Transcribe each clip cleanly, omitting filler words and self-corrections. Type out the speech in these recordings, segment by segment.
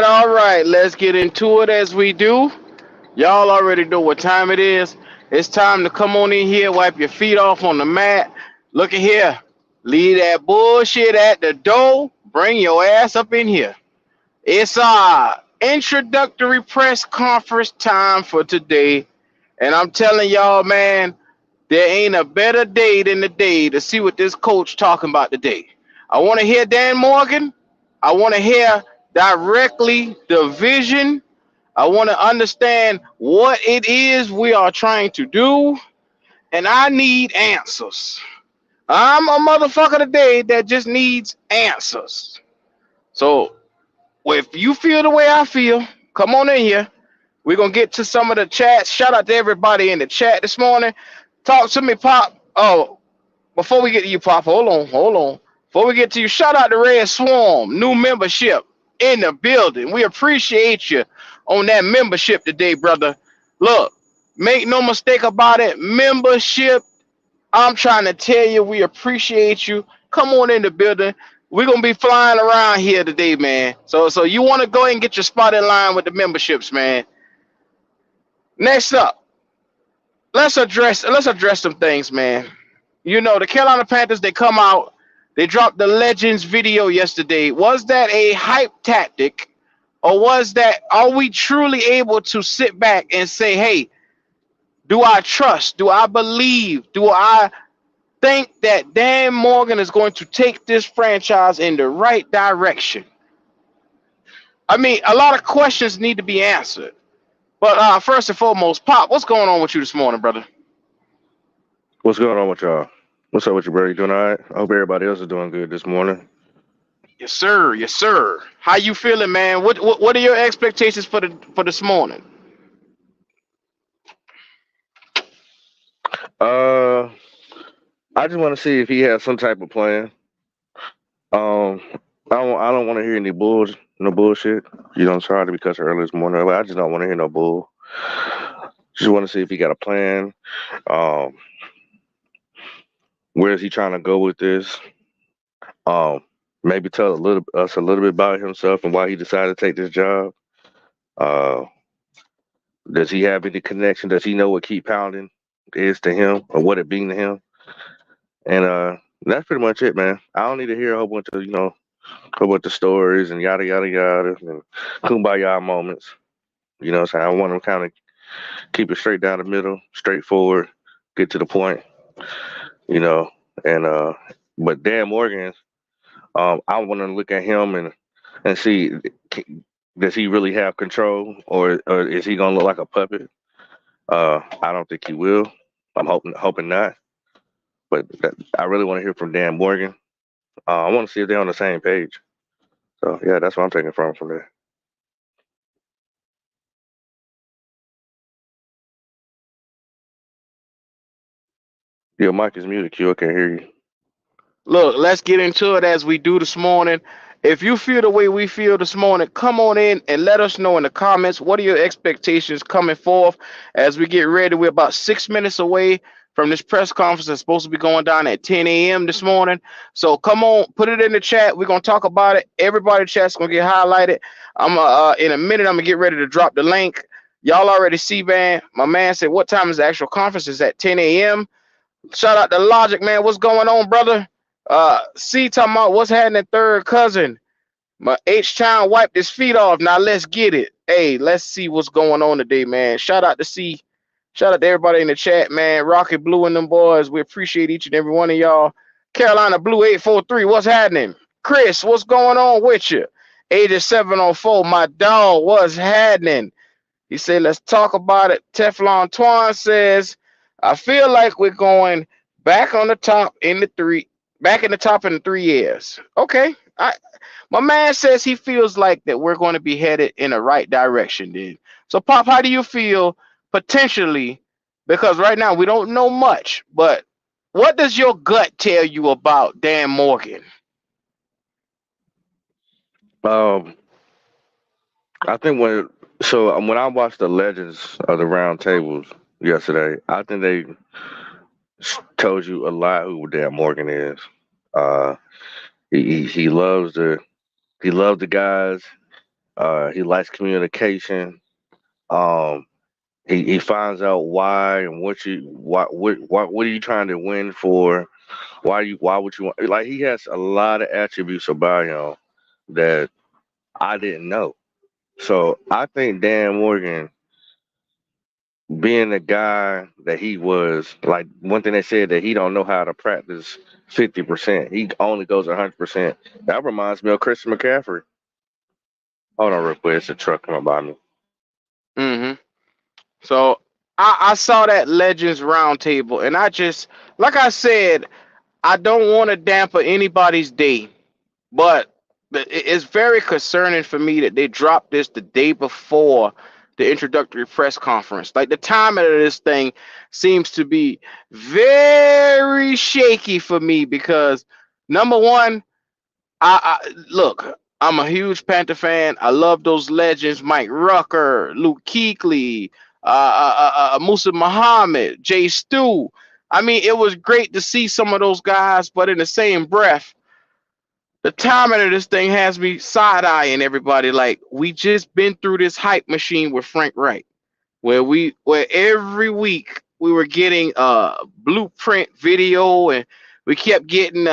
All right. Let's get into it as we do. Y'all already know what time it is. It's time to come on in here, wipe your feet off on the mat. Look at here. Leave that bullshit at the door. Bring your ass up in here. It's our introductory press conference time for today. And I'm telling y'all, man, there ain't a better day than the day to see what this coach talking about today. I want to hear Dan Morgan. I want to hear directly the vision. I want to understand what it is we are trying to do, and I need answers. I'm a motherfucker today that just needs answers. So if you feel the way I feel, come on in here. We're gonna get to some of the chats. Shout out to everybody in the chat this morning. Talk to me, Pop. Oh, before we get to you, Pop, hold on. Before we get to you, shout out to Red Swarm, new membership in the building. We appreciate you on that membership today, brother. Look, make no mistake about it. Membership, I'm trying to tell you, we appreciate you. Come on in the building. We're gonna be flying around here today, man. So you want to go ahead and get your spot in line with the memberships, man. Next up, let's address some things, man. You know, the Carolina Panthers, they come out, they dropped the Legends video yesterday. Was that a hype tactic, or are we truly able to sit back and say, hey, do I trust? Do I believe? Do I think that Dan Morgan is going to take this franchise in the right direction? I mean, a lot of questions need to be answered. But first and foremost, Pop, what's going on with you this morning, brother? What's going on with y'all? What's up with you, bro? You doing all right? I hope everybody else is doing good this morning. Yes, sir. Yes, sir. How you feeling, man? What are your expectations for this morning? Uh, I just want to see if he has some type of plan. Um, I don't want to hear any no bullshit. You know, I'm sorry to be cussing early this morning, but I just don't want to hear no bull. Just want to see if he got a plan. Um, where is he trying to go with this? Um, maybe tell us a little bit about himself and why he decided to take this job. Uh, does he have any connection? Does he know what keep pounding is to him or what it being to him? And that's pretty much it, man. I don't need to hear a whole bunch of, a whole bunch of stories and yada yada yada and kumbaya moments. You know what I'm saying? I want to kind of keep it straight down the middle, straightforward, get to the point, you know. And but Dan Morgan, I want to look at him and see, does he really have control, or is he gonna look like a puppet? I don't think he will. I'm hoping not. But I really want to hear from Dan Morgan. I want to see if they're on the same page. So yeah, that's what I'm taking from there. Your mic is muted, Q. I can't hear you. Look, let's get into it as we do this morning. If you feel the way we feel this morning, come on in and let us know in the comments what are your expectations coming forth as we get ready. We're about 6 minutes away from this press conference that's supposed to be going down at 10 a.m. this morning. So come on, put it in the chat. We're gonna talk about it. Everybody chat's gonna get highlighted. I'm in a minute. I'm gonna get ready to drop the link. Y'all already see, man. My man said, "What time is the actual conference?" Is at 10 a.m. Shout out to Logic, man. What's going on, brother? C talking about what's happening, third cousin. My H-Town wiped his feet off. Now let's get it. Hey, let's see what's going on today, man. Shout out to C. Shout out to everybody in the chat, man. Rocket Blue and them boys. We appreciate each and every one of y'all. Carolina Blue 843. What's happening? Chris, what's going on with you? Agent 704, my dog, what's happening? He said, let's talk about it. Teflon Twan says, I feel like we're going back on the top in the back in the top in 3 years. Okay. My man says he feels like that we're going to be headed in the right direction, dude. So, Pop, how do you feel potentially? Because right now we don't know much, but what does your gut tell you about Dan Morgan? Um, I think when I watched the Legends of the Round Tables yesterday, I think they told you a lot who Dan Morgan is. Uh, he loves to He loved the guys. He likes communication. Um, he finds out why and what are you trying to win for? Why would you want, like, he has a lot of attributes about him that I didn't know. So I think Dan Morgan, being the guy that he was, like, one thing they said that he don't know how to practice 50%. He only goes 100%. That reminds me of Christian McCaffrey. Hold on real quick, it's a truck coming by me. Hmm. So I saw that Legends Roundtable, and I just, like I said, I don't want to damper anybody's day, but it's very concerning for me that they dropped this the day before the introductory press conference. Like, the timing of this thing seems to be very shaky for me because, number one, I look. I'm a huge Panther fan. I love those legends: Mike Rucker, Luke Kuechly, Musa Muhammad, Jay Stu. I mean, it was great to see some of those guys, but in the same breath, the timing of this thing has me side eyeing everybody. Like, we just been through this hype machine with Frank Wright, where every week we were getting blueprint video, and we kept getting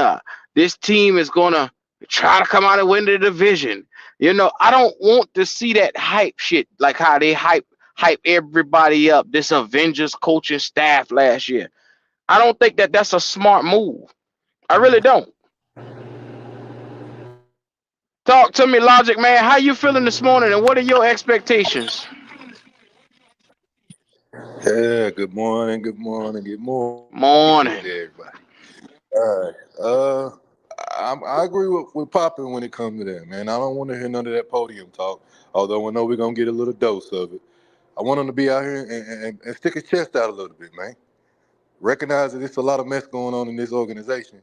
this team is gonna try to come out and win the division. I don't want to see that hype shit, like how they hype everybody up, this Avengers coaching staff last year. I don't think that that's a smart move. I really don't. Talk to me, Logic Man. How you feeling this morning, and what are your expectations? Yeah, good morning, good morning, good morning to Morning. everybody. All right. I agree with Poppin when it comes to that, man. I don't want to hear none of that podium talk, although I know we're going to get a little dose of it. I want him to be out here and stick his chest out a little bit, man. Recognize that there's a lot of mess going on in this organization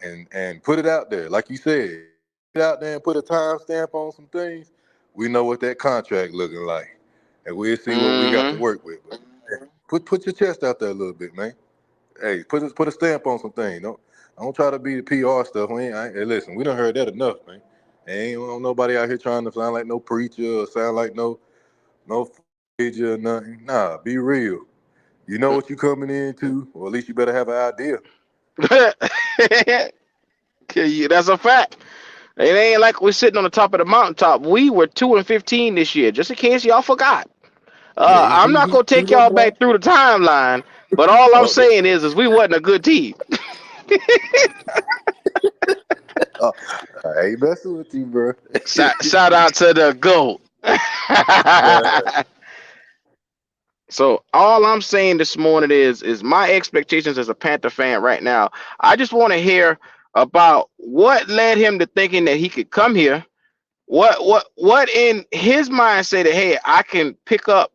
and put it out there. Like you said, put it out there and put a time stamp on some things. We know what that contract looking like, and we'll see what we got to Mm-hmm. work with. But hey, put your chest out there a little bit, man. Hey, put a stamp on some things. Don't try to be the PR stuff. Hey, listen, we done heard that enough, man. Ain't nobody out here trying to sound like no preacher or sound like no preacher or nothing. Nah, be real. You know what you coming into, or at least you better have an idea. That's a fact. It ain't like we're sitting on the top of the mountaintop. We were 2-15 this year, just in case y'all forgot. Yeah, I'm not he gonna take let y'all me out. back through the timeline, but all I'm Oh, saying is we wasn't a good team. uh, I ain't messing with you, bro. Shout out to the GOAT. uh, So all I'm saying this morning is my expectations as a Panther fan right now. I just want to hear about what led him to thinking that he could come here. What in his mind say that, hey, I can pick up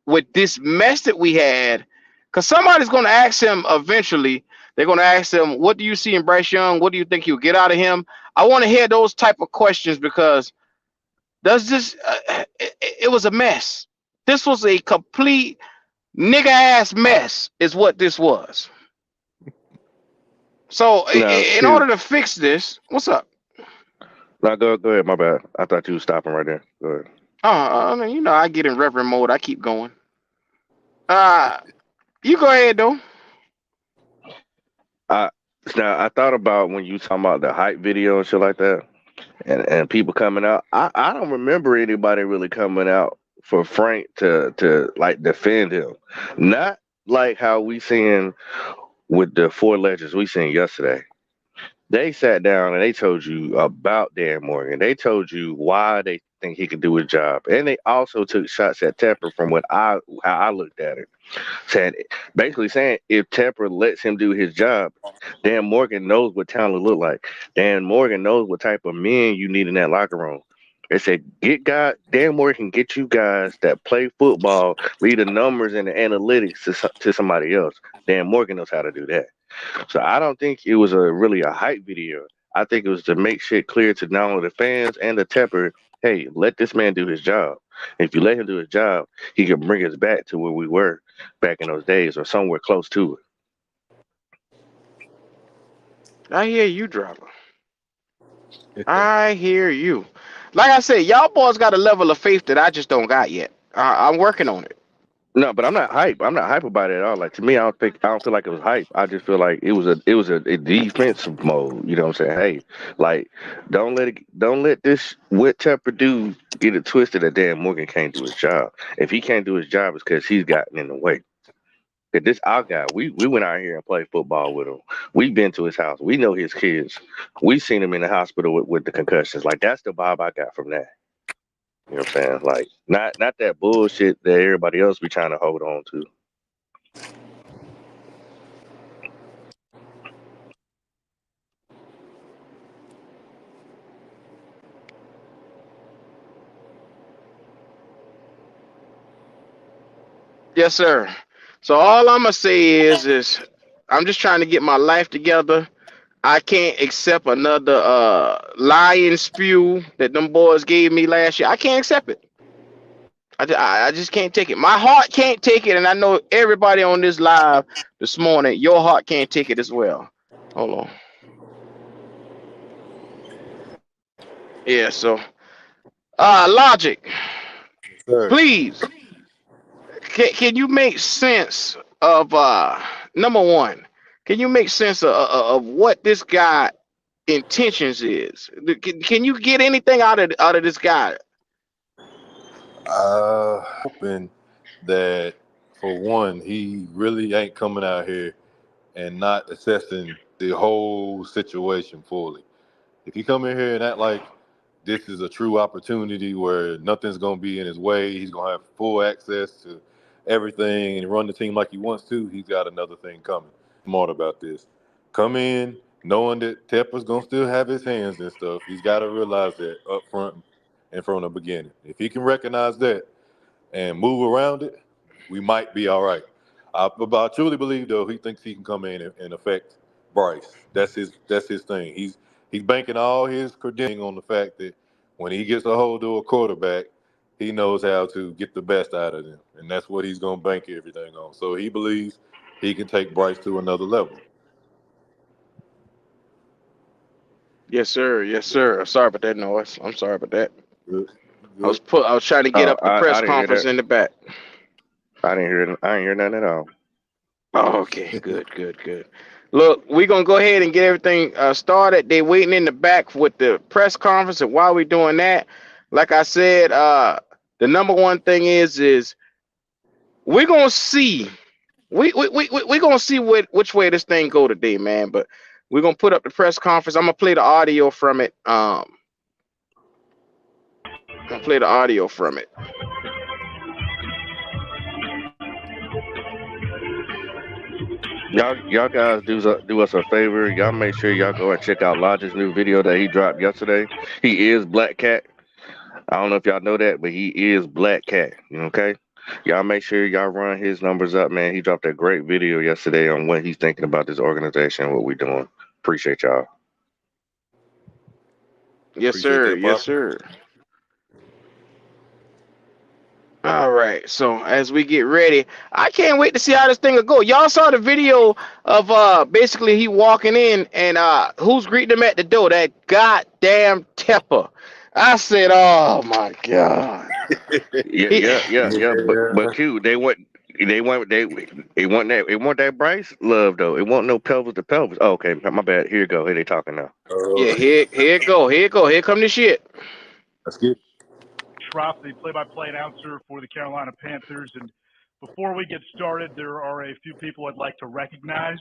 with this mess that we had, because somebody's going to ask him eventually. They're going to ask him, what do you see in Bryce Young? What do you think you'll get out of him? I want to hear those type of questions, because does this it was a mess. This was a complete nigga ass mess is what this was. So Now, in excuse. order to fix this, what's up? Now, go ahead. My bad. I thought you was stopping right there. Go ahead. I mean, I get in reverend mode. I keep going. Uh, you go ahead though. I Now, I thought about when you talking about the hype video and shit like that, and people coming out. I don't remember anybody really coming out for Frank to like defend him. Not like how we seen with the four legends we seen yesterday. They sat down and they told you about Dan Morgan. They told you why they think he could do his job, and they also took shots at Tepper from what I how I looked at it, saying basically saying if Tepper lets him do his job, Dan Morgan knows what talent look like. Dan Morgan knows what type of men you need in that locker room. They said get guys. Dan Morgan can get you guys that play football, lead the numbers and the analytics to somebody else. Dan Morgan knows how to do that. So I don't think it was really a hype video. I think it was to make shit clear to not only the fans and the Tepper, hey, let this man do his job. If you let him do his job, he can bring us back to where we were back in those days or somewhere close to it. I hear you, driver. I hear you. Like I said, y'all boys got a level of faith that I just don't got yet. I'm working on it. No, but I'm not hype. I'm not hype about it at all. Like to me, I don't feel like it was hype. I just feel like it was a defensive mode. You know what I'm saying? Hey, like don't let this wet temper dude get it twisted that Dan Morgan can't do his job. If he can't do his job, it's because he's gotten in the way. That this our guy. We went out here and played football with him. We've been to his house. We know his kids. We seen him in the hospital with the concussions. Like that's the vibe I got from that. You know what I'm saying? Like not that bullshit that everybody else be trying to hold on to. Yes, sir. So all I'm gonna say is I'm just trying to get my life together. I can't accept another lying spew that them boys gave me last year. I can't accept it. I just can't take it. My heart can't take it, and I know everybody on this live this morning, your heart can't take it as well. Hold on. Yeah, so logic, Sir. please. Can you make sense of number one? Can you make sense of what this guy intentions is? Can you get anything out of this guy? Hoping that for one, he really ain't coming out here and not assessing the whole situation fully. If he come in here and act like this is a true opportunity where nothing's gonna be in his way, he's gonna have full access to everything and run the team like he wants to, he's got another thing coming. Smart about this. Come in knowing that Tepper's gonna still have his hands and stuff. He's got to realize that up front and from the beginning. If he can recognize that and move around it, we might be all right. But I truly believe though he thinks he can come in and affect Bryce. That's his thing. He's banking all his credentialing on the fact that when he gets a hold of a quarterback, he knows how to get the best out of them, and that's what he's gonna bank everything on. So he believes he can take Bryce to another level. Yes, sir. Yes, sir. Sorry about that noise. I'm sorry about that. Good, I was good. put. I was trying to get Oh, up the press I didn't hear conference that. in the back. I didn't hear it. I didn't hear nothing at all. Oh, okay. Good. Good. Good. Look, we're gonna go ahead and get everything started. They waiting in the back with the press conference, and while we're doing that, like I said, the number one thing is we're gonna see. We gonna see which way this thing go today, man. But we're gonna put up the press conference. I'm gonna play the audio from it. I'm gonna play the audio from it. Y'all guys do us a favor. Y'all make sure y'all go and check out Logic's new video that he dropped yesterday. He is Black Cat. I don't know if y'all know that, but he is Black Cat. Okay. Y'all make sure y'all run his numbers up, man. He dropped a great video yesterday on what he's thinking about this organization, what we doing. Appreciate y'all. Yes, Appreciate sir. that, Yes, Pop. sir. All right. So as we get ready, I can't wait to see how this thing will go. Y'all saw the video of basically he walking in and who's greeting him at the door? That goddamn Tepper. I said, oh my god. Yeah, He yeah, yeah, yeah. But Yeah. Q, they want that Bryce love though. It want no pelvis to pelvis. Oh, okay, my bad. Here you go. Here they talking now. yeah, here it go. Here it go. Here come the shit. Let's get Trop, the play-by-play announcer for the Carolina Panthers. And before we get started, there are a few people I'd like to recognize.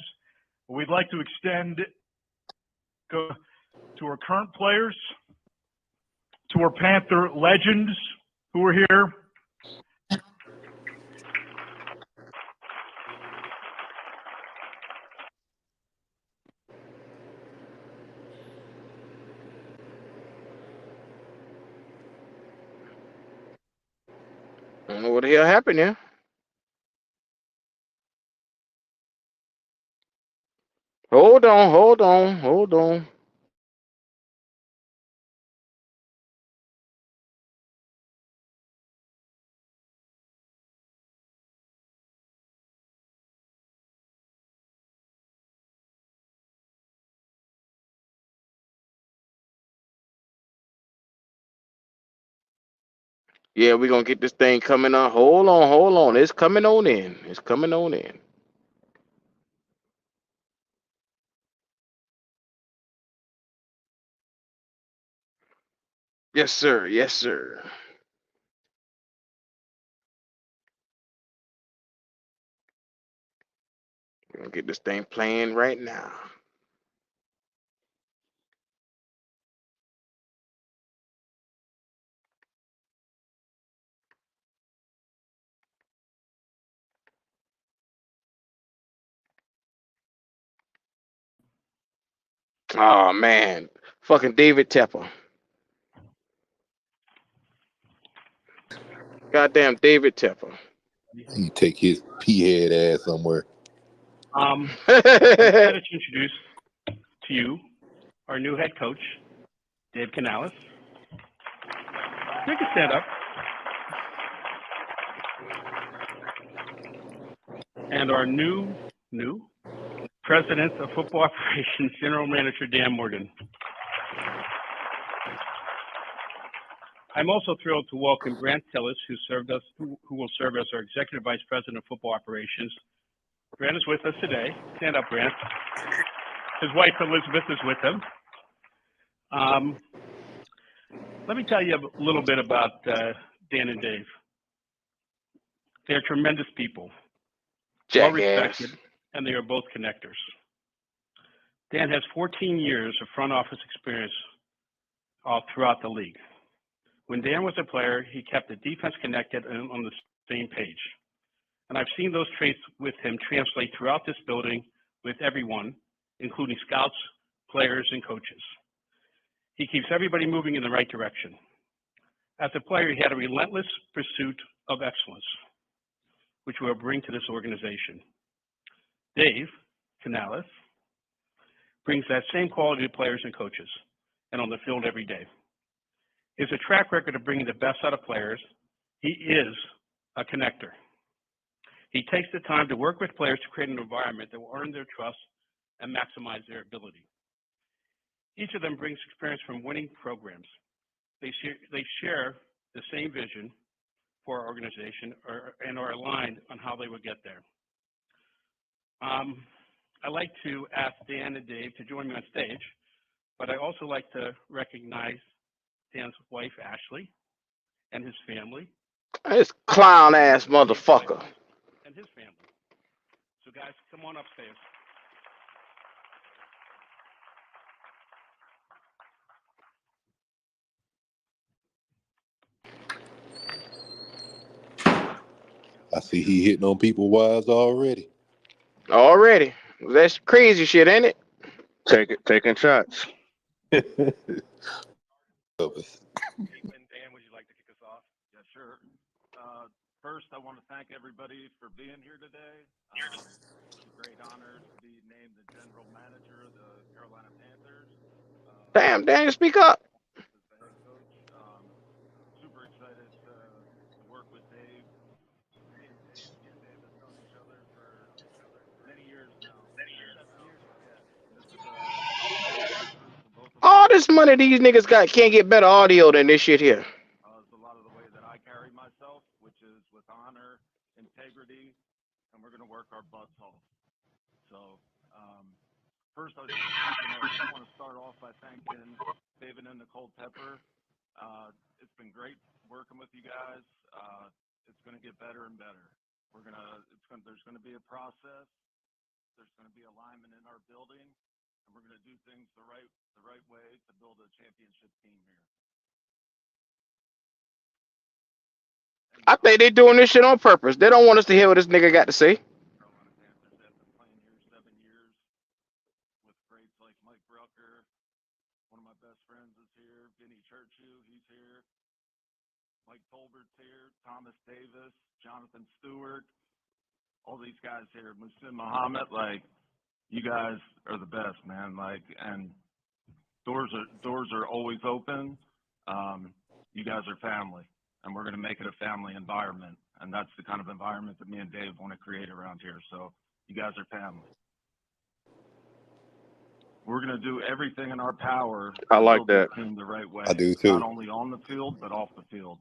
We'd like to extend to our current players, to our Panther legends who are here. I don't know what the hell happened here. Hold on, hold on, hold on. Yeah, we're gonna get this thing coming on. Hold on, hold on. It's coming on in. It's coming on in. Yes, sir. Yes, sir. We're gonna get this thing playing right now. Oh man. Fucking David Tepper. Goddamn David Tepper. He take his pea head ass somewhere. I'm excited to introduce to you our new head coach, Dave Conales. You can stand up. And our new President of Football Operations, General Manager Dan Morgan. I'm also thrilled to welcome Grant Tillis, who will serve as our Executive Vice President of Football Operations. Grant is with us today. Stand up, Grant. His wife, Elizabeth, is with him. Let me tell you a little bit about Dan and Dave. They're tremendous people, well Jackass. respected, and they are both connectors. Dan has 14 years of front office experience all throughout the league. When Dan was a player, he kept the defense connected and on the same page. And I've seen those traits with him translate throughout this building with everyone, including scouts, players, and coaches. He keeps everybody moving in the right direction. As a player, he had a relentless pursuit of excellence, which will bring to this organization. Dave Conales brings that same quality to players and coaches and on the field every day. He has a track record of bringing the best out of players. He is a connector. He takes the time to work with players to create an environment that will earn their trust and maximize their ability. Each of them brings experience from winning programs. They share the same vision for our organization and are aligned on how they will get there. I'd like to ask Dan and Dave to join me on stage, but I also like to recognize Dan's wife, Ashley, and his family. This clown ass motherfucker. And his family. So guys, come on upstairs. I see he hitting on people wives already. Already. That's crazy shit, ain't it? Taking shots. And Dan, would you like to kick us off? Yeah, sure. First, I want to thank everybody for being here today. It's a great honor to be named the general manager of the Carolina Panthers. Damn, Daniel, speak up. As the head coach, super excited to work with Dave. Me and Dave have known each other for many years now. 7 years. Yeah, and this is a great breakthrough for both of All us. this money these niggas got can't get better audio than this shit here. It's a lot of the way that I carry myself, which is with honor, integrity, and we're going to work our butts off. So, first, I just want to start off by thanking David and Nicole Tepper. It's been great working with you guys. It's going to get better and better. There's going to be a process. There's going to be alignment in our building, and we're going to do things the right way to build a championship team here. I think they doing this shit on purpose. They don't want us to hear what this nigga got to say. Carolina Panthers have been playing here 7 years with greats like Mike Brucker. One of my best friends is here. Vinny Churchill, he's here. Mike Tolbert's here. Thomas Davis, Jonathan Stewart, all these guys here. Musim Muhammad, you guys are the best, man. And doors are always open. You guys are family. And we're going to make it a family environment. And that's the kind of environment that me and Dave want to create around here. So you guys are family. We're going to do everything in our power I to like build that. this team the right way. I do too. Not only on the field, but off the field.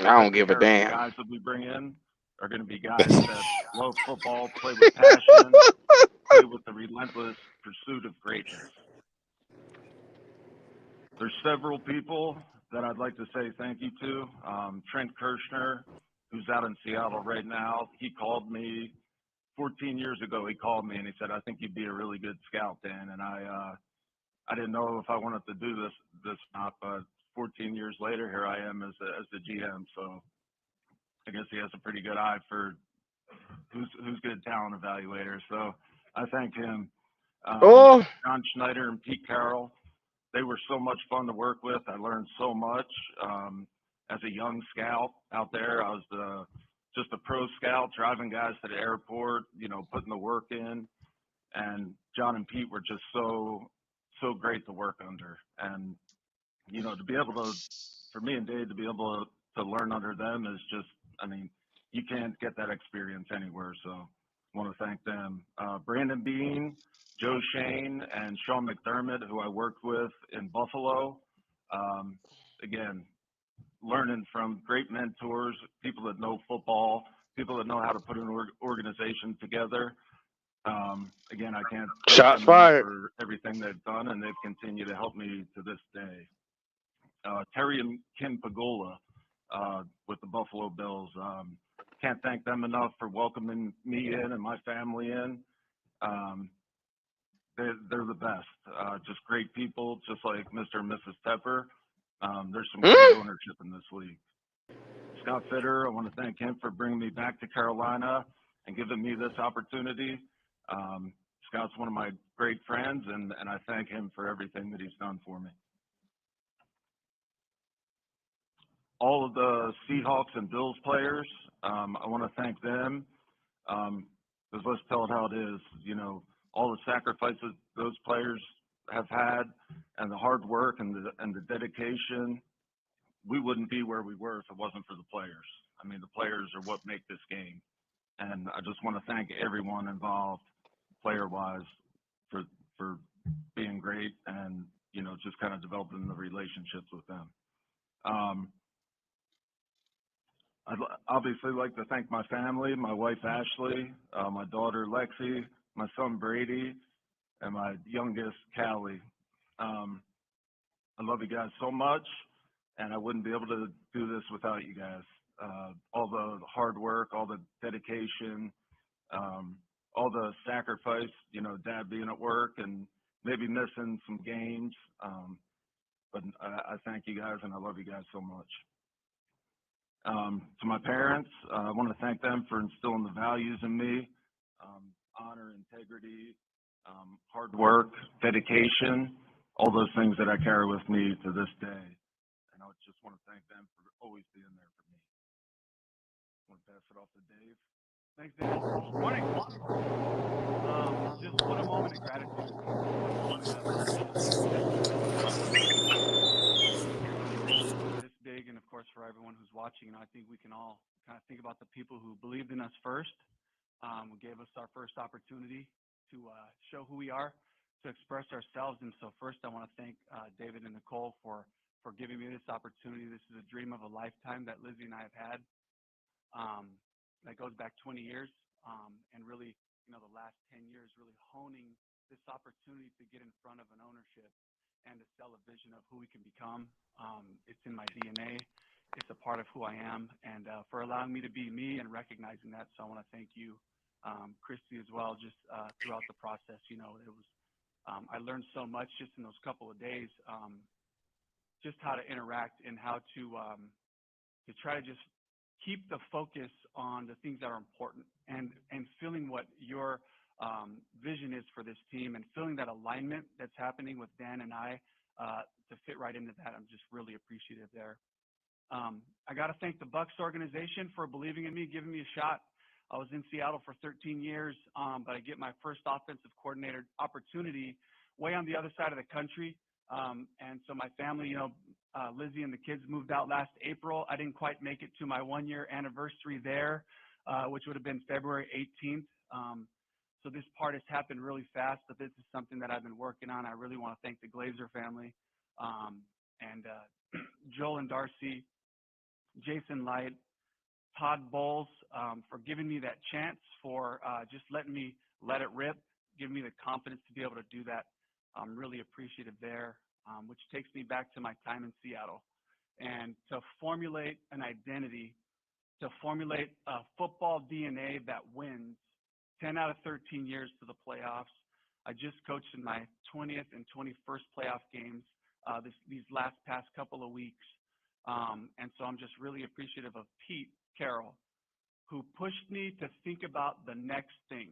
I I don't think the give a caliber damn. guys that we bring in are going to be guys that love football, play with passion, play with the relentless pursuit of greatness. There's several people that I'd like to say thank you to. Trent Kirshner, who's out in Seattle right now, he called me 14 years ago. He called me and he said, "I think you'd be a really good scout, Dan." And I didn't know if I wanted to do this or not, but 14 years later, here I am as the GM. So I guess he has a pretty good eye for who's good talent evaluator. So I thank him. Oh, John Schneider and Pete Carroll, they were so much fun to work with. I learned so much as a young scout out there. I was just a pro scout, driving guys to the airport, putting the work in. And John and Pete were just so great to work under. And to be able to, for me and Dave, to be able to learn under them is just, you can't get that experience anywhere. So I want to thank them. Brandon Bean, Joe Shane, and Sean McDermott, who I worked with in Buffalo. Again, learning from great mentors, people that know football, people that know how to put an organization together. Again, I can't thank shots them enough fired. for everything they've done, and they've continued to help me to this day. Terry and Ken Pagola with the Buffalo Bills. Can't thank them enough for welcoming me in and my family in. They're the best. Just great people, just like Mr. and Mrs. Tepper. There's some great ownership in this league. Scott Fitter, I want to thank him for bringing me back to Carolina and giving me this opportunity. Scott's one of my great friends, and I thank him for everything that he's done for me. All of the Seahawks and Bills players, I want to thank them, because let's tell it how it is. All the sacrifices those players have had, and the hard work and the dedication, we wouldn't be where we were if it wasn't for the players. The players are what make this game, and I just want to thank everyone involved, player-wise, for being great and just kind of developing the relationships with them. I'd obviously like to thank my family, my wife Ashley, my daughter Lexi, my son Brady, and my youngest Callie. I love you guys so much, and I wouldn't be able to do this without you guys. All the hard work, all the dedication, all the sacrifice, Dad being at work and maybe missing some games. But I thank you guys, and I love you guys so much. To my parents, I want to thank them for instilling the values in me, honor, integrity, hard work, dedication, all those things that I carry with me to this day. And I just want to thank them for always being there for me. I want to pass it off to Dave. Thanks, Dan. Morning. Just want a moment of gratitude. This big, and of course for everyone who's watching, I think we can all kind of think about the people who believed in us first, who gave us our first opportunity to show who we are, to express ourselves. And so first I want to thank David and Nicole for giving me this opportunity. This is a dream of a lifetime that Lizzie and I have had. That goes back 20 years, and really, the last 10 years really honing this opportunity to get in front of an ownership and to sell a vision of who we can become. It's in my DNA. It's a part of who I am, and for allowing me to be me and recognizing that. So I want to thank you, Christy, as well, just throughout the process. It was, I learned so much just in those couple of days, just how to interact and how to try to just keep the focus on the things that are important and feeling what your vision is for this team and feeling that alignment that's happening with Dan and I to fit right into that. I'm just really appreciative there. I got to thank the Bucs organization for believing in me, giving me a shot. I was in Seattle for 13 years, but I get my first offensive coordinator opportunity way on the other side of the country. And so my family, Lizzie and the kids moved out last April. I didn't quite make it to my 1-year anniversary there, which would have been February 18th. So this part has happened really fast, but this is something that I've been working on. I really want to thank the Glazer family, and Joel and Darcy, Jason Light, Todd Bowles, for giving me that chance, for just letting me let it rip, giving me the confidence to be able to do that. I'm really appreciative there, which takes me back to my time in Seattle. And to formulate an identity, to formulate a football DNA that wins 10 out of 13 years to the playoffs. I just coached in my 20th and 21st playoff games these past couple of weeks. And so I'm just really appreciative of Pete Carroll, who pushed me to think about the next thing.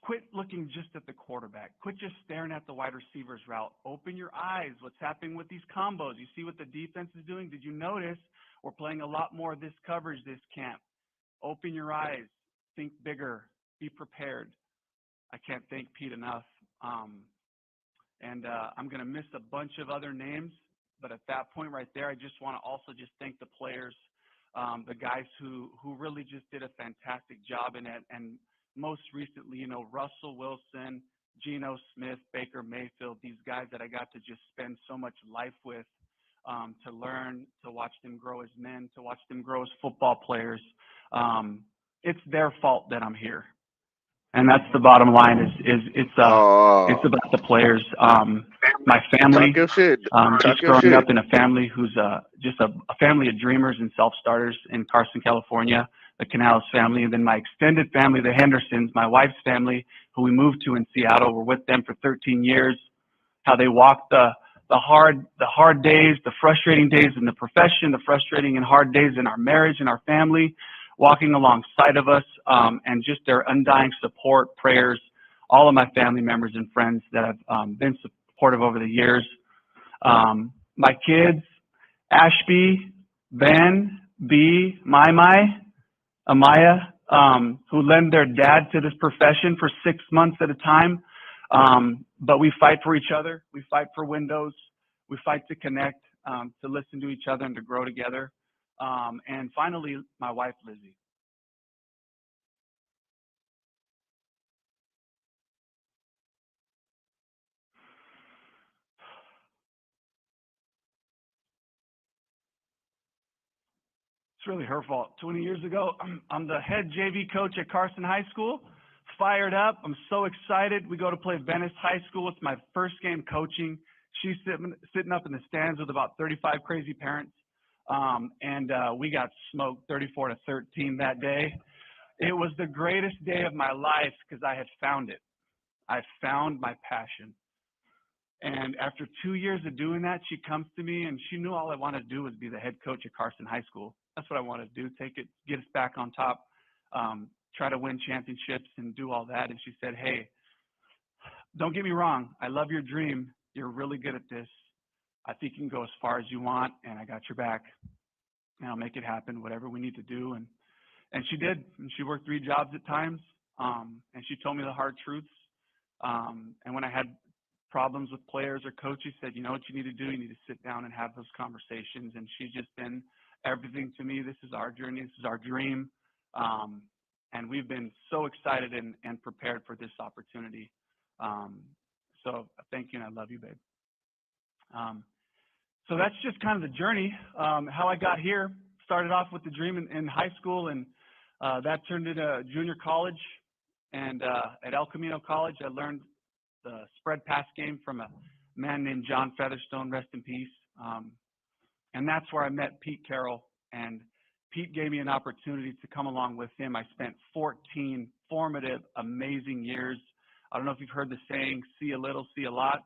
Quit looking just at the quarterback. Quit just staring at the wide receiver's route. Open your eyes. What's happening with these combos? You see what the defense is doing? Did you notice we're playing a lot more of this coverage this camp? Open your eyes. Think bigger. Be prepared. I can't thank Pete enough. I'm going to miss a bunch of other names, but at that point right there, I just want to also just thank the players, the guys who really just did a fantastic job in it. And most recently, Russell Wilson, Geno Smith, Baker Mayfield, these guys that I got to just spend so much life with, to learn, to watch them grow as men, to watch them grow as football players. It's their fault that I'm here. And that's the bottom line it's about the players. My family, Talk your shit. just growing up in a family who's just a family of dreamers and self-starters in Carson, California, the Canales family, and then my extended family, the Hendersons, my wife's family, who we moved to in Seattle. We're with them for 13 years. How they walked the hard days, the frustrating days in the profession, the frustrating and hard days in our marriage and our family, walking alongside of us, and just their undying support, prayers, all of my family members and friends that have been supportive over the years. My kids, Ashby, Ben, B, Amaya, who lend their dad to this profession for 6 months at a time. But we fight for each other. We fight for windows. We fight to connect, to listen to each other and to grow together. And finally, my wife, Lizzie. It's really her fault. 20 years ago, I'm the head JV coach at Carson High School. Fired up. I'm so excited. We go to play Venice High School. It's my first game coaching. She's sitting up in the stands with about 35 crazy parents. We got smoked 34-13 that day. It was the greatest day of my life because I had found it. I found my passion. And after 2 years of doing that, she comes to me and she knew all I wanted to do was be the head coach at Carson High School. That's what I wanted to do, get us back on top, try to win championships and do all that. And she said, hey, don't get me wrong. I love your dream. You're really good at this. I think you can go as far as you want, and I got your back. And I'll make it happen, whatever we need to do. And she did. And she worked 3 jobs at times. And she told me the hard truths. And when I had problems with players or coaches, said, you know what you need to do? You need to sit down and have those conversations. And she's just been everything to me. This is our journey. This is our dream. And we've been so excited and prepared for this opportunity. So thank you, and I love you, babe. So that's just kind of the journey, how I got here. Started off with the dream in high school, and that turned into junior college. And at El Camino College, I learned the spread pass game from a man named John Featherstone, rest in peace. And that's where I met Pete Carroll. And Pete gave me an opportunity to come along with him. I spent 14 formative, amazing years. I don't know if you've heard the saying, see a little, see a lot.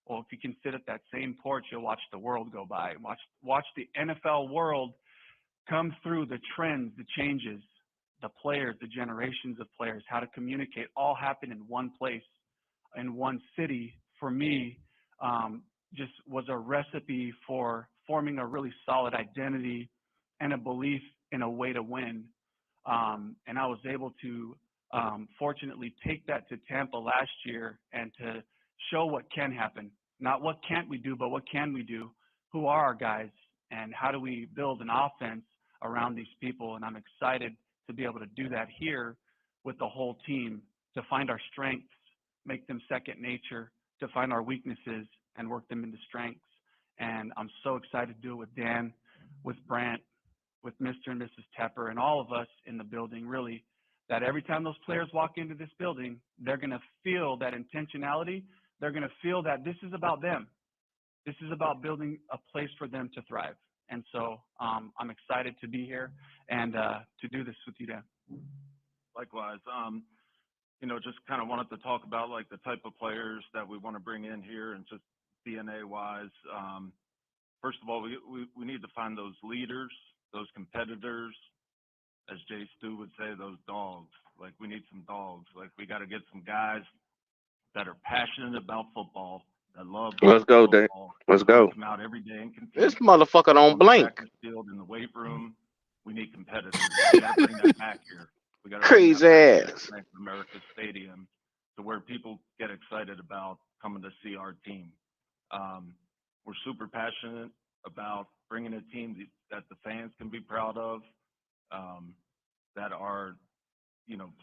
Well, if you can sit at that same porch, you'll watch the world go by. Watch the NFL world come through, the trends, the changes, the players, the generations of players, how to communicate, all happen in one place, in one city. For me, just was a recipe for forming a really solid identity and a belief in a way to win. And I was able to fortunately take that to Tampa last year and to show what can happen. Not what can't we do, but what can we do? Who are our guys? And how do we build an offense around these people? And I'm excited to be able to do that here with the whole team, to find our strengths, make them second nature, to find our weaknesses and work them into strengths. And I'm so excited to do it with Dan, with Brant, with Mr. and Mrs. Tepper, and all of us in the building, really, that every time those players walk into this building, they're going to feel that intentionality. They're going to feel that this is about them. This is about building a place for them to thrive. And so I'm excited to be here and to do this with you, Dan. Likewise, just kind of wanted to talk about like the type of players that we want to bring in here and just DNA wise. First of all, we need to find those leaders, those competitors, as Jay Stu would say, those dogs. Like we need some dogs. Like we got to get some guys that are passionate about football, that love Let's go, Dave. football. Let's go. Come out every day and compete. This motherfucker don't On the blink. practice field, in the weight room, we need competitors. We got to bring that back here. We got to Crazy ass. Bank of America Stadium to where people get excited about coming to see our team. We're super passionate about bringing a team that the fans can be proud of, that our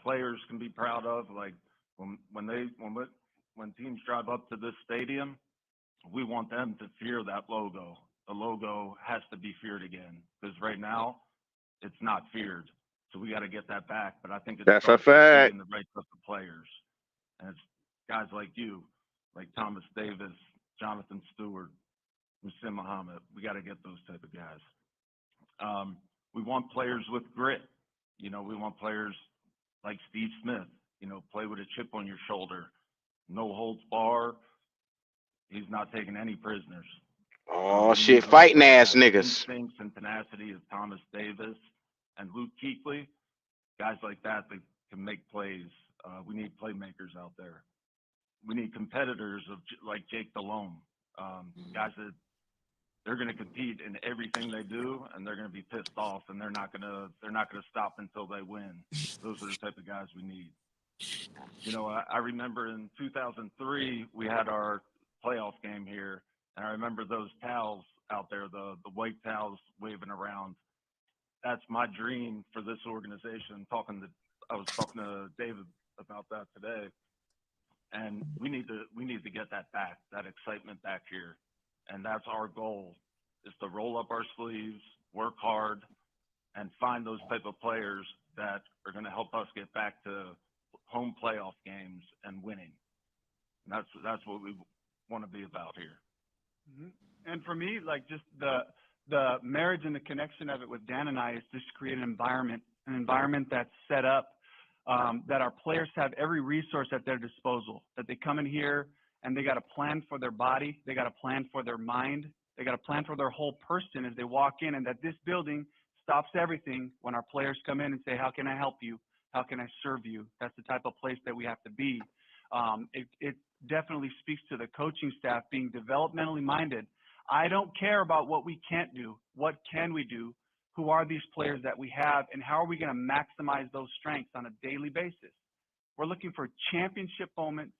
players can be proud of. Like when teams drive up to this stadium, we want them to fear that logo. The logo has to be feared again because right now it's not feared. So we got to get that back. But I think That's a fact. The right type of players, and it's guys like you, like Thomas Davis, Jonathan Stewart, Musim Muhammad. We got to get those type of guys. We want players with grit. We want players like Steve Smith. Play with a chip on your shoulder, no holds bar. He's not taking any prisoners. Oh shit, fighting ass niggas. Instincts and tenacity of Thomas Davis and Luke Kuechly, guys like that can make plays. We need playmakers out there. We need competitors like Jake Delhomme, guys that they're going to compete in everything they do, and they're going to be pissed off, and they're not going to stop until they win. Those are the type of guys we need. I remember in 2003 we had our playoff game here, and I remember those towels out there, the white towels waving around. That's my dream for this organization. I was talking to David about that today, and we need to get that back, that excitement back here, and that's our goal: is to roll up our sleeves, work hard, and find those type of players that are going to help us get back to home playoff games and winning. And that's what we want to be about here. Mm-hmm. And for me, like just the marriage and the connection of it with Dan and I is just create an environment that's set up that our players have every resource at their disposal, that they come in here and they got a plan for their body, they got a plan for their mind, they got a plan for their whole person as they walk in, and that this building stops everything when our players come in and say, how can I help you? How can I serve you? That's the type of place that we have to be. It definitely speaks to the coaching staff being developmentally minded. I don't care about what we can't do. What can we do? Who are these players that we have, and how are we going to maximize those strengths on a daily basis? We're looking for championship moments,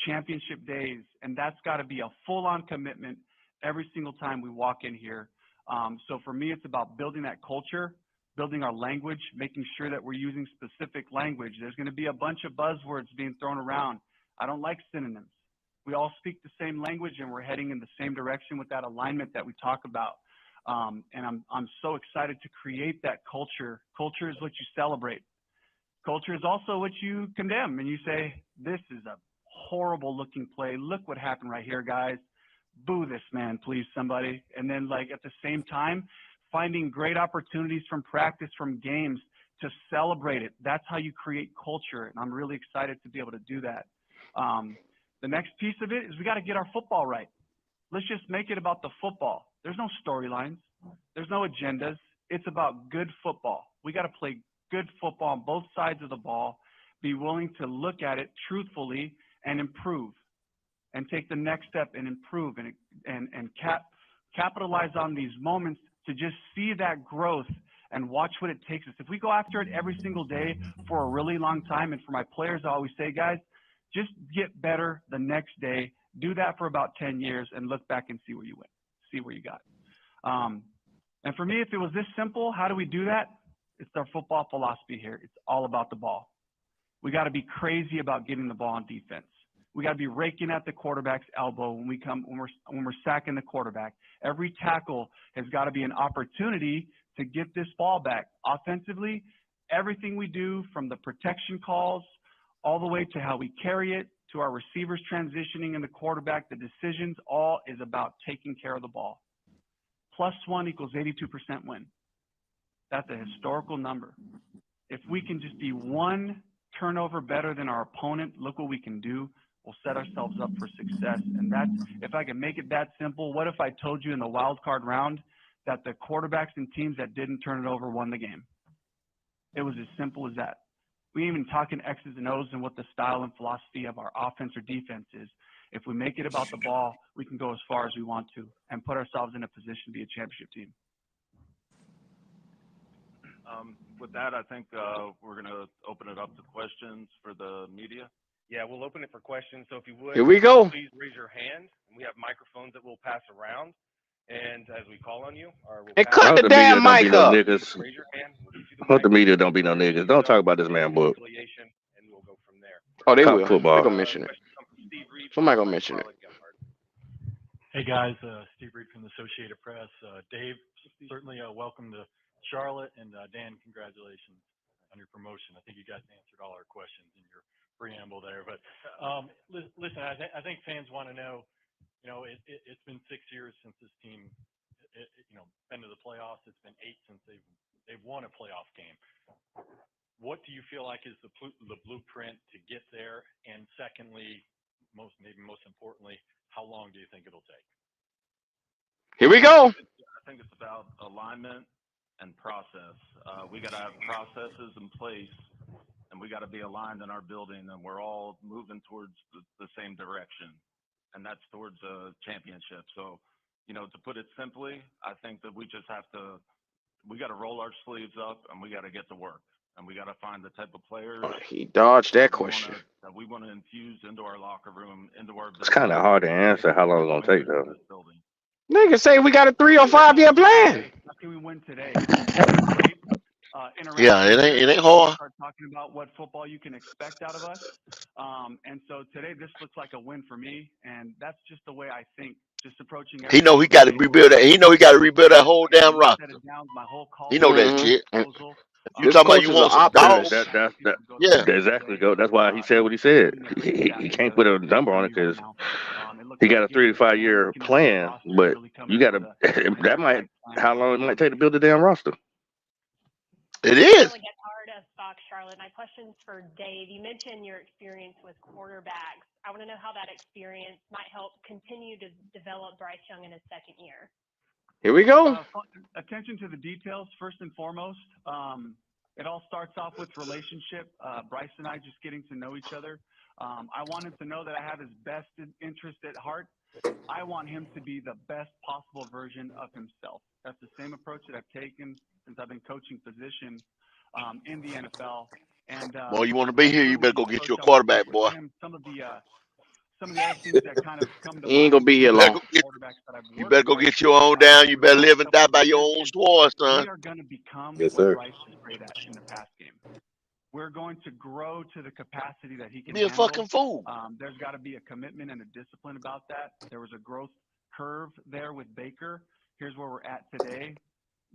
championship days, and that's got to be a full-on commitment every single time we walk in here. So for me, it's about building that culture, building our language, making sure that we're using specific language. There's going to be a bunch of buzzwords being thrown around. I don't like synonyms. We all speak the same language, and we're heading in the same direction with that alignment that we talk about. And I'm so excited to create that culture. Culture is what you celebrate. Culture is also what you condemn, and you say, this is a horrible looking play. Look what happened right here, guys. Boo this man, please, somebody. And then, like, at the same time, finding great opportunities from practice, from games, to celebrate it. That's how you create culture, and I'm really excited to be able to do that. The next piece of it is we got to get our football right. Let's just make it about the football. There's no storylines. There's no agendas. It's about good football. We got to play good football on both sides of the ball, be willing to look at it truthfully and improve, and take the next step and improve and capitalize on these moments to just see that growth and watch what it takes us. If we go after it every single day for a really long time, and for my players, I always say, guys, just get better the next day. Do that for about 10 years and look back and see where you went, see where you got. And for me, if it was this simple, how do we do that? It's our football philosophy here. It's all about the ball. We got to be crazy about getting the ball on defense. We got to be raking at the quarterback's elbow when we're sacking the quarterback. Every tackle has got to be an opportunity to get this ball back. Offensively, everything we do from the protection calls all the way to how we carry it to our receivers transitioning in the quarterback, the decisions, all is about taking care of the ball. +1 equals 82% win. That's a historical number. If we can just be one turnover better than our opponent, look what we can do. We'll set ourselves up for success. And that's, if I can make it that simple, what if I told you in the wild card round that the quarterbacks and teams that didn't turn it over won the game? It was as simple as that. We ain't even talking X's and O's and what the style and philosophy of our offense or defense is. If we make it about the ball, we can go as far as we want to and put ourselves in a position to be a championship team. With that, I think we're going to open it up to questions for the media. Yeah, we'll open it for questions. So if you would, Here we go. please raise your hand. We have microphones that we'll pass around. And as we call on you, or we'll And pass cut I hope the the media damn don't be mic no up. niggas. raise your hand. We'll get you the I hope the mic. media don't be no niggas. Don't talk about this man book. Affiliation, and we'll go from there. Oh, they Cop will. football. They're going to mention it. Question comes from Steve Reed. Somebody followed gonna by mention it. Charlotte Gephardt. Hey guys, Steve Reed from the Associated Press. Dave, certainly welcome to Charlotte, and Dan, congratulations on your promotion. I think you guys answered all our questions in your preamble there. But listen, I think fans want to know. It's been 6 years since this team, been to the playoffs. It's been 8 since they've won a playoff game. What do you feel like is the blueprint to get there? And secondly, most importantly, how long do you think it'll take? Here we go. I think it's about alignment and process. We got to have processes in place, and we got to be aligned in our building, and we're all moving towards the same direction, and that's towards a championship. So, to put it simply, I think that we just have to, we got to roll our sleeves up, and we got to get to work, and we got to find the type of players He dodged that question. that we want to infuse into our locker room, into our building. It's kind of hard to answer how long it's going to take, though. Niggas say we got a 3 or 5 year plan. How can we win today? Yeah, it ain't hard. Start talking about what football you can expect out of us. And so today, this looks like a win for me, and that's just the way I think. Just approaching. He know he got to rebuild that. He know he got to rebuild that whole damn roster. He know that shit. You talking about you want some balls? Yeah, exactly. That's why he said what he said. He can't put a number on it because he got a 3 to 5 year plan, but you got to. That might how long it might take to build a damn roster. It is. Fox, Charlotte. My question's for Dave. You mentioned your experience with quarterbacks. I want to know how that experience might help continue to develop Bryce Young in his second year. Here we go. Attention to the details, first and foremost. It all starts off with relationship. Bryce and I just getting to know each other. I want him to know that I have his best interest at heart. I want him to be the best possible version of himself. That's the same approach that I've taken since I've been coaching position in the NFL. And boy, you want to be here, you better go get you a quarterback, boy. Some of the other things that kind of come to He ain't gonna be here long. You better go get your own down. You better live and die by your own sword, son. We are going to become Yes, what sir. Bryce is great at in the pass game. We're going to grow to the capacity that he can Be a handle. fucking fool. There's got to be a commitment and a discipline about that. There was a growth curve there with Baker. Here's where we're at today.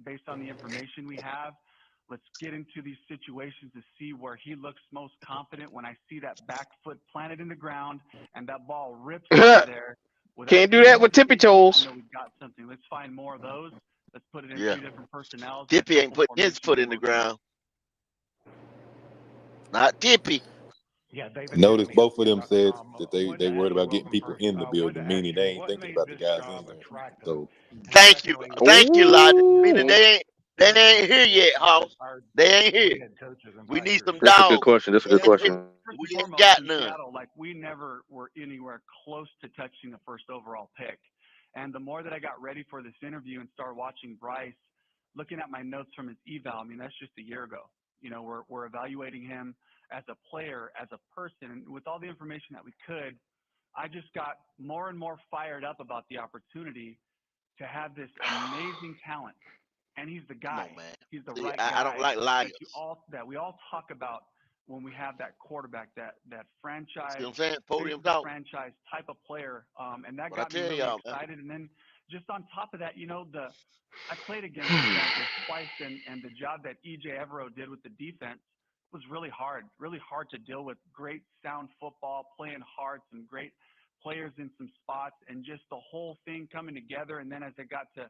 Based on the information we have, let's get into these situations to see where he looks most confident when I see that back foot planted in the ground and that ball rips out there. Can't do that with tippy toes. I know we've got something. Let's find more of those. Let's put it in 2 different personnel. Tippy ain't putting his foot in the ground. Not Tippy. Yeah, David. Notice both of them said that they worried about getting people in the building, meaning they ain't thinking about the guys in there. So Thank you, Lottie. Meaning they ain't here yet, Hoss. They ain't here. We need some That's a dogs. good question. That's a good question. We ain't got none. Seattle, like we never were anywhere close to touching the first overall pick. And the more that I got ready for this interview and started watching Bryce, looking at my notes from his eval, I mean, that's just a year ago. We're evaluating him as a player, as a person, and with all the information that we could, I just got more and more fired up about the opportunity to have this amazing talent. And he's the guy. Come on, man. He's the See, right guy. I don't like liars. That we all talk about when we have that quarterback, that franchise, See what I'm saying? face Podium of the talk. franchise type of player, and that What I got me tell really y'all, man. excited. And then just on top of that, I played against the Panthers twice, and the job that E.J. Evero did with the defense was really hard to deal with. Great sound football, playing hard, some great players in some spots, and just the whole thing coming together. And then as I got to,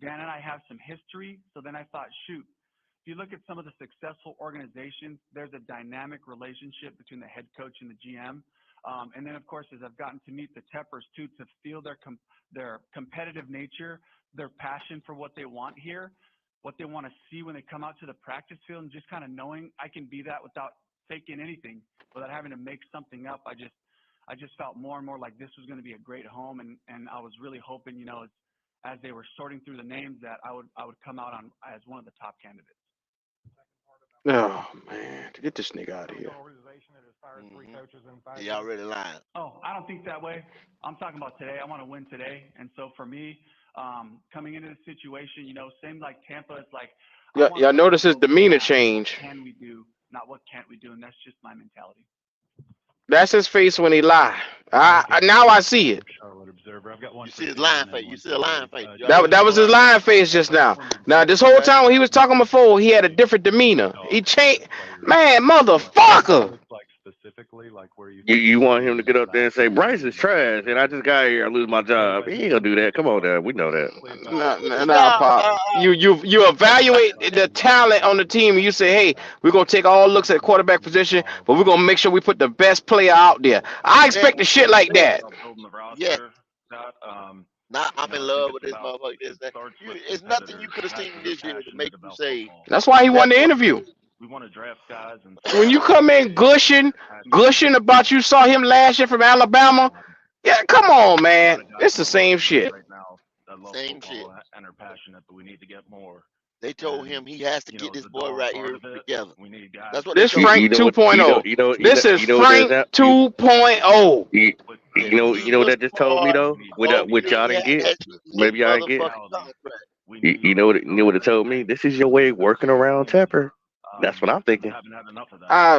Dan and I have some history, so then I thought, shoot, if you look at some of the successful organizations, there's a dynamic relationship between the head coach and the GM. And then, of course, as I've gotten to meet the Teppers, too, to feel their competitive nature, their passion for what they want here, what they want to see when they come out to the practice field, and just kind of knowing I can be that without faking anything, without having to make something up. I just felt more and more like this was going to be a great home, and I was really hoping, as they were sorting through the names, that I would come out as one of the top candidates. Oh man, get this nigga out of here. He already lying. Oh, I don't think that way. I'm talking about today. I want to win today, and so for me, coming into the situation, same like Tampa, it's like Y'all notice his demeanor change. What can we do? Not what can't we do, and that's just my mentality. That's his face when he lie. Now I see it. Charlotte Observer. I've got one. You see his lying face. You see a lying face. That was his lying face just now. Now this whole time when he was talking before, he had a different demeanor. He changed. Man, motherfucker. Specifically, like where You want him to get up there and say Bryce is trash, and I just got here, I lose my job. He ain't gonna do that. Come on, Dad. We know that. Nah, Pop. You evaluate the talent on the team, and you say, hey, we're gonna take all looks at quarterback position, but we're gonna make sure we put the best player out there. I expect the shit like that. Yeah. Nah, I'm in I think love with it's this about motherfucker. it starts with It's nothing you competitors, could have not seen because this they're year to passionate make you about say football. That's why he won that the boy. interview. We want to draft guys and When you come in gushing about you saw him last year from Alabama, yeah, come on, man. It's the same shit. right now that love Same shit. football and are passionate, but we need to get more. They told And him he has to get is this the boy dollar right part here of it. together. We need guys. That's what they This told him. Frank 2.0. This is Frank 2.0. You know what that just told me though? With y'all didn't get, maybe y'all didn't get. You know what it told me? This is your way of working around Tepper. That's what I'm thinking. Haven't had enough of that. How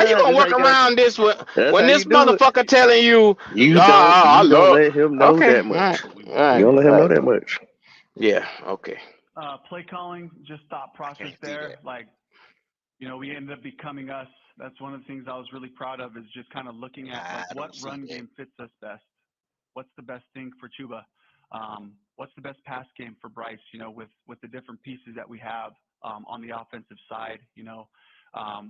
you gonna work around this when this motherfucker telling you? You I don't love. let him know Okay, that much. all right. You don't let him know that much. Yeah, okay. Play calling, just thought process there. Like, we ended up becoming us. That's one of the things I was really proud of, is just kind of looking at like what run game fits us best. What's the best thing for Chuba? What's the best pass game for Bryce? With the different pieces that we have on the offensive side,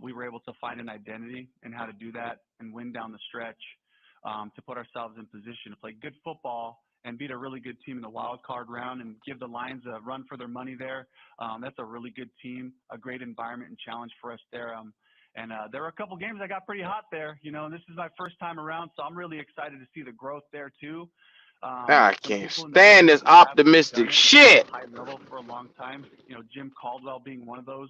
we were able to find an identity in how to do that and win down the stretch, to put ourselves in position to play good football and beat a really good team in the wild card round and give the Lions a run for their money there. That's a really good team, a great environment and challenge for us there. And there were a couple games that got pretty hot there, and this is my first time around, so I'm really excited to see the growth there too. I can't stand this optimistic shit. High level for a long time, Jim Caldwell being one of those,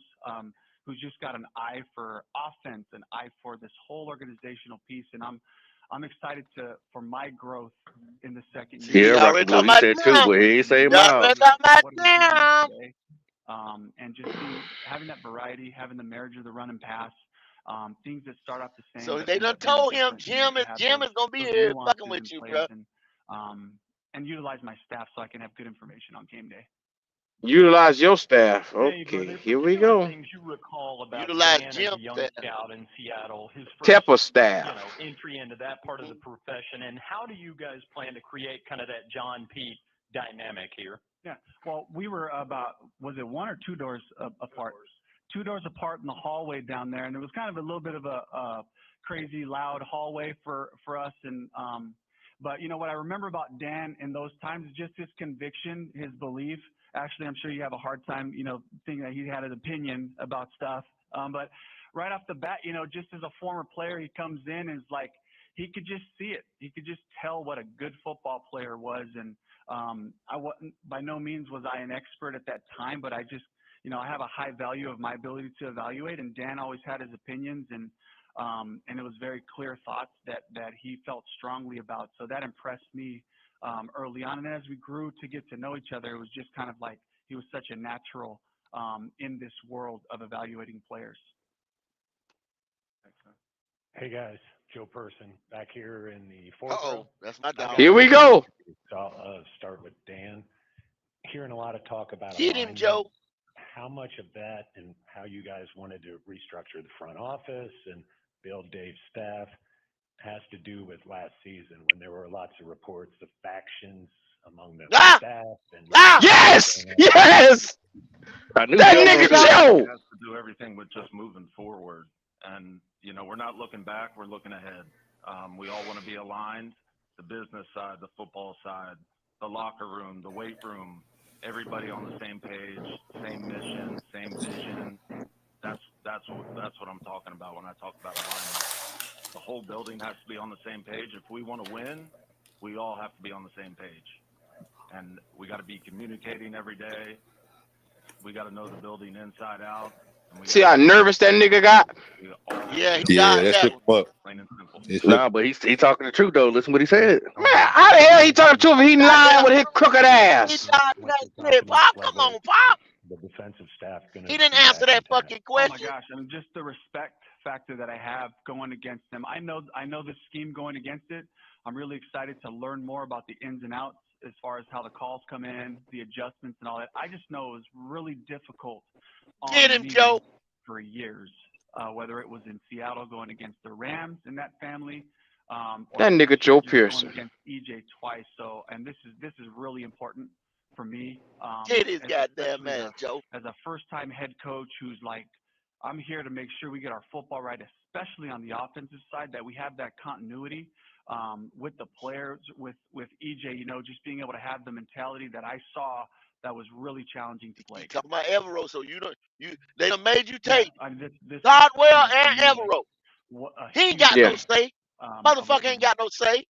who's just got an eye for offense, an eye for this whole organizational piece, and I'm excited for my growth in the second year. Yeah, Rocky Blue, he said too, but he ain't say mouth. And just having that variety, having the marriage of the run and pass, things that start off the same. So they done told him Jim is gonna be here fucking with you, bro. And utilize my staff so I can have good information on game day. Utilize your staff. Okay, here we go. Things you recall about Utilize Dan Jim as a young scout in Seattle, his Tepper first, staff. entry into that part of the profession, and how do you guys plan to create kind of that John Pete dynamic here? Yeah, well, we were about, was it 1 or 2 doors apart? 2 doors apart in the hallway down there, and it was kind of a little bit of a crazy, loud hallway for us. And but what I remember about Dan in those times is just his conviction, his belief. Actually, I'm sure you have a hard time, thinking that he had an opinion about stuff. But right off the bat, just as a former player, he comes in and is like, he could just see it. He could just tell what a good football player was. And I wasn't, by no means was I an expert at that time, but I just, I have a high value of my ability to evaluate. And Dan always had his opinions, and it was very clear thoughts that he felt strongly about. So that impressed me early on. And as we grew to get to know each other, it was just kind of like he was such a natural in this world of evaluating players. Hey guys, Joe Person back here in the fourth row. That's my dog. Here we go. Start with Dan. Hearing a lot of talk about Hit him, alignment. Joe. How much of that and how you guys wanted to restructure the front office and build Dave's staff has to do with last season when there were lots of reports of factions among the staff and yes. I knew that Joe nigga was Joe. It has to do everything with just moving forward. And, you know, we're not looking back, we're looking ahead. We all want to be aligned, the business side, the football side, the locker room, the weight room, everybody on the same page, same mission, same vision. That's what I'm talking about when I talk about alignment. The whole building has to be on the same page. If we want to win, we all have to be on the same page. And we got to be communicating every day. We got to know the building inside out. See how nervous that nigga got? Yeah, that shook him up. Nah, but he's talking the truth though. Listen what he said. Man, how the hell he talking to him if he lying with his crooked ass? Pop, come on, Pop. The defensive staff He didn't answer that fucking question. Oh my gosh! I mean, just the respect factor that I have going against them. I know the scheme going against it. I'm really excited to learn more about the ins and outs as far as how the calls come in, the adjustments and all that. I just know it was really difficult on me Joe. for years, whether it was in Seattle going against the Rams and that family. That nigga Joe Pearson. Going against EJ twice. So, and this is really important for me. Get his goddamn man, Joe. As a first-time head coach who's like, I'm here to make sure we get our football right, especially on the offensive side, that we have that continuity with the players, with EJ, you know, just being able to have the mentality that I saw that was really challenging to play. Talking about Evero, so they done made you take this Godwell and Evero. He ain't got no say. Motherfucker ain't got no say.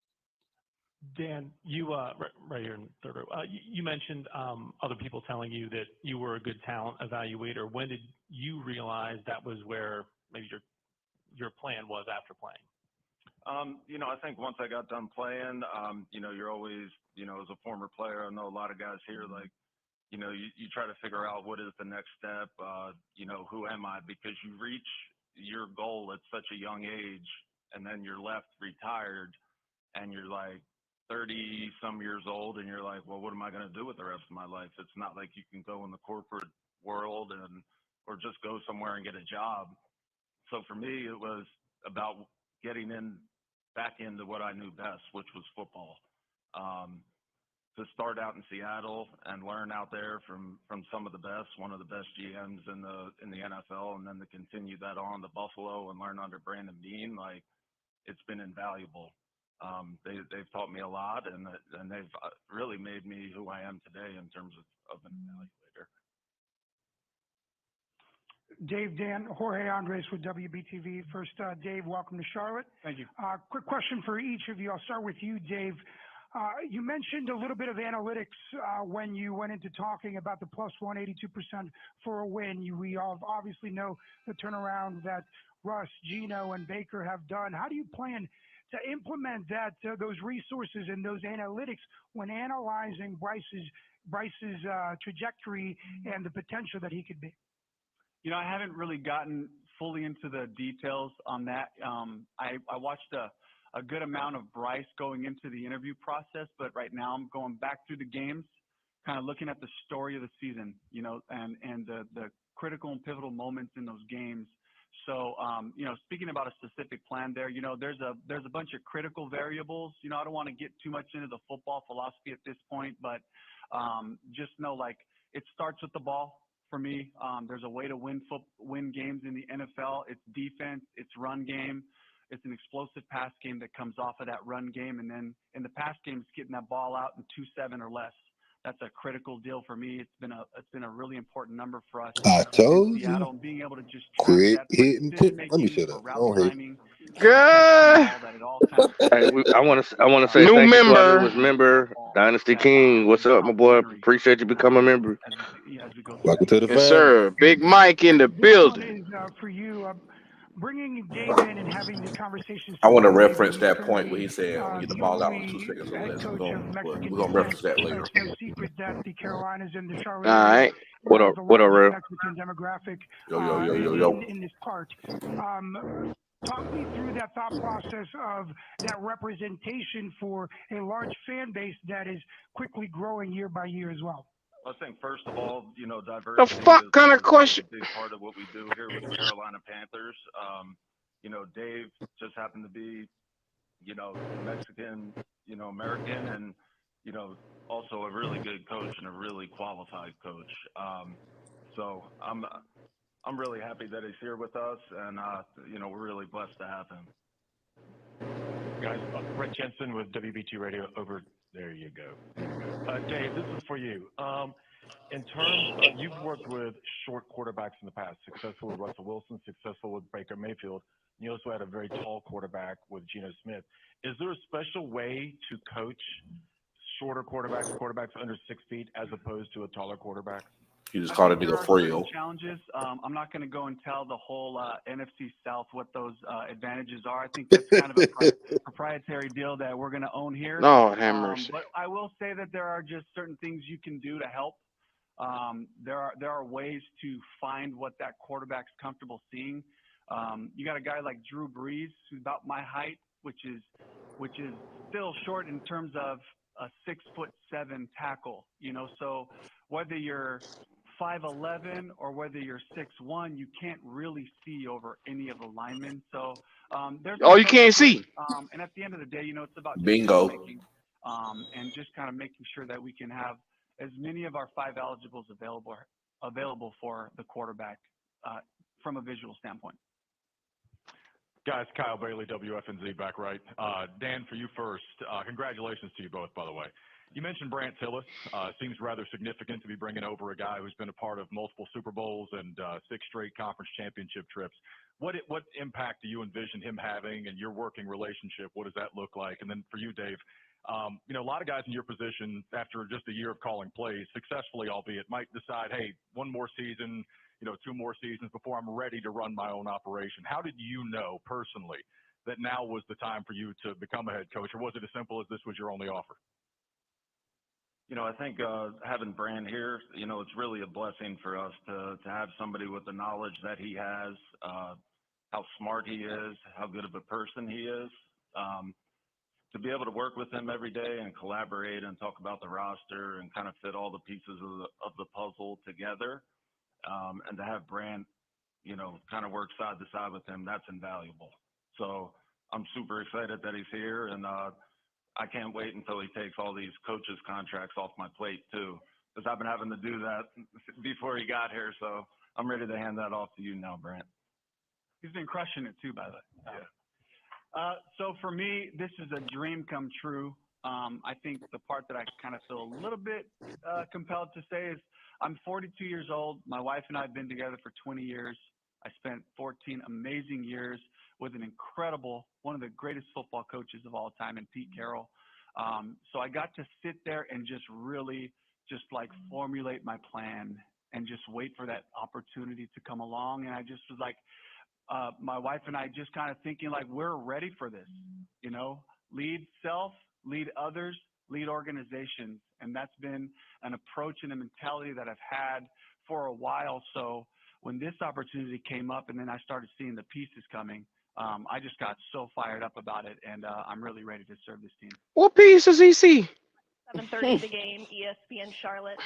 Dan, you right here in the third row, you mentioned other people telling you that you were a good talent evaluator. When did you realize that was where maybe your plan was after playing? You know, I think once I got done playing, you know, you're always, you know, as a former player, I know a lot of guys here, like, you know, you try to figure out what is the next step, you know, who am I? Because you reach your goal at such a young age, and then you're left retired, and you're like 30 some years old, and you're like, well, what am I going to do with the rest of my life? It's not like you can go in the corporate world or just go somewhere and get a job. So for me, it was about getting back into what I knew best, which was football. To start out in Seattle and learn out there from some of the best, one of the best GMs in the NFL, and then to continue that on to Buffalo and learn under Brandon Beane, like, it's been invaluable. They've taught me a lot, and they've really made me who I am today in terms of an evaluator. Dave, Dan, Jorge Andres with WBTV. First, Dave, welcome to Charlotte. Thank you. Quick question for each of you. I'll start with you, Dave. You mentioned a little bit of analytics when you went into talking about the plus 182% for a win. We all obviously know the turnaround that Russ, Gino, and Baker have done. How do you plan to implement those resources and those analytics when analyzing Bryce's trajectory and the potential that he could be? You know, I haven't really gotten fully into the details on that. I watched a good amount of Bryce going into the interview process, but right now I'm going back through the games, kind of looking at the story of the season, you know, and the critical and pivotal moments in those games. So, you know, speaking about a specific plan there, you know, there's a bunch of critical variables. You know, I don't want to get too much into the football philosophy at this point, but just know, like, it starts with the ball. For me, there's a way to win games in the NFL. It's defense, it's run game, it's an explosive pass game that comes off of that run game, and then in the pass game, it's getting that ball out in 2-7 or less. That's a critical deal for me. It's been a really important number for us. I told you. Seattle, and being able to just Quit hitting. Let me shut up. Don't hate. Good. Hey, I want to say new thank member. you to our newest member, Dynasty King. What's up, my boy? Appreciate you becoming a member. Welcome to the family. Yes, sir. Big Mike in the building. For you, bringing Dave in and having the conversation. I want to reference that point where he said we get the ball out in 2 seconds or less. We're gonna reference that later. It's no secret that the Carolinas and the Charlotte. All right. What up, Rev? Mexican demographic yo. in this part. Talk me through that thought process of that representation for a large fan base that is quickly growing year by year as well. I think first of all, The diversity fuck kind of is question? a big part of what we do here with the Carolina Panthers. Dave just happened to be, Mexican, American, and also a really good coach and a really qualified coach. So I'm really happy that he's here with us, and we're really blessed to have him. Guys, Brett Jensen with WBT Radio over. There you go. Dave, this is for you. In terms of, you've worked with short quarterbacks in the past, successful with Russell Wilson, successful with Baker Mayfield. You also had a very tall quarterback with Geno Smith. Is there a special way to coach shorter quarterbacks under 6 feet, as opposed to a taller quarterback? You just called a nigga frail. Challenges. I'm not going to go and tell the whole NFC South what those advantages are. I think that's kind of a proprietary deal that we're going to own here. Lord have mercy. But I will say that there are just certain things you can do to help. There are ways to find what that quarterback's comfortable seeing. You got a guy like Drew Brees, who's about my height, which is still short in terms of a 6'7" tackle. So whether you're 5'11" or whether you're 6'1", you can't really see over any of the linemen. So there's you can't see. And at the end of the day, it's about Bingo. making, and just kind of making sure that we can have as many of our 5 eligibles available for the quarterback from a visual standpoint. Guys, Kyle Bailey, WFNZ, back right. Dan, for you first. Congratulations to you both, by the way. You mentioned Brant Tillis. Seems rather significant to be bringing over a guy who's been a part of multiple Super Bowls and 6 straight conference championship trips. What impact do you envision him having in your working relationship? What does that look like? And then for you, Dave, a lot of guys in your position, after just a year of calling plays, successfully albeit, might decide, hey, 1 more season, 2 more seasons before I'm ready to run my own operation. How did you know personally that now was the time for you to become a head coach, or was it as simple as this was your only offer? I think having Brand here, it's really a blessing for us to have somebody with the knowledge that he has, how smart he is, how good of a person he is. To be able to work with him every day and collaborate and talk about the roster and kind of fit all the pieces of the puzzle together, and to have Brand, kind of work side to side with him, that's invaluable. So I'm super excited that he's here, and I can't wait until he takes all these coaches' contracts off my plate too, because I've been having to do that before he got here. So I'm ready to hand that off to you now, Brant. He's been crushing it too, by the way. Yeah. So for me, this is a dream come true. I think the part that I kind of feel a little bit compelled to say is I'm 42 years old. My wife and I have been together for 20 years. I spent 14 amazing years with an incredible, one of the greatest football coaches of all time, in Pete Carroll. So I got to sit there and just really just like formulate my plan and just wait for that opportunity to come along. And I just was like, my wife and I just kind of thinking like, we're ready for this, lead self, lead others, lead organizations. And that's been an approach and a mentality that I've had for a while. So when this opportunity came up and then I started seeing the pieces coming, I just got so fired up about it, and I'm really ready to serve this team. What piece does he see? 7:30 the game, ESPN Charlotte.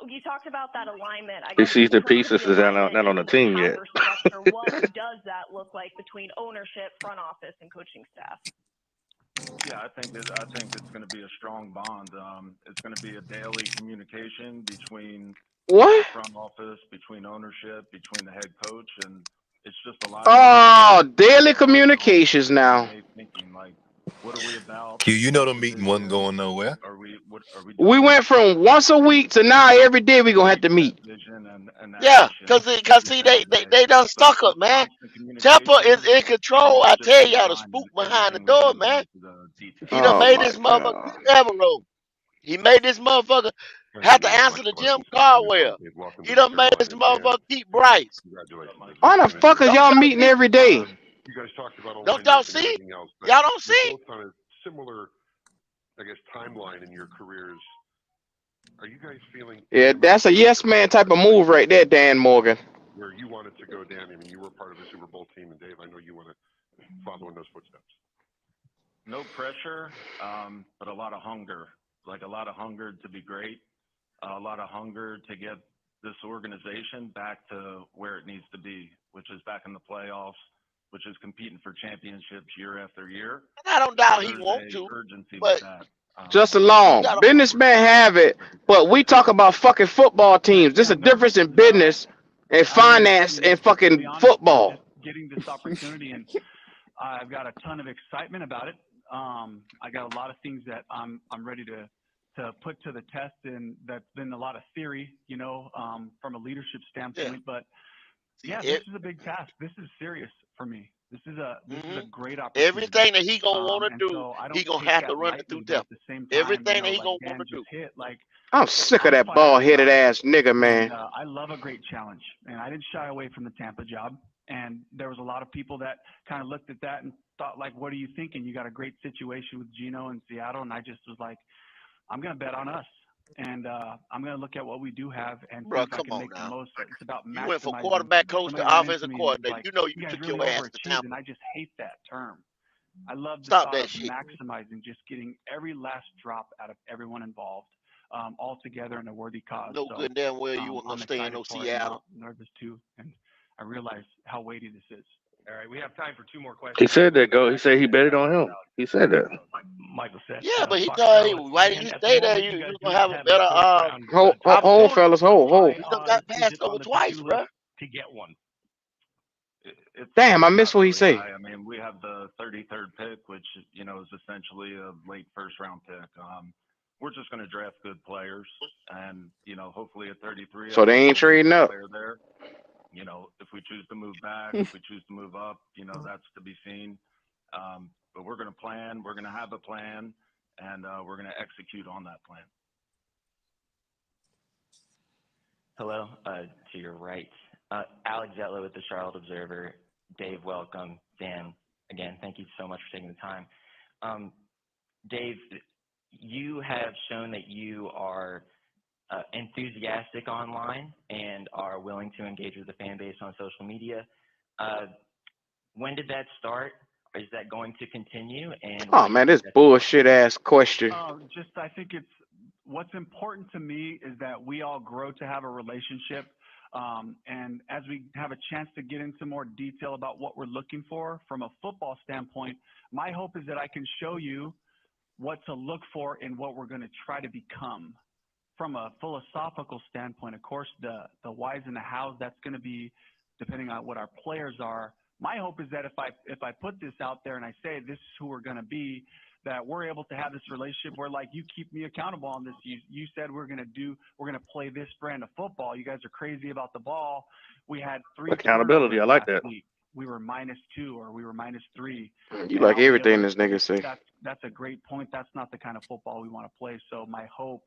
You talked about that alignment. He sees the pieces is not on the team yet. What does that look like between ownership, front office, and coaching staff? Yeah, I think it's going to be a strong bond. It's going to be a daily communication between what? Front office, between ownership, between the head coach, and it's just a lot. Oh, daily communications now. Thinking like, what are we about? Q, the meeting wasn't going nowhere. We went from once a week to now every day we're gonna have to meet. Yeah, because see, they done stuck up, man. Tampa is in control. I tell y'all, the spook behind the door, man. He done made this motherfucker never roll. He made this motherfucker have to answer to Jim Caldwell. He done made this motherfucker keep Bryce. Why the fuck is y'all meeting every day? You guys talked about don't y'all see? Y'all don't see? Both on a similar, I guess, timeline in your careers. Are you guys feeling? Yeah, that's a yes man type of move right there, Dan Morgan. where you wanted to go, Dan? I mean, you were part of a Super Bowl team, and Dave, I know you want to follow in those footsteps. No pressure, but a lot of hunger. Like a lot of hunger to be great, a lot of hunger to get this organization back to where it needs to be, which is back in the playoffs, which is competing for championships year after year. I don't doubt he There's want a to, urgency with but that. Just you alone. got to. Businessmen have it, but we talk about fucking football teams. There's a difference in business and finance and To be fucking honest, football. just getting this opportunity, and I've got a ton of excitement about it. I got a lot of things that I'm ready to put to the test, and that's been a lot of theory, from a leadership standpoint. But yeah, this is a big task. This is serious for me. This is a great opportunity. Everything that he gonna want to do, so I don't he gonna take have that to run it through lightly, but at Temple. the same time, Everything that he like gonna Dan want to do. just hit, like I'm sick of I'm that fired bald-headed about it. ass nigga, man. And I love a great challenge, and I didn't shy away from the Tampa job. And there was a lot of people that kind of looked at that and thought, like, what are you thinking? You got a great situation with Geno in Seattle. And I just was like, I'm going to bet on us. And I'm going to look at what we do have and see if I can make the most. It's about You went from maximizing. quarterback coach Somebody to ran into offensive me and coordinator. was like, You know you you guys took really your ass to overachieved, Tampa. and I just hate that term. I love the Stop thought that of shit. maximizing, just getting every last drop out of everyone involved, all together in a worthy cause. No So good and damn well you weren't I'm gonna stay in excited no for it, Seattle. nervous too, and I realize how weighty this is. All right, we have time for 2 more questions. He said that, go. He said he bet it on him. He said that. Michael said. Yeah, but he Fox told Charlotte. you why did Dan, you at the stay there? moment, You you guys you do gonna have not a have better a first round Hold opportunity. fellas, hold. You done got is passed it on over the twice, to-do bro. list to get one? Damn, I It's missed not what he really say. high. I mean, we have the 33rd pick, which is essentially a late first round pick. We're just going to draft good players, and hopefully at 33. So they ain't trading up. Player there. If we choose to move back, if we choose to move up, that's to be seen. But we're going to plan. We're going to have a plan, and we're going to execute on that plan. Hello, to your right. Alex Zetler with the Charlotte Observer. Dave, welcome. Dan, again, thank you so much for taking the time. Dave, you have shown that you are enthusiastic online and are willing to engage with the fan base on social media. When did that start? Is that going to continue? And Oh man, this bullshit ass question. I think it's what's important to me is that we all grow to have a relationship. And as we have a chance to get into more detail about what we're looking for from a football standpoint, my hope is that I can show you what to look for in what we're going to try to become. From a philosophical standpoint, of course, the whys and the hows, that's going to be depending on what our players are. My hope is that if I put this out there and I say this is who we're going to be, that we're able to have this relationship where, like, you keep me accountable on this. You said we're going to play this brand of football. You guys are crazy about the ball. We had 3 Accountability. I like that. week. We were -2 or we were -3. You like everything this nigga say. That's a great point. That's not the kind of football we want to play. So my hope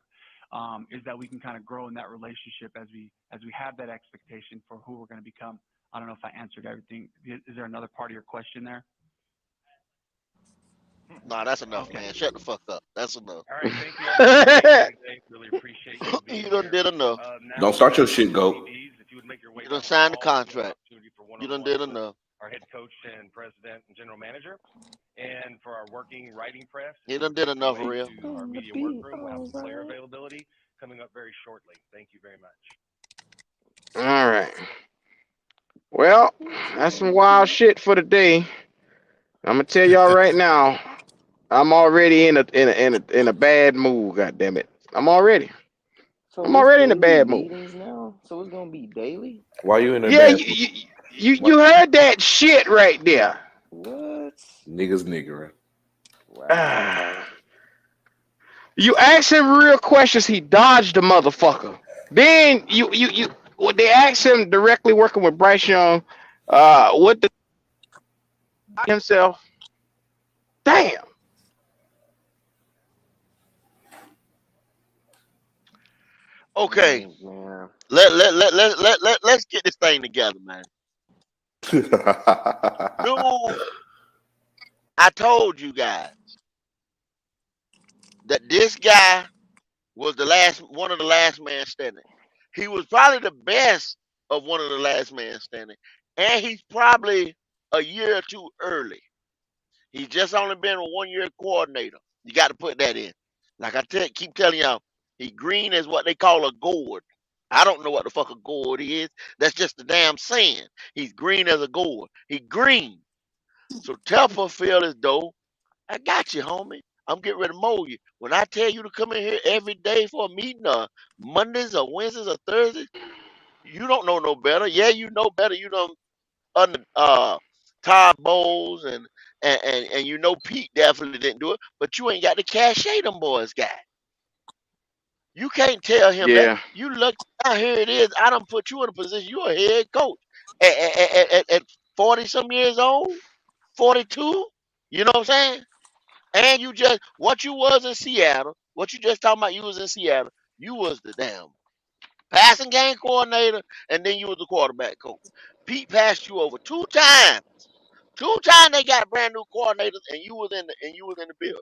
is that we can kind of grow in that relationship as we have that expectation for who we're going to become. I don't know if I answered everything. Is there another part of your question there? Nah, that's enough, man. Shut the fuck up. That's enough. All right, thank you. Really appreciate you being You done did enough. Don't start your shit, Goat. If you would make your way You done signed the contract. You done did enough. Our head coach and president and general manager, and for our working writing press. You done did enough, real. Our media workroom. We'll have some player availability coming up very shortly. Thank you very much. All right. Well, that's some wild shit for the day. I'm gonna tell y'all right now. I'm already in a bad mood. God damn it! I'm already in a bad mood. Now, so it's gonna be daily. Why you in a Yeah, bad you heard that shit right there. What? Niggas niggering. Wow. You ask him real questions, he dodged the motherfucker. Then when they asked him directly working with Bryce Young, what the himself. Damn. Okay. Let's get this thing together, man. Dude, I told you guys that this guy was one of the last man standing. He was probably the best of one of the last man standing. And he's probably a year or two early. He's just only been a 1 year coordinator. You got to put that in. Like keep telling y'all, he green is what they call a gourd. I don't know what the fuck a gourd is. That's just the damn saying. He's green as a gourd. He green. So Telfer feel as though, I got you, homie. I'm getting ready to mold you. When I tell you to come in here every day for a meeting, Mondays or Wednesdays or Thursdays, you don't know no better. Yeah, you know better. You don't under Todd Bowles and you know Pete definitely didn't do it, but you ain't got the cachet them boys got. You can't tell him that. Yeah. You look now, here it is. I done put you in a position. You're a head coach at 40 some years old, 42. You know what I'm saying? And you just what you was in Seattle, what you just talking about you was in Seattle, you was the damn passing game coordinator, and then you was the quarterback coach. Pete passed you over 2 times. 2 times they got brand new coordinators, and you was in the building.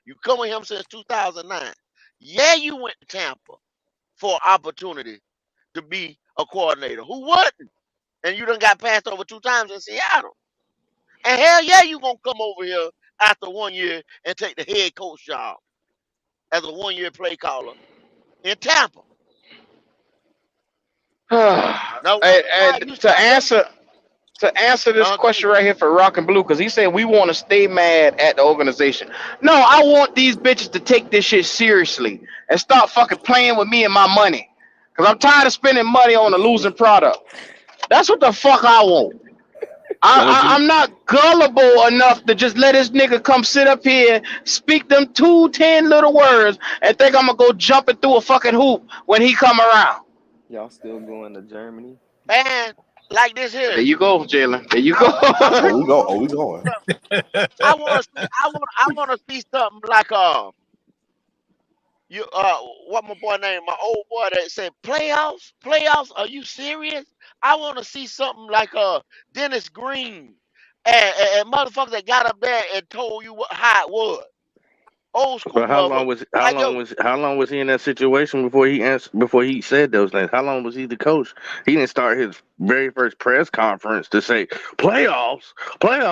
You come with him since 2009. Yeah, you went to Tampa for opportunity to be a coordinator. Who wouldn't? And you done got passed over 2 times in Seattle. And hell yeah, you gonna come over here after 1 year and take the head coach job as a 1 year play caller in Tampa. Now why you To stop them? answer this question right here for Rock and Blue, because he said we want to stay mad at the organization. No, I want these bitches to take this shit seriously and stop fucking playing with me and my money. Because I'm tired of spending money on a losing product. That's what the fuck I want. I'm not gullible enough to just let this nigga come sit up here, speak them 10 little words, and think I'm gonna go jumping through a fucking hoop when he come around. Y'all still going to Germany? Man, like this here. There you go, Jalen. There you go. We going. I want to see something like what my boy named, my old boy that said playoffs. Are you serious? I want to see something like Dennis Green and motherfuckers that got up there and told you how it was. Old school But how motherfucker. long was he in that situation before he said those things? How long was he the coach? He didn't start his very first press conference to say playoffs.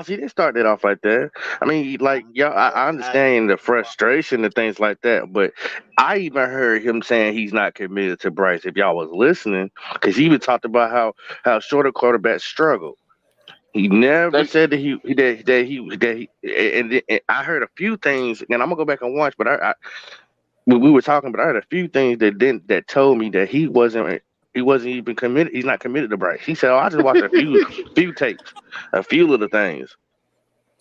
He didn't start that off like that. I mean, like y'all, I understand the frustration and things like that, but I even heard him saying he's not committed to Bryce. If y'all was listening, because he even talked about how shorter quarterbacks struggle. He never said that and I heard a few things, and I'm gonna go back and watch. But we were talking, but I heard a few things that told me that he wasn't even committed. He's not committed to Bryce. He said, "Oh, I just watched a few tapes, a few little things."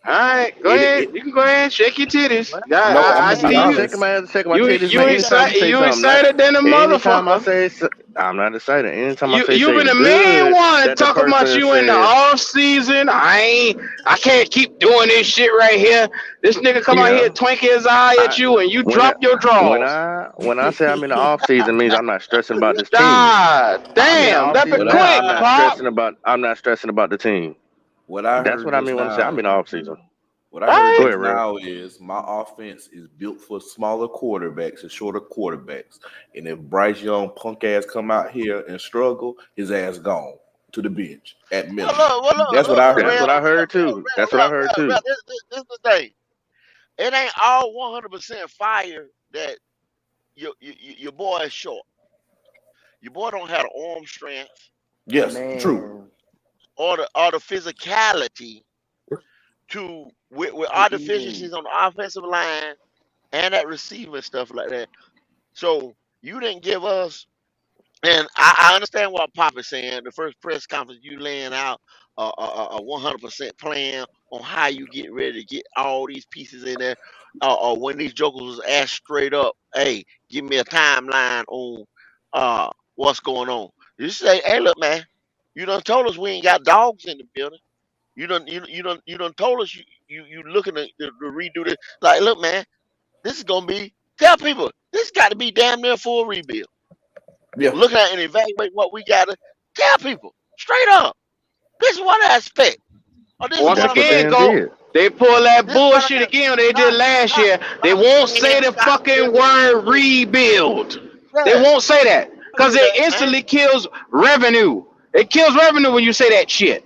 All right, go ahead. You can go ahead, shake your titties. I see you. You excited than a motherfucker. I'm not excited. Anytime I say you've been the main one talking about you in the off season. I can't keep doing this shit right here. This nigga come out here, twink his eye at you, and you drop your drawers. When I say I'm in the off season, means I'm not stressing about this team. God damn, that been quick, I'm not stressing about the team. That's what I mean when I say I'm in the off season. What I heard now is my offense is built for smaller quarterbacks and shorter quarterbacks. And if Bryce Young punk ass come out here and struggle, his ass gone to the bench at minimum. That's what I heard. That's what I heard too. That's what I heard too. This is the thing. It ain't all 100% fire that your boy is short. Your boy don't have the arm strength. Yes, true. Or the physicality to with our deficiencies on the offensive line and that receiving stuff like that. So you didn't give us, and I understand what Pop is saying. The first press conference, you laying out a 100% plan on how you get ready to get all these pieces in there. Or when these jokers was asked straight up, "Hey, give me a timeline on what's going on." You say, "Hey, look, man, you done told us we ain't got dogs in the building. You done told us you looking to redo this. Like, look, man, this is gonna be. Tell people this got to be damn near full rebuild. Yeah. Looking at and evaluate what we gotta tell people straight up. This is what I expect. Once again, they pull that bullshit again they did last year. They won't say the fucking word rebuild. They won't say that because it instantly kills revenue. It kills revenue when you say that shit.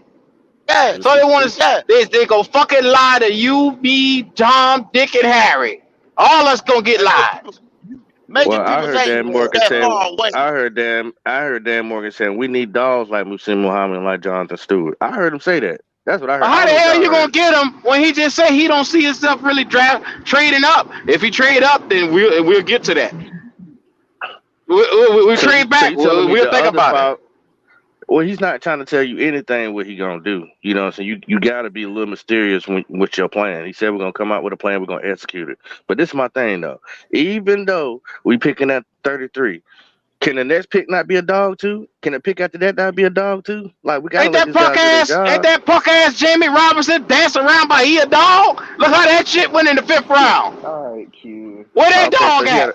Yeah, So they want to, yeah. they go fucking lie to you, me, Tom, Dick, and Harry. All us gonna get lies. Well, Making I people heard think Dan you Morgan that say. far away. I heard Dan Morgan saying we need dogs like Musim Muhammad and like Jonathan Stewart. I heard him say that. That's what I heard. But I how don't the know what hell y'all you gonna heard. get him when he just say he don't see himself really trading up? If he trade up, then we'll get to that. We So trade back. you telling me We'll the think other about it. five? Well, he's not trying to tell you anything what he gonna do. You know what I'm saying? You got to be a little mysterious with your plan. He said we're gonna come out with a plan. We're gonna execute it. But this is my thing though. Even though we picking at 33, can the next pick not be a dog too? Can the pick after that not be a dog too? Like we gotta let these guys do their Ain't job. that punk ass Jamie Robinson dancing around by he a dog? Look how that shit went in the 5th round. All right, Q. Where that Okay, dog at?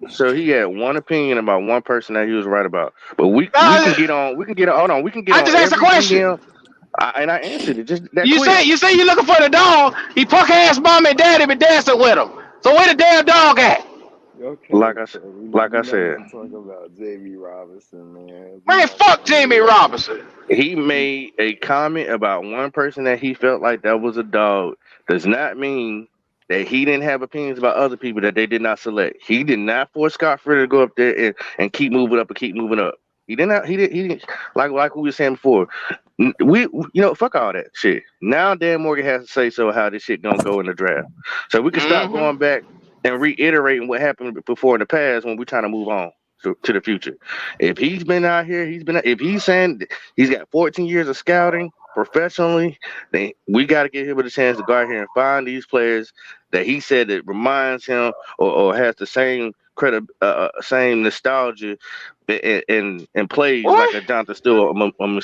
so he had one opinion about one person that he was right about. But we can get on. We can get on. Hold on. We can get I on just asked a every question. GM. And I answered it just that You quick. say you looking for the dog. He punk ass mom and daddy been dancing with him. So where the damn dog at? Okay, Like I so like we I not said, gonna talk about Jamie Robinson, man. We Man, not fuck gonna Jamie do that. Robinson. he made a comment about one person that he felt like that was a dog. Does not mean that he didn't have opinions about other people that they did not select. He did not force Scott Fritter to go up there and keep moving up and keep moving up. He didn't. He didn't. Like we were saying before. Fuck all that shit. Now Dan Morgan has to say so how this shit gonna go in the draft, so we can stop going back and reiterating what happened before in the past when we're trying to move on to the future. If he's been out here, if he's saying he's got 14 years of scouting professionally, then we got to give him a chance to go out here and find these players that he said that reminds him or has the same same nostalgia and plays like a Jonathan Stewart, a Muhammad,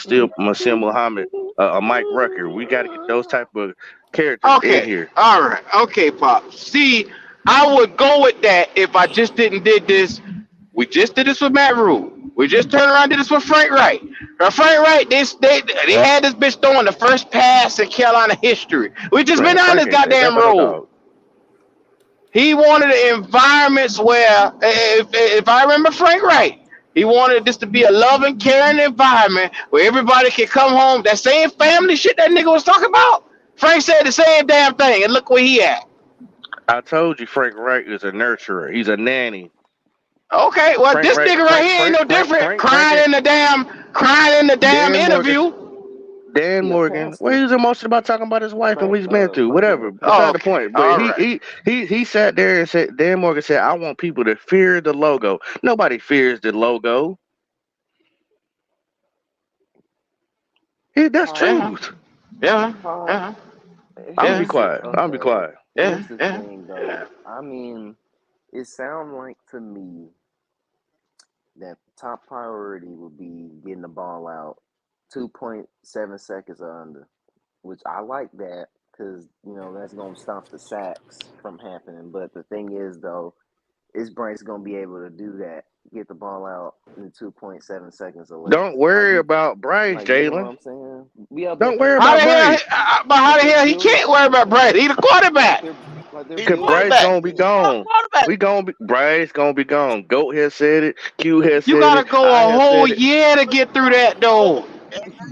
Muhammad, a Mike Rucker. We got to get those type of characters in Okay, here. all right, okay, Pop. See, I would go with that if I just did this. We just did this with Matt Rule. We just turned around and did this with Frank Wright. Now, Frank Wright, they had this bitch throwing the first pass in Carolina history. We just been down Frank this ain't take that goddamn by no road. dog. He wanted environments where, if I remember Frank Wright, he wanted this to be a loving, caring environment where everybody can come home. That same family shit that nigga was talking about. Frank said the same damn thing, and look where he at. I told you Frank Wright is a nurturer. He's a nanny. Okay, well this nigga right here ain't no different. Crying in the damn interview. Dan Morgan, well, he was emotional about talking about his wife and what he's been through. Whatever, beside Oh, the okay. point. But All right. he sat there and said, Dan Morgan said, I want people to fear the logo. Nobody fears the logo. That's truth. Yeah. Pop, I'm gonna be quiet. I'm gonna be quiet. Here's the thing, though. I mean, it sounds like to me that the top priority would be getting the ball out 2.7 seconds or under, which I like that because, that's going to stop the sacks from happening. But the thing is, though, is Bryce going to be able to do that, get the ball out in 2.7 seconds or less? Don't worry about Bryce, You know what Jalen. I'm saying? We out there Don't worry How about the hell? Bryce. But how the hell he can't worry about Brad? He the quarterback. Cause Bryce gonna be gone. Bryce gonna be gone. Goat has said it. Q has You said gotta it. go I a have whole said it. year to get through that though.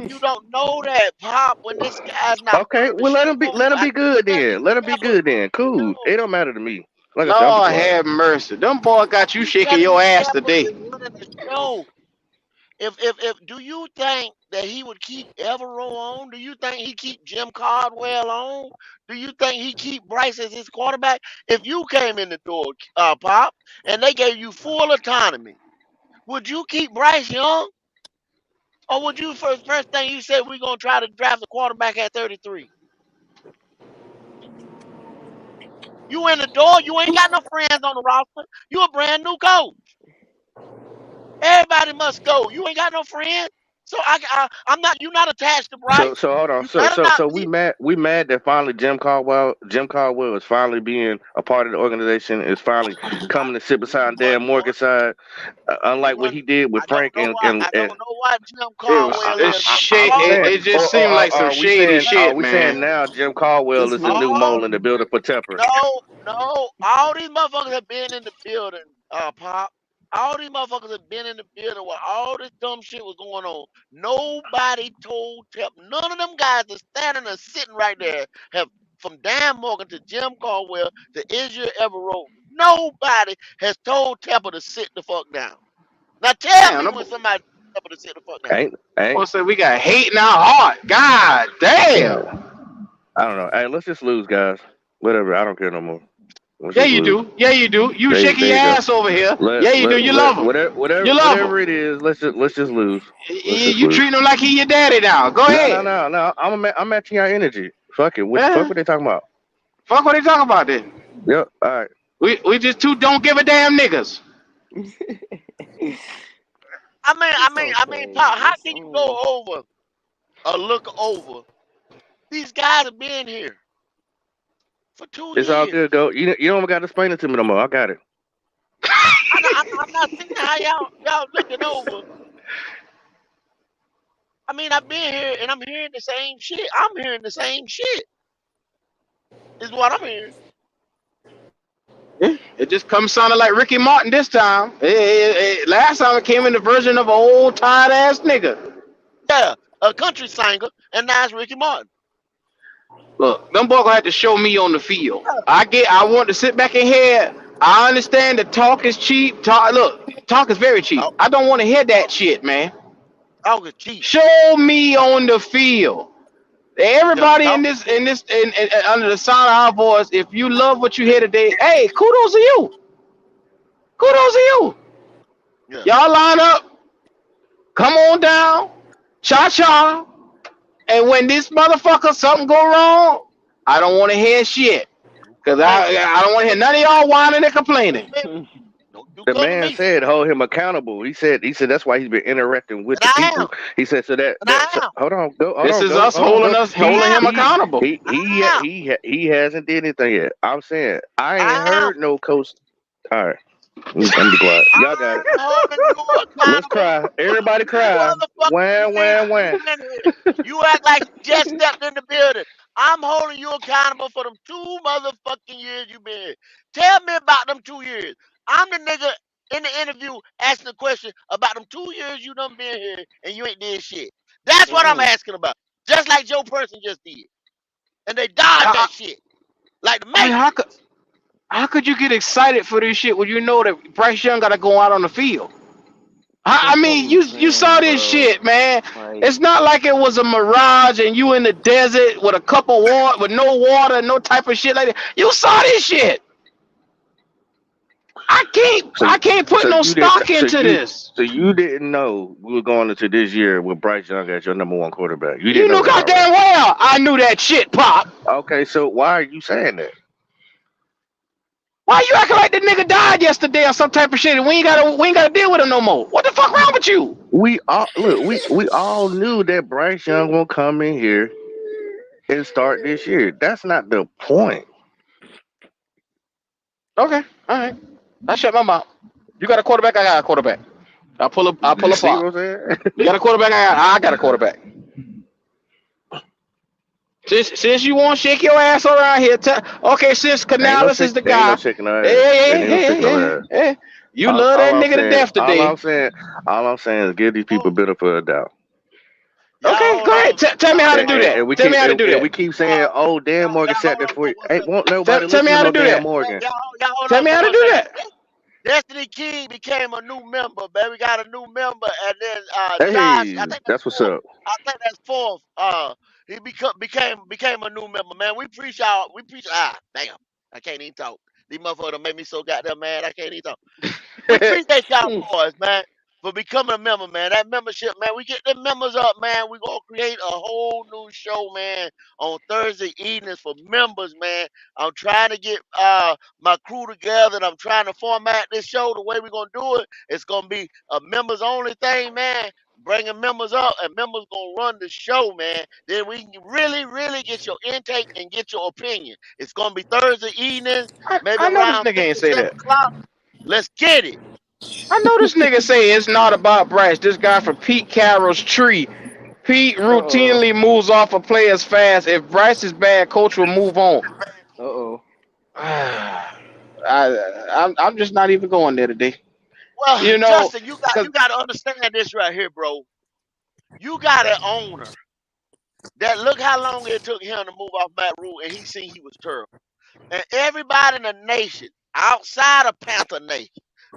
You don't know that, Pop, when this guy's not Okay, well let him be good then. Let him be good then. Cool. It don't matter to me. Like I said, I'm be Lord quiet. have mercy. Them boy got you shaking Telling your you ass Tampa today. is running the show. If do you think that he would keep Evero on? Do you think he keep Jim Caldwell on? Do you think he keep Bryce as his quarterback? If you came in the door, Pop, and they gave you full autonomy, would you keep Bryce Young? Or would you first thing you said we're gonna try to draft a quarterback at 33? You in the door, you ain't got no friends on the roster. You a brand new coach. Everybody must go. You ain't got no friends. So I'm not. You not attached to So Bryce. hold on. You better not So be. we mad that finally Jim Caldwell is finally being a part of the organization, is finally coming to sit beside Dan Morgan's side, unlike what he did with Frank I don't know why Jim It was Caldwell it's is. shit. I'm saying, It just or seemed like some are we shady saying shit, man. now Jim Caldwell is the new Oh mole in the building for Tepper? no. All these motherfuckers have been in the building, Pop. All these motherfuckers have been in the building where all this dumb shit was going on. Nobody told Tep. None of them guys that's standing and sitting right there have, from Dan Morgan to Jim Caldwell to Israel Everett, nobody has told Tepper to sit the fuck down. Now tell Damn, me no, when somebody told Tepper to sit the fuck down. boy said we got hate in our heart. God damn. I don't know. Hey, let's just lose, guys. Whatever. I don't care no more. Let's Yeah, just you lose. do. Yeah, you do. You There shaking your you go. ass over here. Yeah, you do. You love him. You love him. Whatever it is, let's just lose. You treating him like he your daddy now. Go ahead. No. I'm matching our energy. Fuck it. Fuck what they talking about. Fuck what they talking about then. Yep. All right. We just two don't give a damn niggas. I mean, Pop, how can you go over or look over? These guys have been here for 2 years. It's all good, go. You don't got to explain it to me no more. I got it. I'm not seeing how y'all looking over. I mean, I've been here and I'm hearing the same shit. I'm hearing the same shit. Is what I'm hearing. Yeah, it just comes sounding like Ricky Martin this time. Last time it came in the version of an old tired ass nigga. Yeah, a country singer, and now it's Ricky Martin. Look, them boys gonna have to show me on the field. I want to sit back and hear. I understand that talk is cheap. Talk is very cheap. I don't want to hear that shit, man. Talk is cheap. Show me on the field. Everybody in under the sound of our voice, if you love what you hear today, hey, kudos to you. Kudos to you. Yeah. Y'all line up. Come on down. Cha-cha. And when this motherfucker something go wrong, I don't want to hear shit. Because I don't want to hear none of y'all whining and complaining. The man said hold him accountable. He said that's why he's been interacting with the people. He said so hold on, this is us holding him accountable. He hasn't did anything yet. I'm saying I ain't heard no coach. All right. I'm be quiet. Y'all got it. Let's cry. Everybody cry. Wham. You act like you just stepped in the building. I'm holding you accountable for them 2 motherfucking years you been here. Tell me about them 2 years. I'm the nigga in the interview asking the question about them 2 years you done been here and you ain't did shit. That's what I'm asking about. Just like Joe Person just did. And they dodged that shit. Like the Matrix. How could you get excited for this shit when you know that Bryce Young got to go out on the field? I mean, you saw this shit, man. It's not like it was a mirage and you in the desert with a cup of water, with no water, no type of shit like that. You saw this shit. I can't put no stock into this. So you didn't know we were going into this year with Bryce Young as your number 1 quarterback. You didn't know goddamn well I knew that shit, Pop. Okay, so why are you saying that? Why you acting like the nigga died yesterday or some type of shit and we ain't gotta deal with him no more? What the fuck wrong with you? We all knew that Bryce Young will come in here and start this year. That's not the point. Okay, all right. I shut my mouth. You got a quarterback, I got a quarterback. I'll pull up. You got a quarterback, I got a quarterback. Since you won't shake your ass around here, okay, since Canales is the guy. Yeah. You love that nigga to death today. All I'm saying is give these people benefit of the doubt. Okay, go ahead. Tell me how to do that. Tell me how to do that. We keep saying, "Oh, Dan Morgan sat there for you." Hey, won't nobody tell me how to do that. Morgan. Tell me how to do that. Destiny King became a new member, man. We got a new member, and then hey, Josh. I think that's what's up. I think that's 4th. He became a new member, man. We appreciate y'all. Damn, I can't even talk. These motherfuckers made me so goddamn mad. I can't even talk. We appreciate y'all boys, man, for becoming a member, man. That membership, man. We get them members up, man. We gonna create a whole new show, man, on Thursday evenings for members, man. I'm trying to get my crew together, and I'm trying to format this show the way we're gonna do it. It's gonna be a members only thing, man. Bringing members up, and members gonna run the show, man. Then we can really get your intake and get your opinion. It's gonna be Thursday evenings, maybe I know around this nigga ain't say 7 that. o'clock. Let's get it. I know this nigga say it's not about Bryce. This guy from Pete Carroll's tree. Pete routinely moves off a players fast. If Bryce is bad, coach will move on. I'm just not even going there today. Well, You know, Justin, you because got to understand this right here, bro. You got an owner that look how long it took him to move off Matt Rule, and he seen he was terrible. And everybody in the nation, outside of Panther Nation,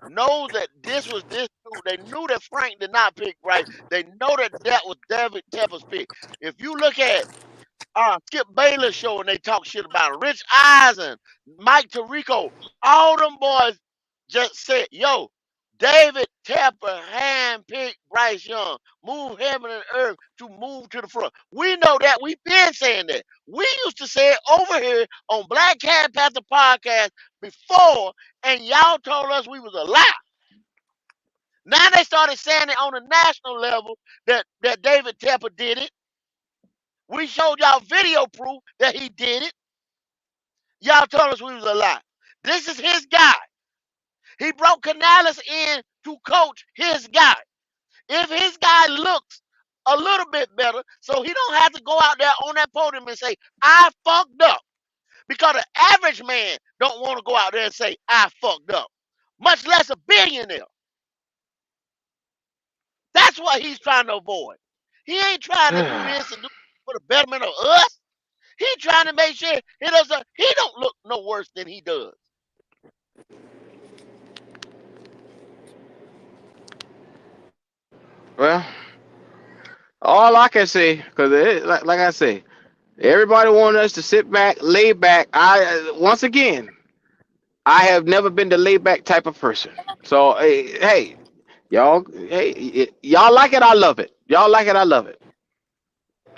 knows that this was this dude. They knew that Frank did not pick right. They know that that was David Tepper's pick. If you look at Skip Bayless show and they talk shit about it, Rich Eisen, Mike Tirico, all them boys just said, yo, David Tepper handpicked Bryce Young, move heaven and earth to move to the front. We know that. We've been saying that. We used to say it over here on Black Cat Panther podcast before, and y'all told us we was a lie. Now they started saying it on a national level that David Tepper did it. We showed y'all video proof that he did it. Y'all told us we was a lie. This is his guy. He brought Canales in to coach his guy. If his guy looks a little bit better, so he don't have to go out there on that podium and say, I fucked up. Because the average man don't want to go out there and say, I fucked up. Much less a billionaire. That's what he's trying to avoid. He ain't trying to do this and do for the betterment of us. He trying to make sure he don't look no worse than he does. well, all I can say, because like I say, everybody want us to sit back, lay back. Once again, I have never been the lay back type of person. So hey, y'all, y'all like it, I love it. Y'all like it, I love it.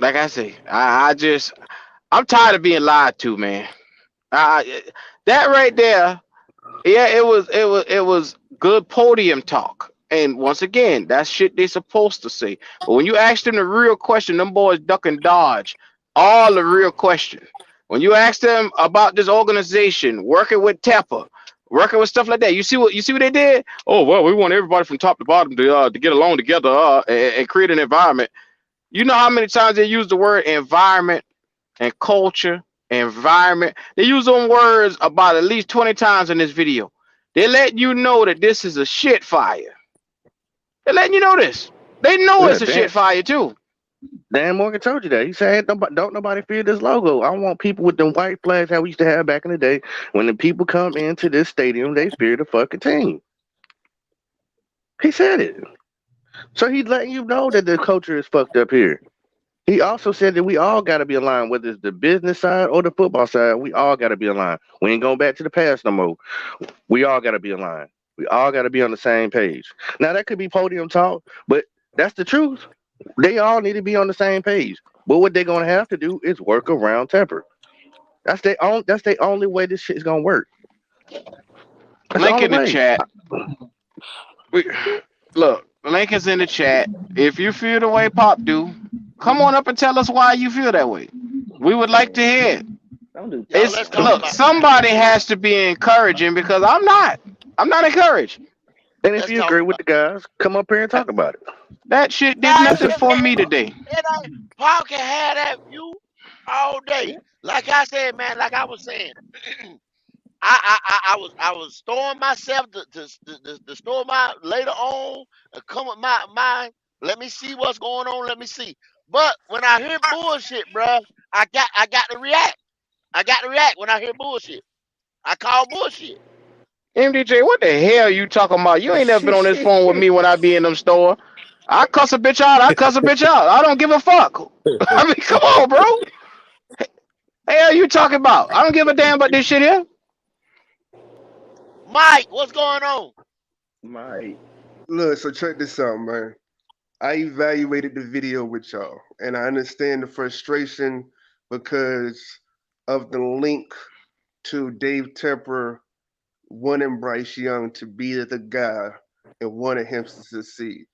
Like I say, I'm tired of being lied to, man. That right there, yeah, it was good podium talk. And once again, that's shit they supposed to say. But when you ask them the real question, them boys duck and dodge all the real question. When you ask them about this organization, working with Tepper, working with stuff like that, you see what they did? Oh well, we want everybody from top to bottom to get along together and create an environment. You know how many times they use the word environment and culture, environment. They use them words about at least 20 times in this video. They're letting you know that this is a shit fire. They're letting you know this. They know Yeah, it's a shit fire too. Dan Morgan told you that. He said, don't nobody fear this logo. I want people with them white flags that we used to have back in the day. When the people come into this stadium, they fear the fucking team. He said it. So he's letting you know that the culture is fucked up here. He also said that we all got to be aligned, whether it's the business side or the football side. We all got to be aligned. We ain't going back to the past no more. We all got to be aligned. We all got to be on the same page. Now, that could be podium talk, but that's the truth. They all need to be on the same page. But what they're going to have to do is work around Tepper. That's the only way this shit is going to work. That's the Link only in the way. chat. Look, link is in the chat. If you feel the way Pop do, come on up and tell us why you feel that way. We would like to hear it. Don't do Y'all, It's let's talk look, about it. somebody has to be encouraging because I'm not. I'm not encouraged. And if Let's you talk agree about with the guys, come up here and talk about it. That shit did Now, nothing for me today. Paul can have that view all day. Like I said, man, like I was saying, I was storing myself to store my later on and come with my let me see what's going on, let me see. But when I hear bullshit, bruh, I got to react. I got to react when I hear bullshit. I call bullshit. MDJ, what the hell you talking about? You ain't never been on this phone with me when I be in them store. I cuss a bitch out. I cuss a bitch out. I don't give a fuck. I mean, come on, bro. Hell, you talking about? I don't give a damn about this shit here. Mike, what's going on? Mike. Look, so check this out, man. I evaluated the video with y'all, and I understand the frustration because of the link to Dave Tepper wanting Bryce Young to be the guy and wanting him to succeed.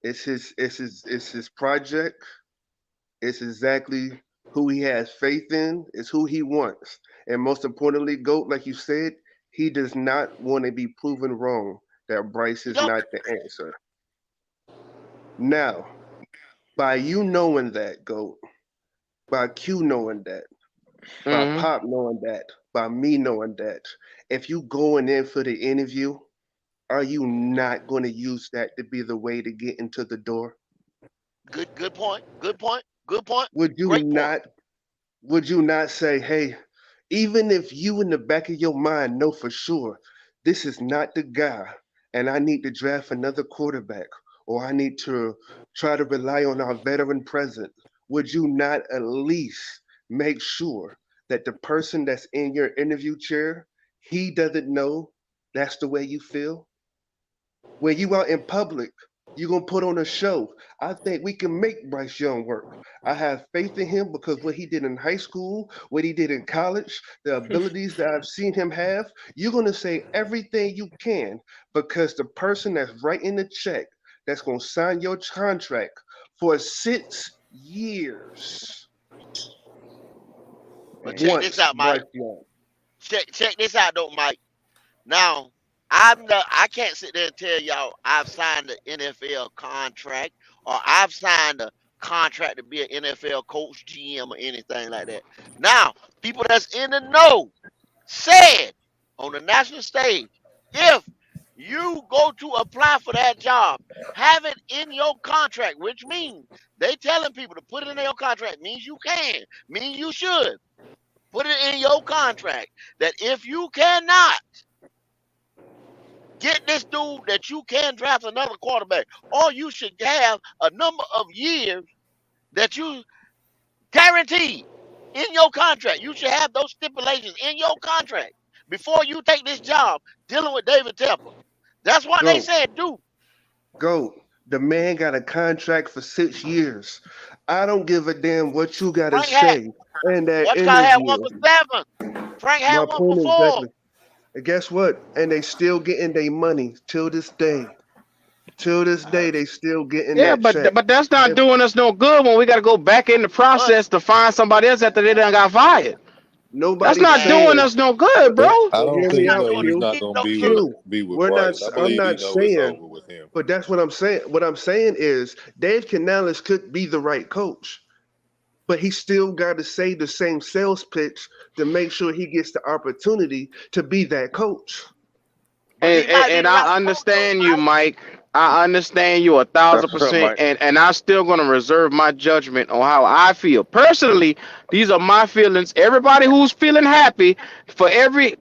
It's his project. It's exactly who he has faith in. It's who he wants, and most importantly, Goat, like you said, he does not want to be proven wrong that Bryce is not the answer. Now, by you knowing that, Goat, by Q knowing that, by Mm-hmm. Pop knowing that, by me knowing that, if you going in for the interview, are you not going to use that to be the way to get into the door? Good point. Good point. Good point. Would you Great point. not? Would you not say, hey, even if you in the back of your mind know for sure this is not the guy, and I need to draft another quarterback, or I need to try to rely on our veteran presence, would you not at least make sure that the person that's in your interview chair, he doesn't know that's the way you feel? When you out in public, you're gonna put on a show. I think we can make Bryce Young work. I have faith in him because what he did in high school, what he did in college, the abilities that I've seen him have, you're gonna say everything you can because the person that's writing the check that's gonna sign your contract for 6 years But check this wants out, Mike. Bryce Young. Check this out, though, Mike. Now, I can't sit there and tell y'all I've signed an NFL contract or I've signed a contract to be an NFL coach, GM, or anything like that. Now, people that's in the know said on the national stage, if you go to apply for that job, have it in your contract, which means they telling people to put it in your contract, means you can, means you should. Put it in your contract that if you cannot get this dude that you can draft another quarterback, or you should have a number of years that you guaranteed in your contract. You should have those stipulations in your contract before you take this job dealing with David Tepper. That's what they Go, said do. go. The man got a contract for 6 years. I don't give a damn what you got to Frank had say in that Watch Kyle had one interview. for 7. Frank had My one for point 4. exactly. And guess what? And they still getting their money till this day. Till this day, they still getting Yeah, that check. but that's not If doing us no good when we got to go back in the But process to find somebody else after they done got fired. That's nobody's not man, doing saying, us no good, but, bro. I but don't hear that's me think not out, that doing he's Q. not me going to no good. be with We're not. Bryce. I I'm believe he not know it's saying, over with him. but that's what I'm saying. What I'm saying is, Dave Canales could be the right coach, but he still got to say the same sales pitch to make sure he gets the opportunity to be that coach. But he might be And the right I coach though, understand you, Mike. Mike. I understand you 1,000%, Mike. and I'm still gonna reserve my judgment on how I feel personally. These are my feelings. Everybody who's feeling happy, for every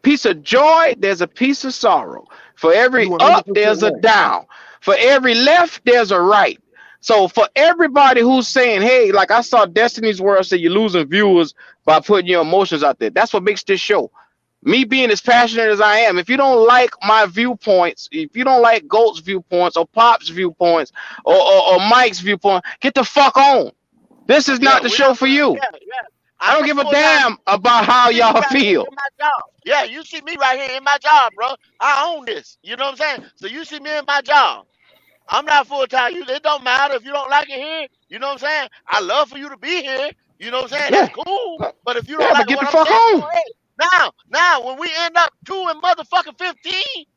piece of joy, there's a piece of sorrow. For You every 100% up, there's a right. down. For every left, there's a right. So for everybody who's saying, hey, like I saw Destiny's World say you're losing viewers by putting your emotions out there. That's what makes this show. Me being as passionate as I am, if you don't like my viewpoints, if you don't like Goat's viewpoints or Pop's viewpoints or Mike's viewpoint, get the fuck on. This is Yeah, not the we're show not for gonna. you. Yeah. I I'm don't a give a full time. damn about You how see me y'all right here feel. in my job. Yeah, you see me right here in my job, bro. I own this. You know what I'm saying? So you see me in my job. I'm not full time. It don't matter if you don't like it here. You know what I'm saying? I love for you to be here. You know what I'm saying? That's Yeah, cool. But if you don't yeah, but like get what the I'm fuck saying, go on. ahead. Now, when we end up 2 and motherfucking 15,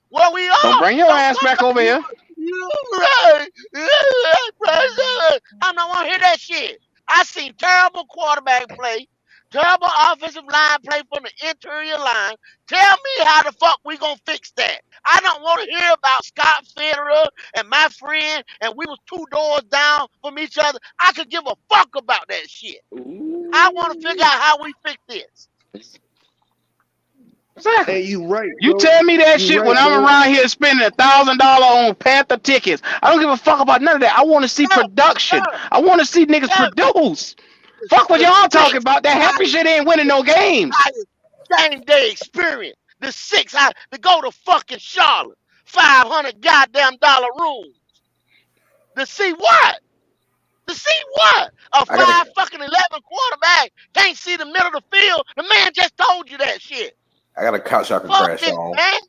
where we Don't are, bring your don't ass come back back over here. here. You right. I'm not want to hear that shit. I seen terrible quarterback play, terrible offensive line play from the interior line. Tell me how the fuck we gonna fix that. I don't want to hear about Scott Fitterer and my friend, and we was 2 doors down from each other. I could give a fuck about that shit. I want to figure out how we fix this. Exactly. And you right, You go. tell me that You shit right, when I'm go. around here spending $1,000 on Panther tickets. I don't give a fuck about none of that. I want to see Yeah, production. yeah, I want to see niggas yeah. produce. Fuck what The y'all talking six about. That happy shit ain't winning no games. highest game day experience. The 6 to go to fucking Charlotte. $500 goddamn room. To see what? To see what? A I got 5 fucking 11 quarterback can't see the middle of the field. The man just told you that shit. a couch I can Fuck crash this, on. man.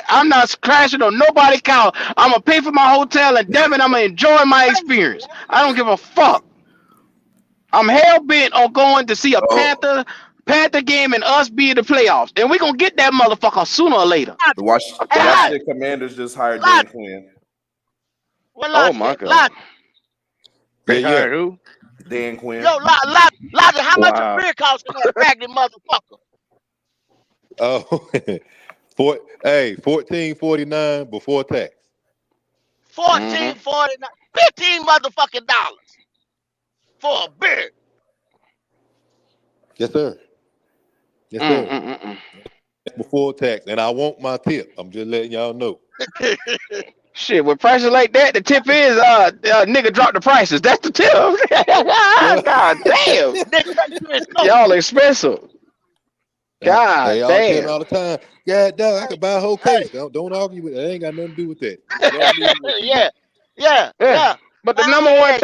I'm not crashing on nobody couch. I'm gonna pay for my hotel and damn it, I'm gonna enjoy my experience. I don't give a fuck. I'm hell bent on going to see a Oh, Panther game and us be in the playoffs. And we gonna get that motherfucker sooner or later. the Hey, Lodge, Washington Commanders just hired Dan Quinn. where Oh Lodge my at? god. Lodge, they Yeah. hired who? Dan Quinn. yo, Lodge, how much a Wow. beer cost in that raggedy motherfucker? Oh, $14.49 before tax. $14.49, $15 motherfucking dollars for a beer. Yes, sir. Yes, sir. That's before tax, and I want my tip. I'm just letting y'all know. Shit, with prices like that, the tip is nigga drop the prices. That's the tip. God damn. Y'all expensive. God Hey, y'all tell me damn. all the time. God damn, I could buy a whole case. Don't argue with it. That ain't got nothing to do with that. Whatever it is, what you do. Yeah. But the number one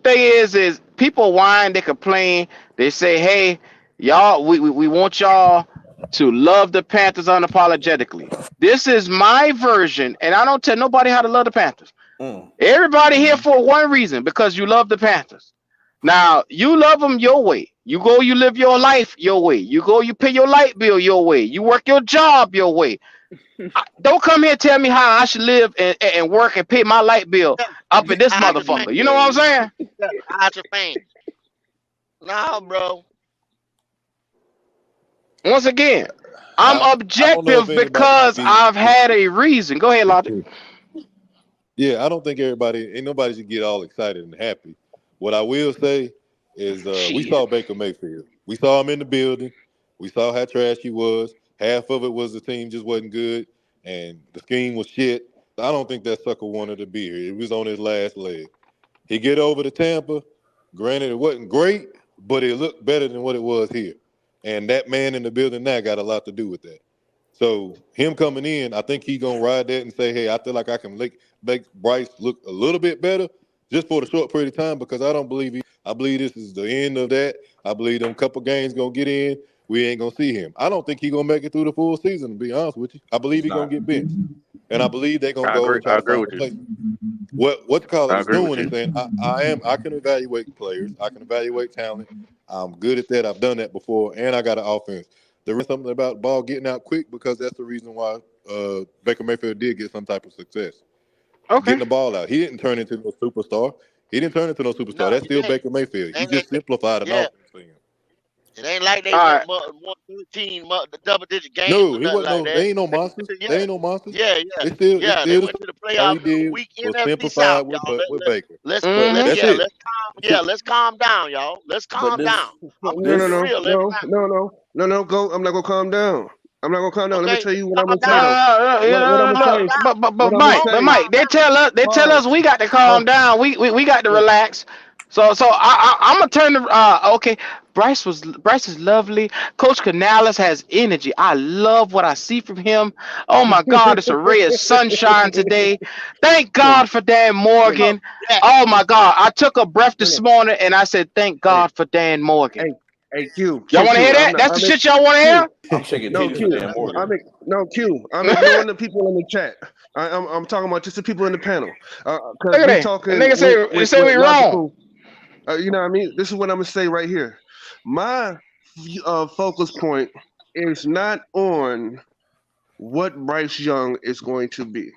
thing is people whine, they complain, they say, hey, y'all, we want y'all to love the Panthers unapologetically. This is my version, and I don't tell nobody how to love the Panthers. Everybody here for one reason, because you love the Panthers. Now, you love them your way. You go, you live your life your way. You go, you pay your light bill your way. You work your job your way. Don't come here and tell me how I should live and work and pay my light bill up in this motherfucker. You know what I'm saying? Hide your fans. No, bro. Once again, I'm I don't know if objective anybody because should I've had a reason. Go ahead, Logic. Yeah, I don't think ain't nobody should get all excited and happy. What I will say is we saw Baker Mayfield. We saw him in the building. We saw how trash he was. Half of it was the team just wasn't good, and the scheme was shit. I don't think that sucker wanted to be here. It was on his last leg. He get over to Tampa. Granted, it wasn't great, but it looked better than what it was here. And that man in the building now got a lot to do with that. So him coming in, I think he gonna ride that and say, hey, I feel like I can make Bryce look a little bit better just for the short period of time, because I don't believe I believe this is the end of that. I believe them couple games gonna get in. We ain't gonna see him. I don't think he gonna make it through the full season, to be honest with you. I believe he gonna get benched. And I believe they're gonna go and try to find a replacement. What the call is doing is saying I can evaluate players, I can evaluate talent. I'm good at that. I've done that before, and I got an offense. There is something about the ball getting out quick, because that's the reason why Baker Mayfield did get some type of success. Okay. Getting the ball out. He didn't turn into no superstar. That's still Baker Mayfield. He just simplified an offense for him. It ain't like they won 13 double-digit games No, or he nothing wasn't like no. They that. ain't no monsters. They ain't no monsters. Yeah. It's They still went to the all playoffs he in the did weak was NFC simplify South, with y'all. Baker. Let's That's it. let's calm down, y'all. Let's calm down. I'm gonna keep it real every time. Go. I'm not gonna calm down. I'm not gonna calm down. Let me Okay, tell you what I'm calm gonna say down. though. What I'm gonna say. But What I'm gonna Mike, say. they tell us we got to calm down. We got to relax. So I'm gonna turn the okay. Bryce is lovely. Coach Canales has energy. I love what I see from him. Oh my God, it's a ray of sunshine today. Thank God for Dan Morgan. Oh my God, I took a breath this morning and I said, thank God for Dan Morgan. Q. Y'all want to hear that? That's the shit y'all want to hear? I'm shaking titties for Dan Morgan. Q. I'm ignoring the people in the chat. I'm talking about just the people in the panel. Look Because at we that. talking And nigga with say we wrong. logical. You know what I mean? This is what I'm gonna say right here. My focus point is not on what Bryce Young is going to be.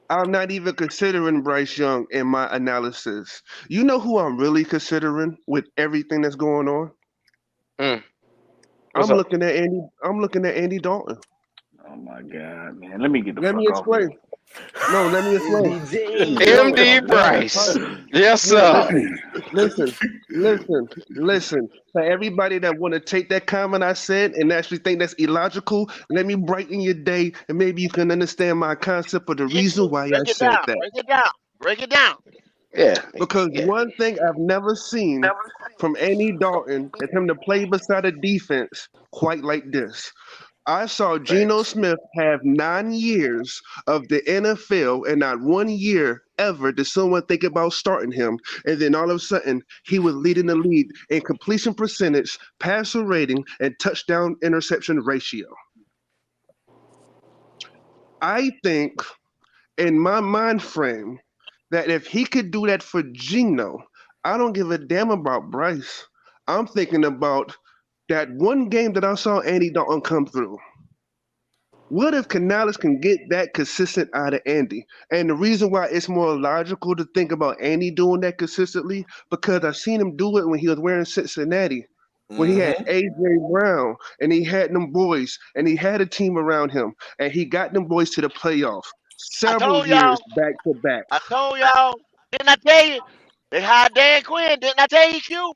I'm not even considering Bryce Young in my analysis. You know who I'm really considering with everything that's going on? What's I'm up? looking at Andy Dalton. Oh my God, man! Let me get the Let me fuck off explain. here. No, let me explain. MD Bryce. Yes, sir. Listen. For everybody that want to take that comment I said and actually think that's illogical, let me brighten your day, and maybe you can understand my concept of the reason why I said that. Break it down. Yeah. Because one thing I've never seen from Andy Dalton is him to play beside a defense quite like this. I saw Geno Smith have 9 years of the NFL and not 1 year ever did someone think about starting him. And then all of a sudden, he was leading the league in completion percentage, passer rating, and touchdown interception ratio. I think in my mind frame that if he could do that for Geno, I don't give a damn about Bryce. I'm thinking about that one game that I saw Andy Dalton come through. What if Canales can get that consistent out of Andy? And the reason why it's more logical to think about Andy doing that consistently, because I've seen him do it when he was wearing Cincinnati. when he had Mm-hmm. AJ Brown and he had them boys and he had a team around him and he got them boys to the playoffs I several told years y'all. back to back. I told y'all. Didn't I tell you? They hired Dan Quinn. Didn't I tell you, Q?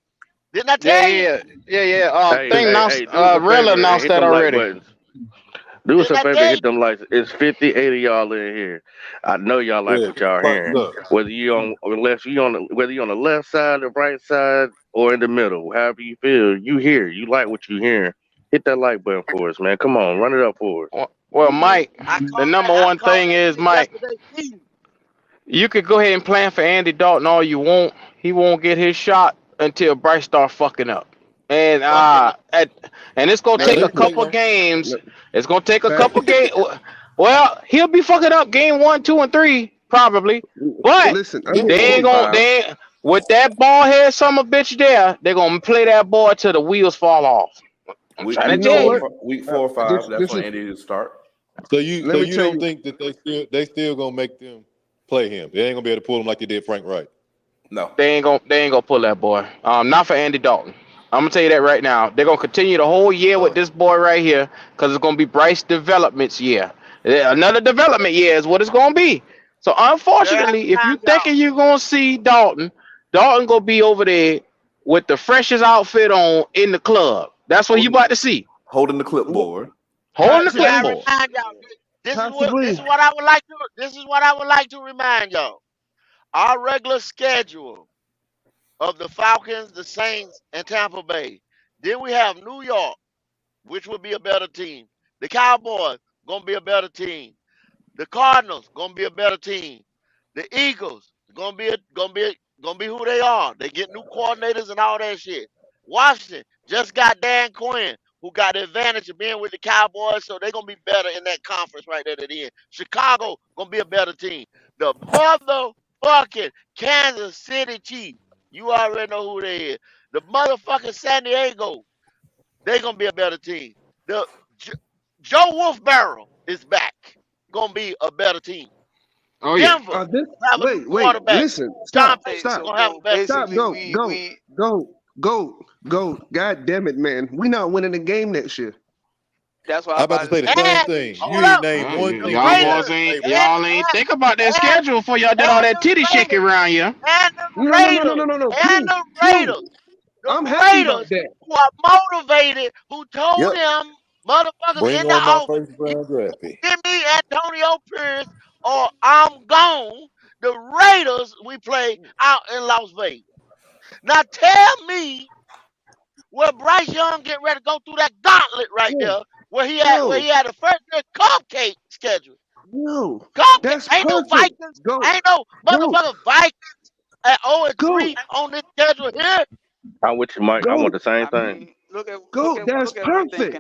Didn't I Yeah, tell you? yeah, yeah, yeah. Hey, Thing hey, announced. hey, do us a Rel favor and announced hit that them like already. buttons. Do us Didn't a I favor and tell you? hit them likes. It's 58 of y'all in here. I know y'all like Yeah, what y'all button hearing. up. Whether you on unless you on whether you on the left side, the right side, or in the middle, however you feel, you hear. You like what you hearing. Hit that like button for us, man. Come on, run it up for us. Well, Mike, the number I one called thing that is, shit Mike, yesterday. Evening. you could go ahead and plan for Andy Dalton all you want. He won't get his shot until Bryce start fucking up. And Fucking up. and it's gonna Now take Hey, a listen, couple games. It's gonna take a back, couple games. Well, he'll be fucking up game 1, 2, and 3 probably, but listen, Give him they ain't gonna 45. they ain't, with that ball head summer bitch there. They're gonna play that ball till the wheels fall off. I'm Week trying to you week know tell four, you. what? fi- week 4 or 5. That's This when is Andy will start. So let me you tell don't you. think that they still gonna make them play him? They ain't gonna be able to pull him like they did Frank Wright. No. They ain't gonna pull that boy. Not for Andy Dalton. I'm gonna tell you that right now. They're gonna continue the whole year with this boy right here because it's gonna be Bryce development's year. Another development year is what it's gonna be. So just have unfortunately, if you time, y'all. thinking you're gonna see Dalton, Dalton gonna be over there with the freshest outfit on in the club. That's what you Holding about to see. holding the clipboard. Holding the Just I Possibly, clipboard. remind y'all. This possibly. is what I would like to. This is what I would like to remind y'all. Our regular schedule of the Falcons, the Saints, and Tampa Bay. Then we have New York, which will be a better team. The Cowboys gonna be a better team. The Cardinals gonna be a better team. The Eagles gonna be who they are. They get new coordinators and all that shit. Washington just got Dan Quinn, who got the advantage of being with the Cowboys, so they're gonna be better in that conference right there at the end. Chicago gonna be a better team. The motherfucking Kansas City Chiefs, you already know who they is. The motherfucking San Diego, they gonna be a better team. The J- Joe Wolfbarrow is back, gonna be a better team. Oh yeah. Denver This have a new wait, quarterback. listen, Sean stop, Payton stop, gonna have a better stop, team. go. God damn it, man. We not winning the game next year. I'm about to say the same And thing. You hold ain't up, named one the team they Y'all got boys Raiders to play ain't with. and y'all ain't think about that and schedule before y'all did all and that the titty shaking Raiders around you. and the Raiders No. and Q, the Q. Raiders, I'm the happy about Raiders that. who are motivated, who told Yep. them motherfuckers Bring in the on my office, first round draft pick. give me Antonio Pierce or I'm gone. The Raiders we play out in Las Vegas. Now tell me where Bryce Young getting ready to go through that gauntlet right Yo, there, where yo, he had the first year cupcake schedule. yo. Cupcake That's ain't no perfect. Vikings, Go, ain't no go, motherfucking Vikings at go, 0-3 on this schedule here. I'm with you, Mike. I want go, the same thing. go. That's perfect.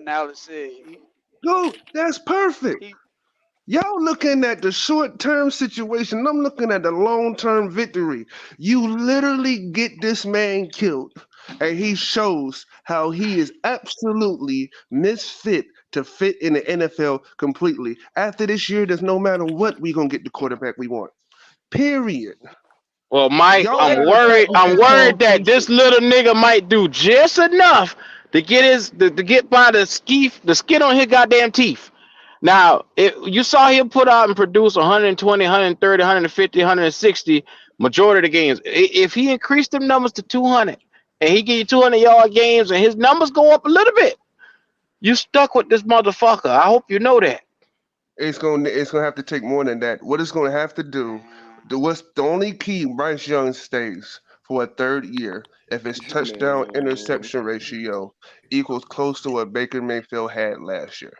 Go. That's perfect. Y'all looking at the short term situation. I'm looking at the long term victory. You literally get this man killed, and he shows how he is absolutely misfit to fit in the NFL completely. After this year, there's no matter what, we going to get the quarterback we want. Period. Well, Mike, Go Y'all ahead. I'm got to stop worried. with I'm this worried dog that this patience. little nigga might do just enough to get to get by the skin on his goddamn teeth. Now, you saw him put out and produce 120, 130, 150, 160 majority of the games. If he increased them numbers to 200 and he give you 200-yard games and his numbers go up a little bit, you stuck with this motherfucker. I hope you know that. It's gonna have to take more than that. What it's gonna have to do, what's the only key Bryce Young stays for a third year if his touchdown Man, interception ratio equals close to what Baker Mayfield had last year.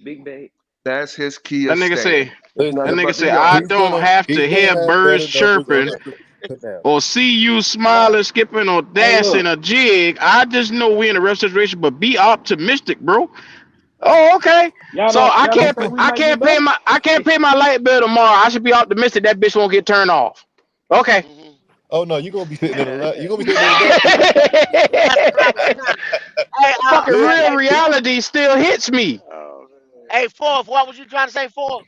big bait. That's his key That of nigga staying. say, It's not that Listen, nigga about the say, I yards. don't have he's to gonna hear have birds better numbers chirping under Canales. or see you Uh, smiling, skipping, or Hey, look, dancing a jig. I just know we in a rough situation, but be optimistic, bro. Oh, okay. So Y'all don't think we might do better? I can't pay my light bill tomorrow. I should be optimistic that bitch won't get turned off. Okay. mm-hmm. oh no, you're gonna be sitting in the you're gonna be sitting in the dugout. Hey, Fucking real Listen, reality still hits me. hey, Fourth, what was you trying to say, Fourth?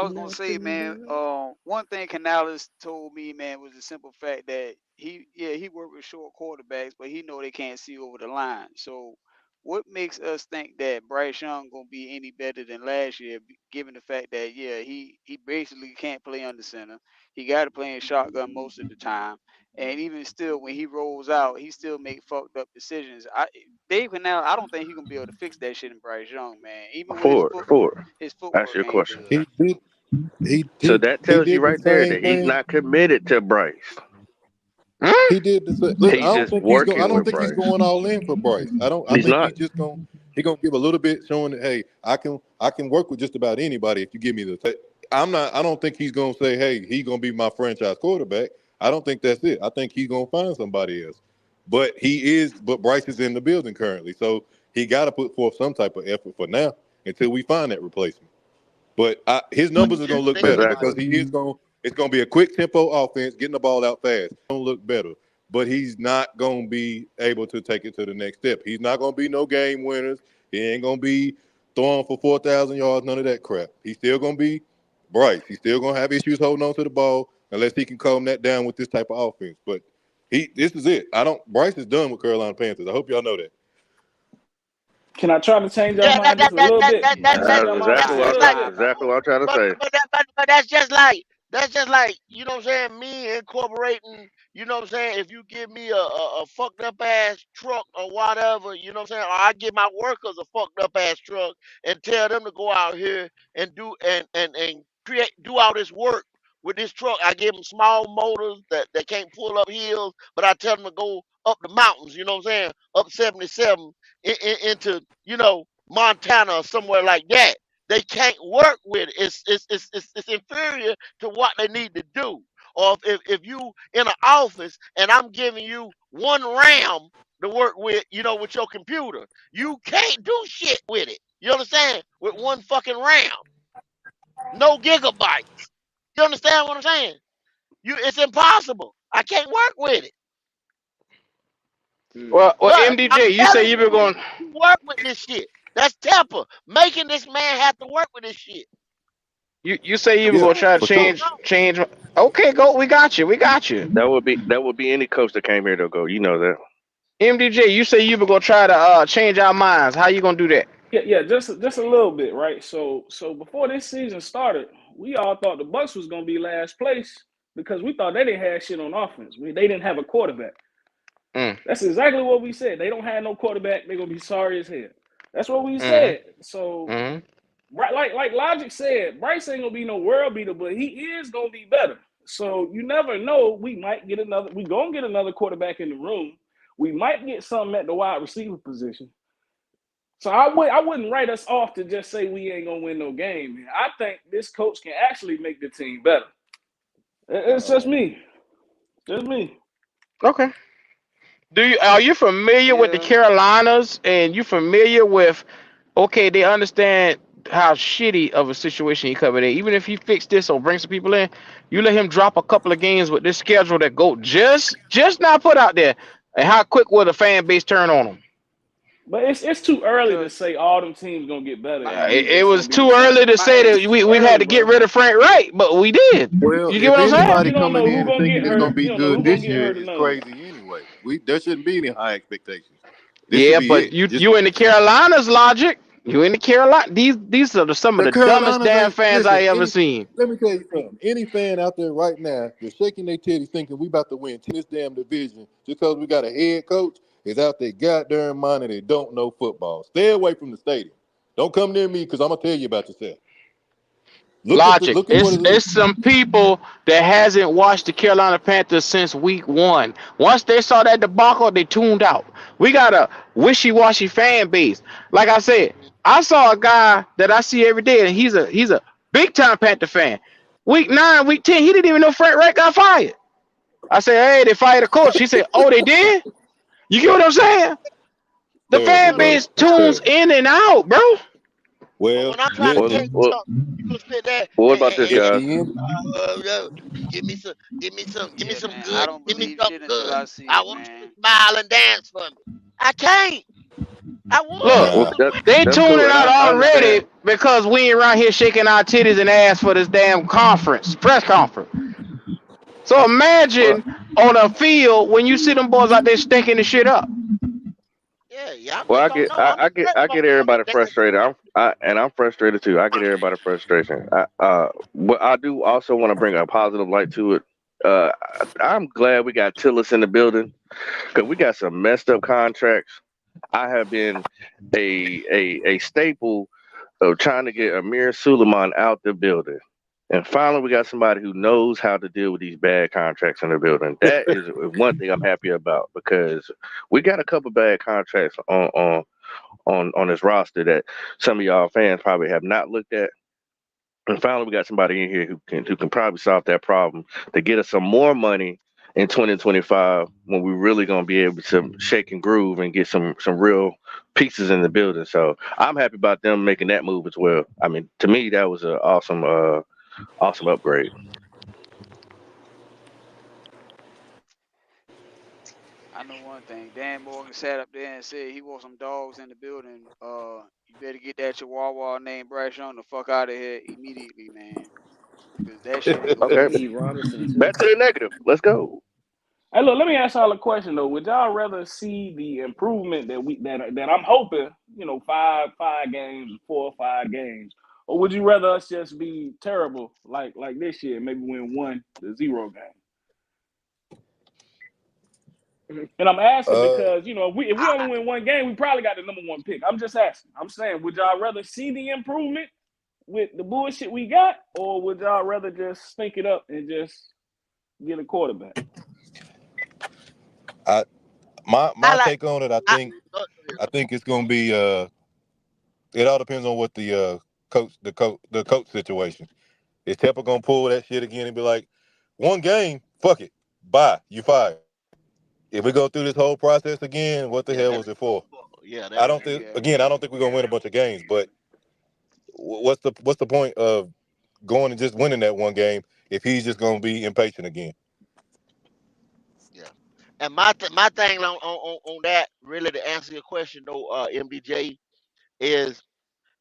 Nothing. he worked with short quarterbacks, but he know they can't see over the line. So what makes us think that Bryce Young gonna be any better than last year, given the fact that he basically can't play under center. He got to play in shotgun most of the time, and even still when he rolls out, he still make fucked up decisions. Dave Canales, I don't think he gonna be able to fix that shit in Bryce Young, man. Even with his Ask footwork your ain't question. good. So that He tells you did the right there same that he's thing. not committed to Bryce. He did the same. Listen, I He's don't just think he's going. I working don't with think he's Bryce. going all in for Bryce. I don't. I He's think not. he's just going. He gonna give a little bit, showing that hey, I can work with just about anybody if you give me the. I'm not. I don't think he's gonna say hey, he's gonna be my franchise quarterback. I don't think that's it. I think he's gonna find somebody else. But he is. But Bryce is in the building currently, so he got to put forth some type of effort for now until we find that replacement. But his numbers are going to look better because he is going. It's going to be a quick tempo offense, getting the ball out fast. Going to look better, but he's not going to be able to take it to the next step. He's not going to be no game winners. He ain't going to be throwing for 4,000 yards. None of that crap. He's still going to be Bryce. He's still going to have issues holding on to the ball unless he can calm that down with this type of offense. But this is it. Bryce is done with Carolina Panthers. I hope y'all know that. Can I try to change our Yeah, mind just a little bit? Can I change our mind just a that's little like, bit? Exactly what I'm trying to say. but that's just like, you know what I'm saying, me incorporating, you know what I'm saying, if you give me a fucked up ass truck or whatever, you know what I'm saying, or I give my workers a fucked up ass truck and tell them to go out here and do all this work with this truck. I give them small motors that can't pull up hills, but I tell them to go up the mountains, you know what I'm saying, up 77 into, Montana or somewhere like that. They can't work with it. It's inferior to what they need to do. Or if you in an office and I'm giving you one RAM to work with, with your computer, you can't do shit with it. You understand? With one fucking RAM, no gigabytes. You understand what I'm saying? It's impossible. I can't work with it. Well, But I'm MDJ, you say telling you been you going. to work with this shit. That's Temper making this man have to work with this shit. You say you were Yeah, gonna try to for sure. change. Okay, go. We got you. We got you. That would be any coach that came here to go. You know that. MDJ, you say you were gonna try to change our minds. How you gonna do that? Yeah, just a little bit, right? So before this season started, we all thought the Bucks was gonna be last place because we thought they didn't have shit on offense. They didn't have a quarterback. That's exactly what we said. They don't have no quarterback. They're gonna be sorry as hell. That's what we said. So, right, like Logic said, Bryce ain't gonna be no world beater, but he is gonna be better. So you never know. We might get another. We gonna get another quarterback in the room. We might get something at the wide receiver position. So I wouldn't write us off to just say we ain't gonna win no game. I think this coach can actually make the team better. It's just me. Just me. Okay. Are you familiar with the Carolinas and you familiar with? Okay, they understand how shitty of a situation he covered in. Even if he fixed this or bring some people in, you let him drop a couple of games with this schedule that go just not put out there, and how quick will the fan base turn on him? But it's too early to say all them teams gonna get better and we It just was gonna be the too early same. to say that we had to get rid of Frank Wright, but we did. Well, You get if what I'm saying? anybody You don't coming know who in and gonna thinking get it's going to hurt. be You don't know good who gonna this get year hurt or is none of that. crazy anyway. There shouldn't be any high expectations. This should Yeah, be but it. you in the Carolinas, Logic. You in the Carolina? These are some of The the dumbest Carolinas damn ain't fans I listen. ever seen. Let me tell you something. Any fan out there right now that's shaking their titties thinking we about to win this damn division just because we got a head coach is out there goddamn mind and they don't know football. Stay away from the stadium. Don't come near me because I'm gonna tell you about yourself. Look at Logic. what it is. It's some people that hasn't watched the Carolina Panthers since week 1. Once they saw that debacle, they tuned out. We got a wishy-washy fan base. Like I said, I saw a guy that I see every day, and he's a big time Panther fan. Week 9, week 10, he didn't even know Frank Wright got fired. I said, hey, they fired a coach. He said, oh, they did? You get what I'm saying? The Terrible, fan brother. base That's tunes terrible. in and out, bro. But Well, when I'm trying to tell listen. you something, you gonna sit there What and, about this, and, and, guys? At the end, give me Yeah, some man. I good, don't give me believe something shit until good. I see I it, want you man. to smile and dance for me. I can't. I want Look, you Well, nah. to win. they that's cool, tuning and out I understand. already because we ain't around here shaking our titties and ass for this damn press conference. So Well, imagine on a field when you see them boys out there stinking the shit up. Yeah, y'all Well, niggas don't know. I'm I I'm get on the everybody damn frustrated. I'm frustrated too. I get everybody frustration. But I do also want to bring a positive light to it. Uh, I'm glad we got Tillis in the building because we got some messed up contracts. I have been a staple of trying to get Amir Suleiman out the building. And finally, we got somebody who knows how to deal with these bad contracts in the building. That is one thing I'm happy about because we got a couple bad contracts on this roster that some of y'all fans probably have not looked at. And finally, we got somebody in here who can probably solve that problem to get us some more money in 2025 when we're really gonna be able to shake and groove and get some real pieces in the building. So I'm happy about them making that move as well. I mean, to me, that was an awesome upgrade. I know one thing. Dan Morgan sat up there and said he wants some dogs in the building. You better get that Chihuahua named Bryce Young the fuck out of here immediately, man. Cause that shit ain't gonna Okay, Speed be. Robinson too. back to the negative. Let's go. Hey, look, let me ask y'all a question though. Would y'all rather see the improvement that I'm hoping, 5 games, 4 or 5 games, or would you rather us just be terrible like this year, maybe win 1-0 game? And I'm asking Uh, because if we only win 1 game, we probably got the #1 pick. I'm just asking. I'm saying, would y'all rather see the improvement with the bullshit we got, or would y'all rather just stink it up and just get a quarterback? I my I my like take on it. I I think it's gonna be. It all depends on what the coach situation. Is Temple gonna pull that shit again and be like, 1 game, fuck it, bye, you fired? If we go through this whole process again, what the yeah, hell that'd was be it for? yeah, I that'd don't be think. Yeah. Again, I don't think we're gonna win a bunch of games. But what's the point of going and just winning that 1 game if he's just gonna be impatient again? yeah. And my thing on that, really, to answer your question though, MDJ, is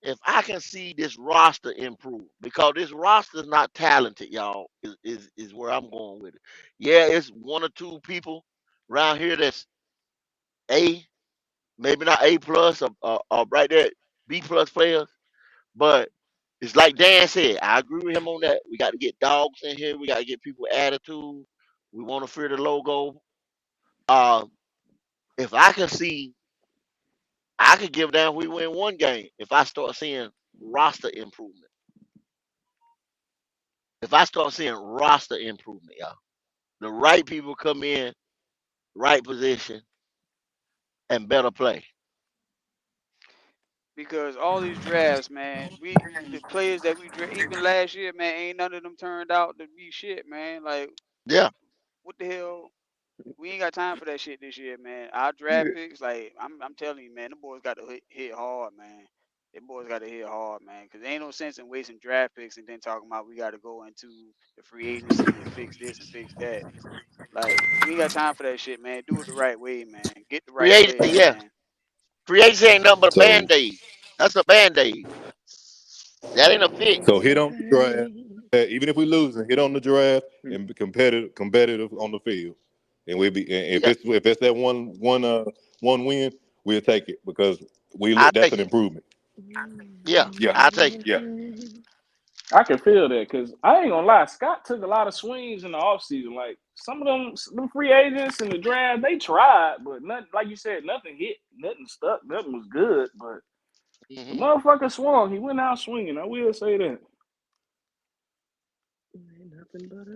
if I can see this roster improve, because this roster is not talented, y'all, is where I'm going with it. Yeah, it's 1 or 2 people around here that's A, maybe not A plus or right there B plus players, but it's like Dan said. I agree with him on that. We got to get dogs in here. We got to get people attitude. We want to fear the logo. Uh, if I can see, I could give down. We win 1 game if I start seeing roster improvement. If I start seeing roster improvement, y'all, the right people come in, right position, and better play. Because all these drafts, man, the players that we draft, even last year, man, ain't none of them turned out to be shit, man. Like, Yeah, what the hell? We ain't got time for that shit this year, man. Our draft picks, like, I'm telling you, man, the boys got to hit hard, man. Them boys got to hit hard, man. Cause there ain't no sense in wasting draft picks and then talking about we got to go into the free agency and fix this and fix that. Like, we ain't got time for that shit, man. Do it the right way, man. Get the right create. players, Yeah, man. free agency ain't nothing but a So band aid. That's a band aid. That ain't a fix. so hit on the draft. Even if we losing, hit on the draft and be competitive on the field. And we be and Yeah, if it's that one win, we'll take it because I that's take an it. improvement. Yeah, Yeah, I take it. yeah. I can feel that because I ain't gonna lie, Scott took a lot of swings in the offseason. Like some of them free agents in the draft, they tried, but nothing. Like you said, nothing hit, nothing stuck, nothing was good. But the Hmm. motherfucker swung. He went out swinging. I will say that.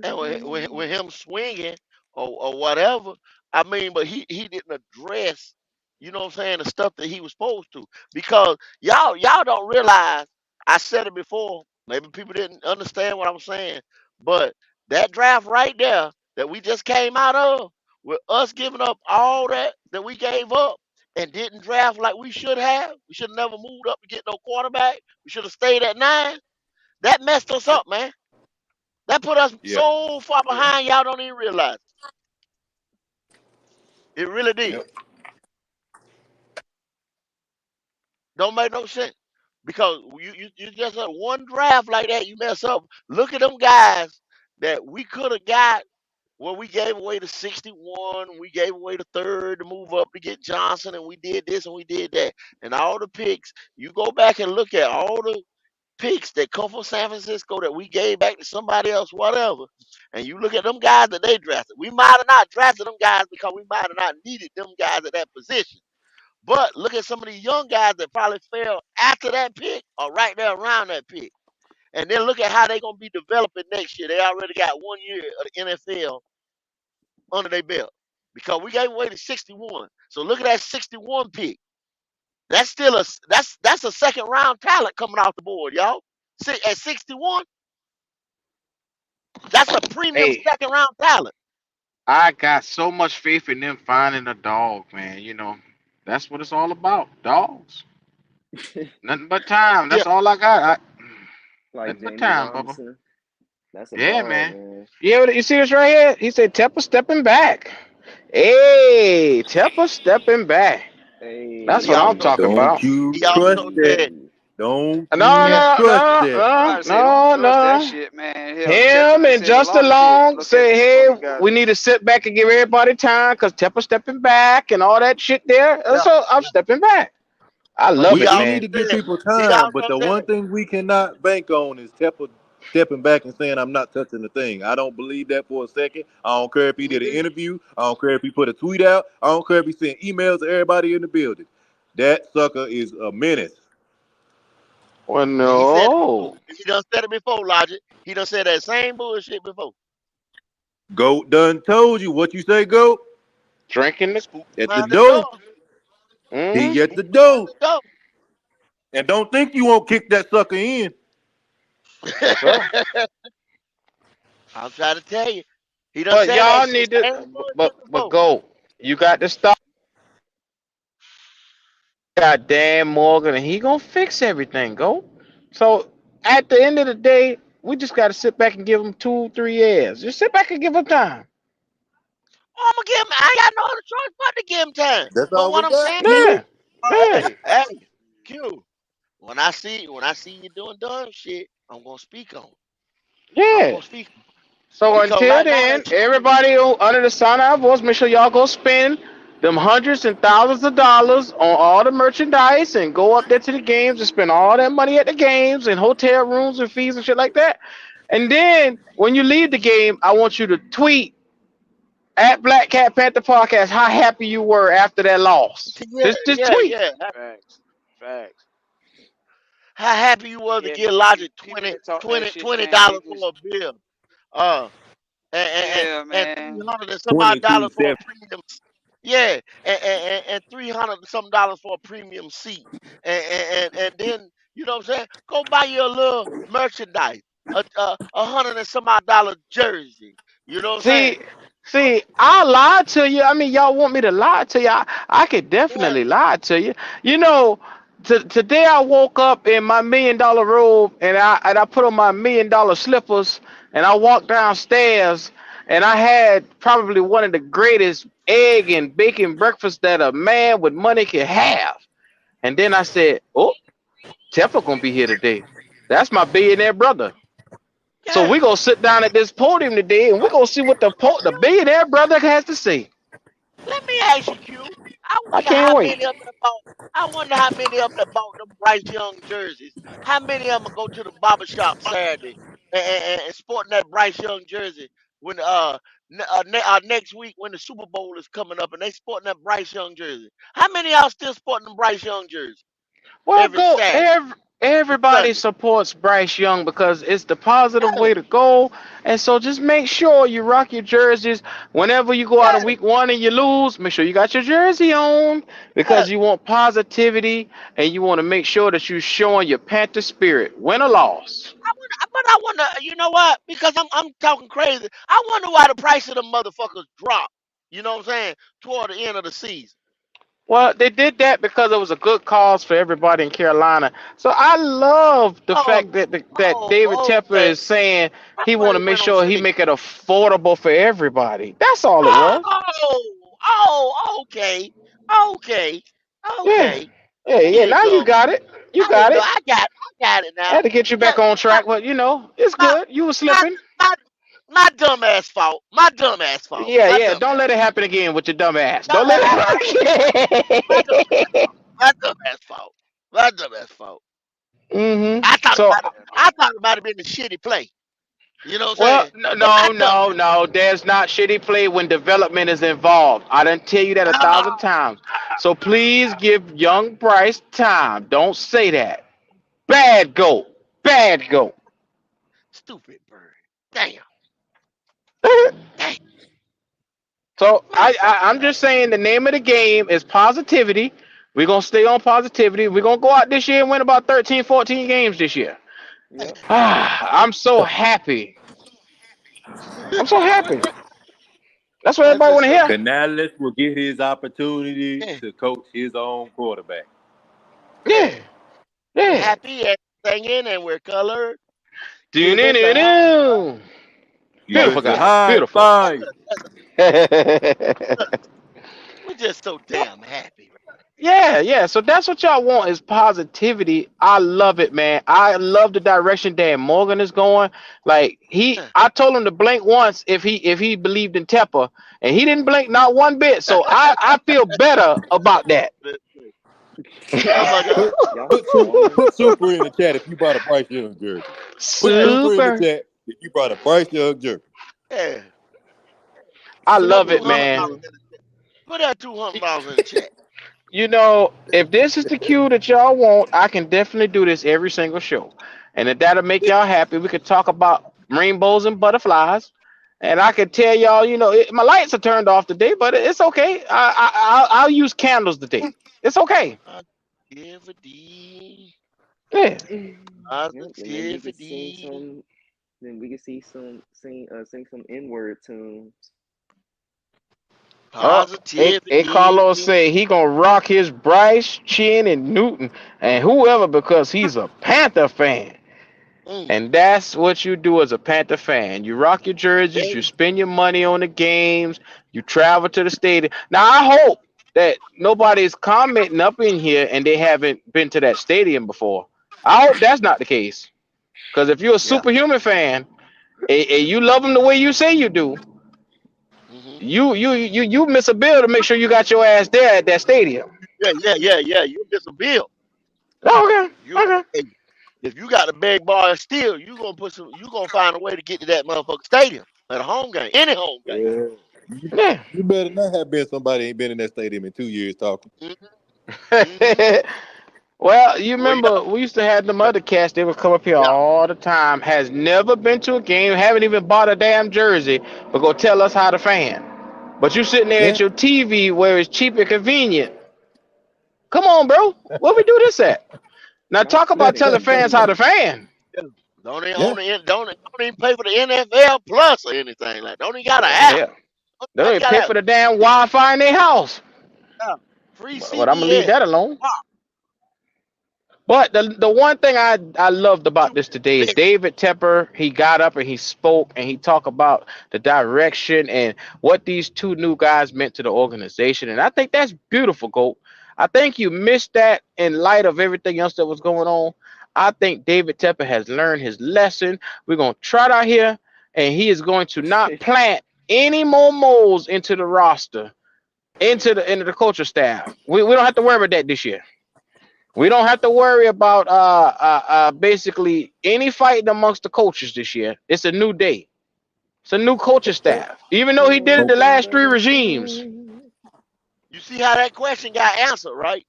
And with him swinging or whatever, I mean, but he didn't address, you know what I'm saying, the stuff that he was supposed to. Because y'all don't realize, I said it before, maybe people didn't understand what I was saying, but that draft right there that we just came out of, with us giving up all that we gave up and didn't draft like we should have, we should have never moved up to get no quarterback. We should have stayed at 9. That messed us up, man. That put us Yeah. so far behind, y'all don't even realize it. It really did. Yep. Don't make no sense. Because you just had one draft like that, you mess up. Look at them guys that we could have got Well, we gave away the 61, we gave away the third to move up to get Johnson, and we did this and we did that. And all the picks, you go back and look at all the picks that come from San Francisco that we gave back to somebody else, whatever. And you look at them guys that they drafted. We might have not drafted them guys because we might have not needed them guys at that position. But look at some of these young guys that probably fell after that pick or right there around that pick. And then look at how they're going to be developing next year. They already got 1 year of the NFL under their belt because we gave away the 61. So look at that 61 pick. That's still that's a second round talent coming off the board, y'all. At 61, that's a premium Hey, second round talent. I got so much faith in them finding a dog, man. That's what it's all about. Dogs. Nothing but time. Yeah, That's all I got. Like Nothing but Jamie time, Bubba. Robinson. That's a Yeah, dog, man. man. You see this right here? He said Tepper stepping back. Hey, Tepper stepping back. That's Hey, what he I'm also talking said Don't about. you he trust also that. said hey. Don't No, you yeah. no, trust no, that. I'm no, about to say, don't no, trust that no. shit, man. Hell, Tepper Him done and said a Justin lot of shit. Long Look at say, some of hey, the guys we that need to sit back and give everybody time because Tepper's stepping back and all that shit there. Yeah, So I'm yeah. stepping back. I But love he We it, we also need man. to give said people he time, but also the said one thing we cannot bank on is stepping back and saying I'm not touching the thing. I don't believe that for a second. I don't care if he me did an neither. interview. I don't care if he put a tweet out. I don't care if he sent emails to everybody in the building. That sucker is a menace. Well, He said it before. no. He done said it before, Logic. He done said that same bullshit before. Goat done told you what you say, Goat. Drinking the. Spook At the behind the door. door. Mm, He at Spook the behind door. the door. And don't think you won't kick that sucker in. yes, sir. I'm trying to tell you. He done But said that y'all shit, need to. same But bullshit but before. go. You got to stop. Got Dan Morgan, and he gonna fix everything. Go. So at the end of the day, we just got to sit back and give him 2, 3 years. Just sit back and give him time. Oh, I'm gonna give him. I ain't got no other choice but to give him time. That's But all we what I'm got, saying is, Q. Yeah. Yeah. hey, Q. When I see you doing dumb shit, I'm gonna speak on it. I'm Yeah. gonna speak So because until right now then, that shit. everybody under the sound of our voice, make sure y'all go spend them hundreds and thousands of dollars on all the merchandise and go up there to the games and spend all that money at the games and hotel rooms and fees and shit like that. And then when you leave the game, I want you to tweet at Black Cat Panther Podcast how happy you were after that loss. Yeah, Just yeah, tweet. yeah. facts, facts. How happy you was to Yeah, give man. Logic People 20 that talk that 20 shit, twenty man, they dollars just for a bill. Uh, yeah, and three man. hundred and some odd 22 dollars for a 7. premium. Yeah, and 300 and some dollars for a premium seat, and then you know what I'm saying? Go buy you a little merchandise, a hundred and some odd dollar jersey. You know what I'm saying? See, I lied to you. I mean, y'all want me to lie to you? I could Yeah, definitely lie to you. You know, today I woke up in my $1 million robe and I put on my $1 million slippers and I walked downstairs and I had probably one of the greatest egg and bacon breakfasts that a man with money can have. And then I said, "Oh, Teffa gonna be here today. That's my billionaire brother." So yeah. we gonna sit down at this podium today, and we gonna see what the billionaire brother has to say. Let me ask you, Q. I I wonder can't how wait. many of them that bought. I wonder how many of them that bought them Bryce Young jerseys. How many of them go to the barber shop Saturday and sporting that Bryce Young jersey when next week when the Super Bowl is coming up and they sporting that Bryce Young jersey. How many of y'all still sporting the Bryce Young jersey Well, every go. Saturday and Everybody Sunday? supports Bryce Young because it's the positive Yeah, way to go. And so just make sure you rock your jerseys whenever you go out yeah, in week one and you lose. Make sure you got your jersey on yeah. because you want positivity and you want to make sure that you're showing your Panther spirit, win or loss. But I wonder, you know what? Because I'm talking crazy. I wonder why the price of them motherfuckers dropped. You know what I'm saying? Toward the end of the season. Well, they did that because it was a good cause for everybody in Carolina. So I love the fact Oh, that David oh, Tepper okay. is saying That's he what want to it make went on sure he sale. make it affordable for everybody. That's all it was. Okay, okay, Yeah, okay. There yeah. you Now you go. got it. You There you got go. it. I got it I now. had to get you Yeah, back on my, track, but it's my, good. You were my, slipping. my, My dumb ass fault. My dumb ass fault. Yeah, My yeah. dumb Don't ass. let it happen again with your dumb ass. Don't Don't let let it happen again. My dumb ass it. fault. My dumb ass fault. My dumb ass fault. Mm-hmm. I thought it So, might have. I thought it might have been a shitty play. You know what I'm well, saying? no, But my no, dumb no, no. There's not shitty play when development is involved. I didn't tell you that a ass. thousand times. So please give young Bryce time. Don't say that. Bad goat. Bad goat. Stupid bird. Damn. Damn. So What a fucking I'm just saying the name of the game is positivity. We're gonna stay on positivity. We're gonna go out this year and win about 13, 14 games this year. Yep. I'm so happy. I'm so happy. That's what That's everybody just wanna so hear. Canales will get his opportunity yeah, to coach his own quarterback. Yeah. yeah. We're Yeah. happy and singing and we're colored. Living life. Do-do-do-do. Give Beautiful us a guys. high Beautiful. five. We're just so damn happy. Yeah, yeah. So that's what y'all want is positivity. I love it, man. I love the direction Dan Morgan is going. Like Right? I told him to blink once if he believed in Tepper, and he didn't blink not one bit. So I feel better about that. Oh my God. Put put super in the chat if you bought a Bryce Young jersey. Put super in the Super. chat if you bought a Bryce Young jersey. Yeah. I Put that love two it, hundred man. dollars in the chat. Put that $200 in the chat. You know, if this is the cue that y'all want, I can definitely do this every single show. And if that'll make y'all happy, we could talk about rainbows and butterflies. And I could tell y'all, my lights are turned off today, but it's okay. I'll use candles today. It's okay. Positivity. Yeah. Yep. And then we could sing Positivity. some. Then we could sing some N-word tunes. Oh, Positivity. Carlos say he gonna rock his Bryce, Chin, and Newton, and whoever because he's a Panther fan. And that's what you do as a Panther fan. You rock your jerseys, you spend your money on the games, you travel to the stadium. Now I hope that nobody's commenting up in here and they haven't been to that stadium before. I hope that's not the case. Because if you're a Yeah. superhuman fan and you love them the way you say you do, you miss a bill to make sure you got your ass there at that stadium. Yeah. You miss a bill. Okay. You Okay. hey, if you got a big bar of steel, you gonna find a way to get to that motherfucking stadium at a home game, any home game. Yeah. Yeah. You better not have been somebody ain't been in that stadium in 2 years talking. Well, you Well, remember we used to have them other cats. They would come up here yeah. all the time. Has never been to a game. Haven't even bought a damn jersey. But go tell us how to fan. But you sitting there at Yeah. your TV where it's cheap and convenient. Come on, bro. Where we do this at? Now My talk about telling fans how TV. to fan. Yeah. Don't even pay for the NFL Plus or anything like. Don't even got an app. Hell, they don't Don't even got pay a for the damn Wi-Fi in their house. free But I'm gonna leave CBS. that alone. Wow. But the one thing I loved about this today is David Tepper. He got up and he spoke and he talked about the direction and what these two new guys meant to the organization. And I think that's beautiful, Goat. I think you missed that in light of everything else that was going on. I think David Tepper has learned his lesson. We're gonna trot out here, and he is going to not plant any more moles into the roster, into the culture staff. We don't have to worry about that this year. We don't have to worry about basically any fighting amongst the coaches this year. It's a new day. It's a new coaching staff. Even though he did it the Nothing last but three a regimes. friend. You see how that question got answered, right?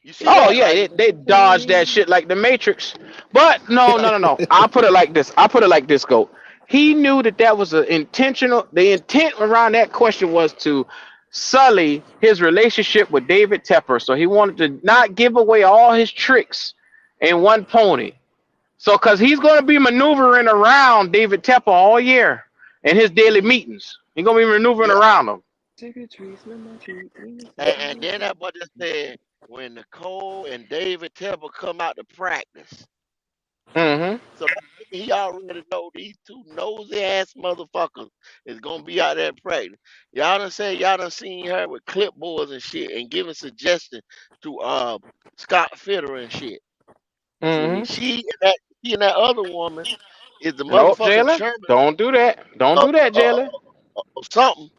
You see Oh that, yeah, right? they dodged that shit like the Matrix. But no. I'll put it like this. Go. He knew that was an intentional. The intent around that question was to sully his relationship with David Tepper. So he wanted to not give away all his tricks in one pony. So, because he's going to be maneuvering around David Tepper all year in his daily meetings. He's going to be maneuvering Yeah. around him. Take a tree, smell my tree. And then that boy just said when Nicole and David Tepper come out to practice. Mm-hmm. So he already know these two nosy ass motherfuckers is gonna be out there practicing. Y'all done seen her with clipboards and shit and giving suggestions to Scott Fitter and shit. Mm-hmm. She and that other woman Is the No, motherfucking Jalen, chairman don't do that. Don't of, do that, Jalen. of something?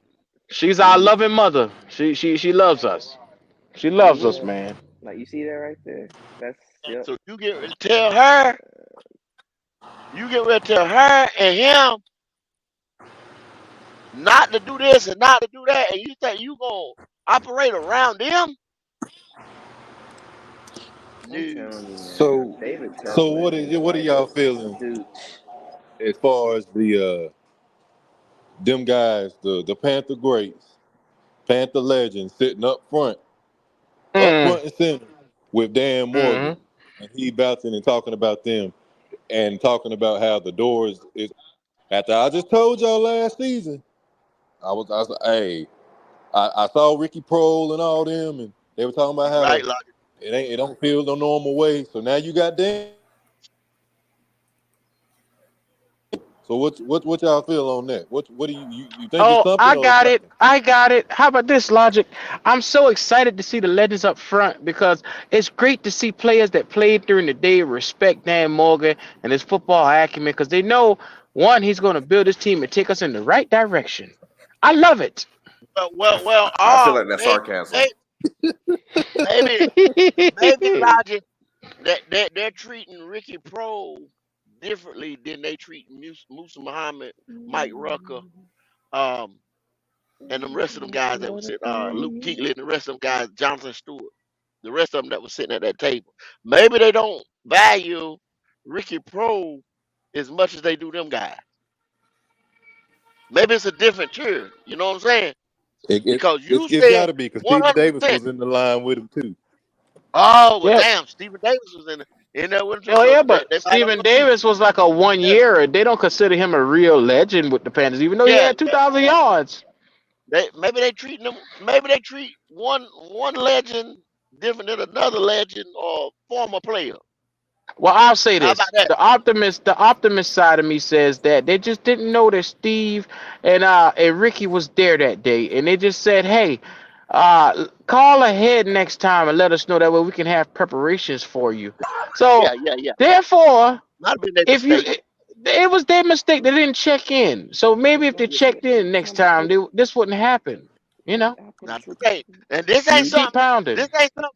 She's our loving mother. She loves us. She loves us, Yeah, man. like you see that right there. That's yep. So you get ready to tell her, you get ready to tell her and him not to do this and not to do that, and you think you gonna operate around them? I'm No. telling you, man. So, David so Tepper what is is what are like, y'all feeling dude. as far as the them guys, the Panther greats, Panther legends sitting up Mm. front and center with Dan Morgan, Mm-hmm. and he bouncing and talking about them and talking about how the doors is. After I just told y'all last season, I was like, hey, I saw Ricky Prohl and all them, and they were talking about how Right, like it don't feel no normal way. So now you got Dan. So what y'all feel on that? What do you think it's Oh, something I or it's got it. nothing? I got it. How about this, Logic? I'm so excited to see the legends up front because it's great to see players that played during the day respect Dan Morgan and his football acumen because they know, one, he's going to build his team and take us in the right direction. I love it. well, I feel like that's sarcasm. maybe maybe Logic that they're treating Ricky Pro differently than they treat Musa Muhammad, Mike Rucker, um, and the rest of them guys that was sitting, Luke Kuechly and the rest of them guys, Jonathan Stewart, the rest of them that was sitting at that table. Maybe they don't value Ricky Pro as much as they do them guys. Maybe it's a different tier. You know what I'm saying? Because you It's said got to be because Stephen Davis 100%. was in the line with him too. Oh well, Yep. damn, Stephen Davis was in there with him too, Oh so yeah, they, but they might Stephen know too. Davis was like a 1 year. They don't consider him a real legend with the Panthers, even though he Yeah, had 2,000 yards. maybe they treat them. Maybe they treat one legend different than another legend or former player. Well, I'll say How about this: that? the optimist side of me says that they just didn't know that Steve and Ricky was there that day, and they just said, "Hey, call ahead next time and let us know that way we can have preparations for you." So, Yeah. therefore, Might have been their if you mistake. it was their mistake, they didn't check in. So maybe if they checked in next time, this wouldn't happen. You know, Now this ain't, and this ain't just keep something. pounding. This ain't something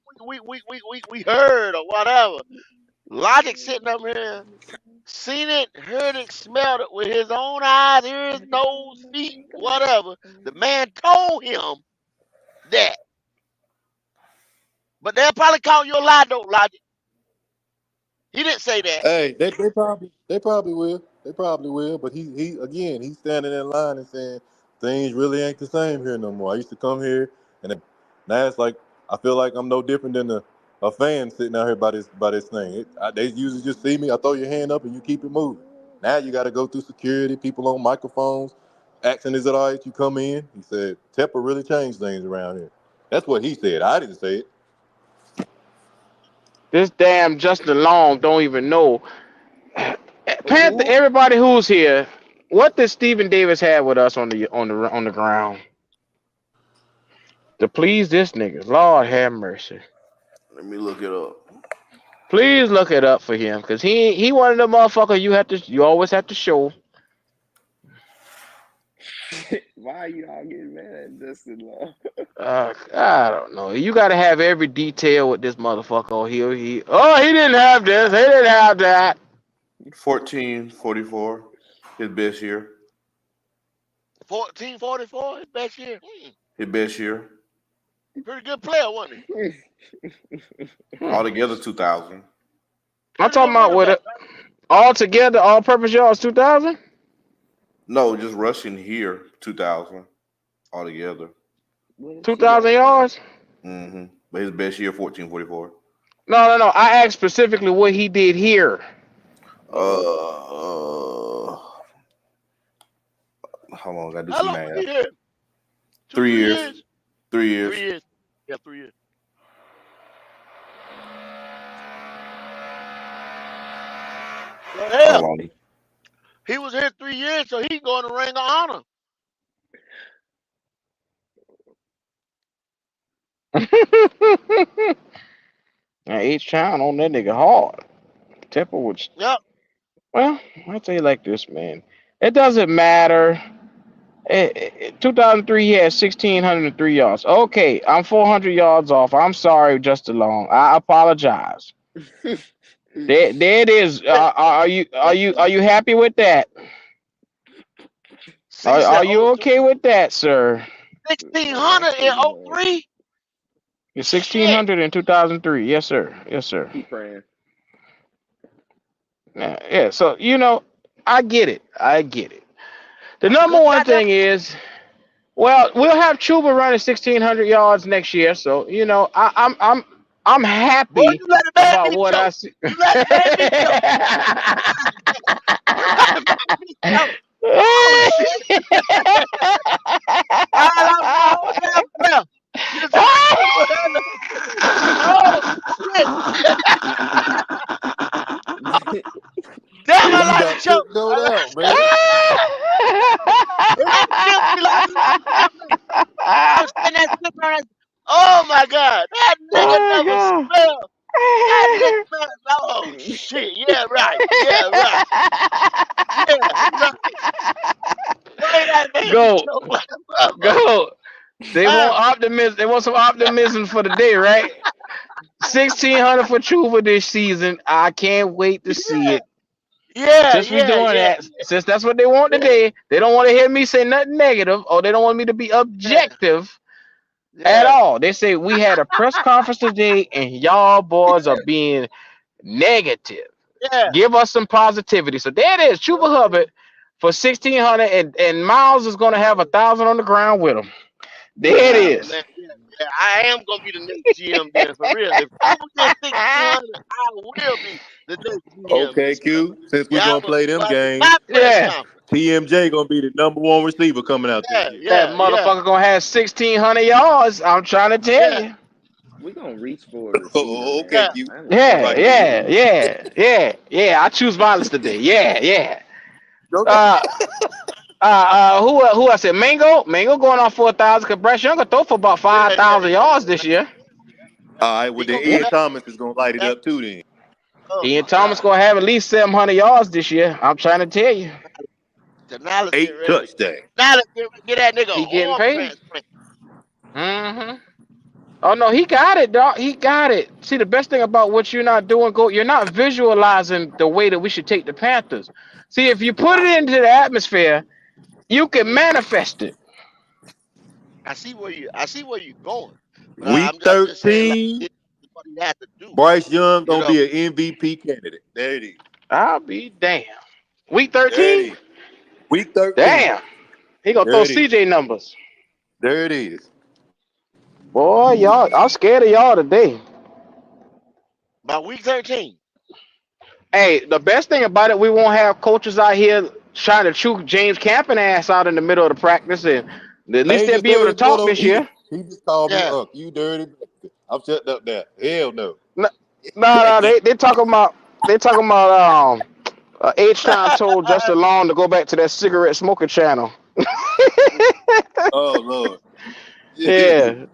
we heard or whatever. Logic sitting up here, seen it, heard it, smelled it with his own eyes, ears, nose, feet, whatever. The man told him that. But they'll probably call you a lie, though, Logic. He didn't say that. Hey, they probably will. They probably will. But he again, he's standing in line and saying things really ain't the same here no more. I used to come here, and now it's like I feel like I'm no different than a fan sitting out here by this thing. They usually just see me. I throw your hand up and you keep it moving. Now you got to go through security, people on microphones, asking, "Is it all right? You come in?" He said, "Tepper really changed things around here." That's what he said. I didn't say it. This damn Justin Long don't even know. Panther, Who? everybody who's here, what did Stephen Davis have with us on the ground to please this nigga? Lord have mercy. Let me look it up. Please look it up for him, cause he one of the motherfuckers you always have to show. Why are you all getting mad at Justin Long? I don't know. You gotta have every detail with this motherfucker. He didn't have this. He didn't have that. 1444, his best year. 1444, his best year. His best year. Pretty good player, wasn't he? Altogether 2,000. I'm Pretty talking good about running with back. it all together, all purpose yards 2,000. No, just rushing here 2,000 altogether. What is he 2,000 got now? yards. But his best year 1444. No. I asked specifically what he did here. How long? I gotta do How some long was he math. here? 3 3 years. years? 3 years. 3 years. Yeah, 3 years. Well, Hold hell, on. he was here 3 years, so he going to Ring of Honor. Now each town on that nigga hard. Temple was Yep. Well, I'll tell you like this, man. It doesn't matter. 2003, he had 1,603 yards. Okay, I'm 400 yards off. I'm sorry, Justin Long. I apologize. There it is. Are you happy with that? Are you okay with that, sir? 1,600 in 03? You're 1,600 in 2003. Yes, sir. Yes, sir. Keep praying. Yeah. So I get it. I get it. The number one thing is, well, we'll have Chuba running 1,600 yards next year. So I'm Boy, happy you let the man about be what I choked. see. You let the man be choked. You let the man be choked. Oh, shit. I lost my whole damn breath. You said Chuba had oh, shit. Damn, I You like to about choke. took note out, man. It killed me like it killed me. I was sitting there slipping on that. Oh my God, that nigga Oh never God. smelled. That nigga smelled. Oh shit, yeah, right. Yeah, right. Yeah, right. Why that man be Go, choked like a motherfucker? go. They want optimism. They want some optimism for the day, right? 1,600 for Chuba this season. I can't wait to see it. Yeah, Since we yeah, doing yeah, that, since that's what they want yeah, today, they don't want to hear me say nothing negative, or they don't want me to be yeah, objective at yeah, all. They say we had a press conference today, and y'all boys are being negative. yeah. Give us some positivity. So there it is, Chuba Hubbard for 1,600, and Miles is gonna have 1,000 on the ground with him. There it Yeah, is. man. Yeah, yeah. I am gonna be the next GM then, for real. If Chuba gets 1,600, I will be the next GM Okay, this year. Q. Since we're Yeah, I'm gonna gonna play go them out to games, my press Yeah. conference. TMJ gonna be the #1 receiver coming out this Yeah, year. That yeah, yeah, motherfucker gonna have 1,600 yards. I'm trying to tell yeah, you. We gonna reach for a receiver, Oh, okay, yeah, man. Q. I All Yeah, understand right, that. Q. yeah. I choose violence today. Yeah. Okay. Uh, who I said? Mango going off 4,000. Cause Bryce Young gonna throw for about yeah, yeah, 5,000 yards this year. All right. Well, He then gonna be Yeah. Ian back. Thomas is gonna light it back. up too. Then. Oh Ian my Thomas God. gonna have at least 700 yards this year. I'm trying to tell you. Canales getting 8 ready to touchdowns. Canales get that nigga He a getting arm paid. transplant. Oh no, he got it, dog. He got it. See, the best thing about what you're not doing, you're not visualizing the way that we should take the Panthers. See, if you put it into the atmosphere, you can manifest it. I see where you're going, but Week I'm just saying like 13, this is what he has to do. Bryce Young You gonna know. be an MVP candidate. There it is. I'll be damn. Week There it 13? is. Week 13. Damn. He gonna There throw it is. CJ numbers. There it is. Boy, y'all, I'm scared of y'all today. By week 13. Hey, the best thing about it, we won't have coaches out here trying to choke James Campen ass out in the middle of the practice, and at least They they'll just be able to heard what talk this he year. just called me Yeah. up. You dirty bastard. I'm shutting up now. Hell no. No, they talking about H Town told Justin Long to go back to that cigarette smoking channel. Oh Lord. Yeah,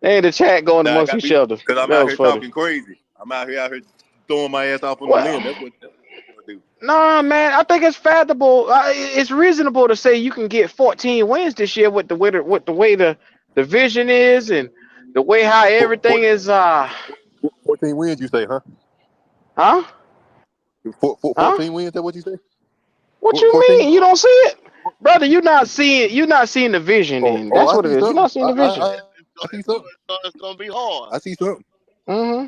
they in the chat going Nah, I amongst got each me other. because I'm That out was here funny. talking crazy. I'm out here throwing my ass off on the Well, limb. That's what I'm gonna do. no, man, I think it's fathomable. It's reasonable to say you can get 14 wins this year with the way the division is and the way how everything is. 14 wins, you say, huh? Huh? 14 wins, is that what you say? What you 14? mean? You don't see it, brother? You're not seeing the vision, and Oh, that's I what it see is. You're something. not seeing the vision. I see something. It's gonna be hard. I see something. Mm-hmm.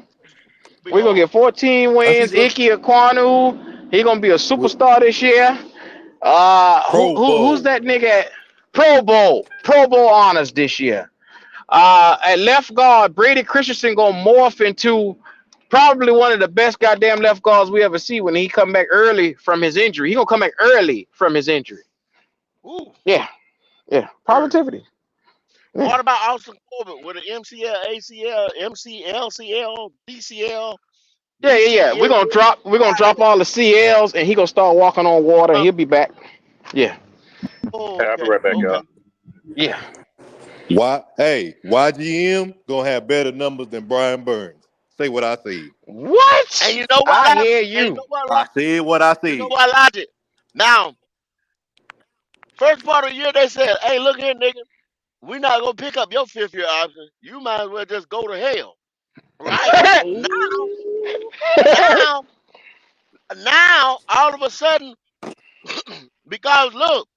Be We're gonna hard. get 14 I see wins. something. Ike Aquanu, he gonna be a With superstar this year. Pro Who's Bowl. that nigga at Pro Bowl honors this year? At left guard, Brady Christensen gonna morph into probably one of the best goddamn left guards we ever see when he come back early from his injury. He gonna come back early from his injury. Ooh, Yeah, early. positivity. Yeah, What about Austin Corbett with an MCL, ACL, MCL, CL, DCL, yeah. We're gonna drop all the CLs, and he gonna start walking on water, and he'll be back. Yeah, Hey, I'll be Okay, right back, okay. y'all. yeah. YGM gonna have better numbers than Brian Burns. Say what I said. What? And you know what? I hear And you you. know what? I said what I You know said. what, Logic? Now, first part of the year, they said, "Hey, look here, nigga. We're not gonna pick up your fifth year option. You might as well just go to hell." Right now, now, all of a sudden, because look,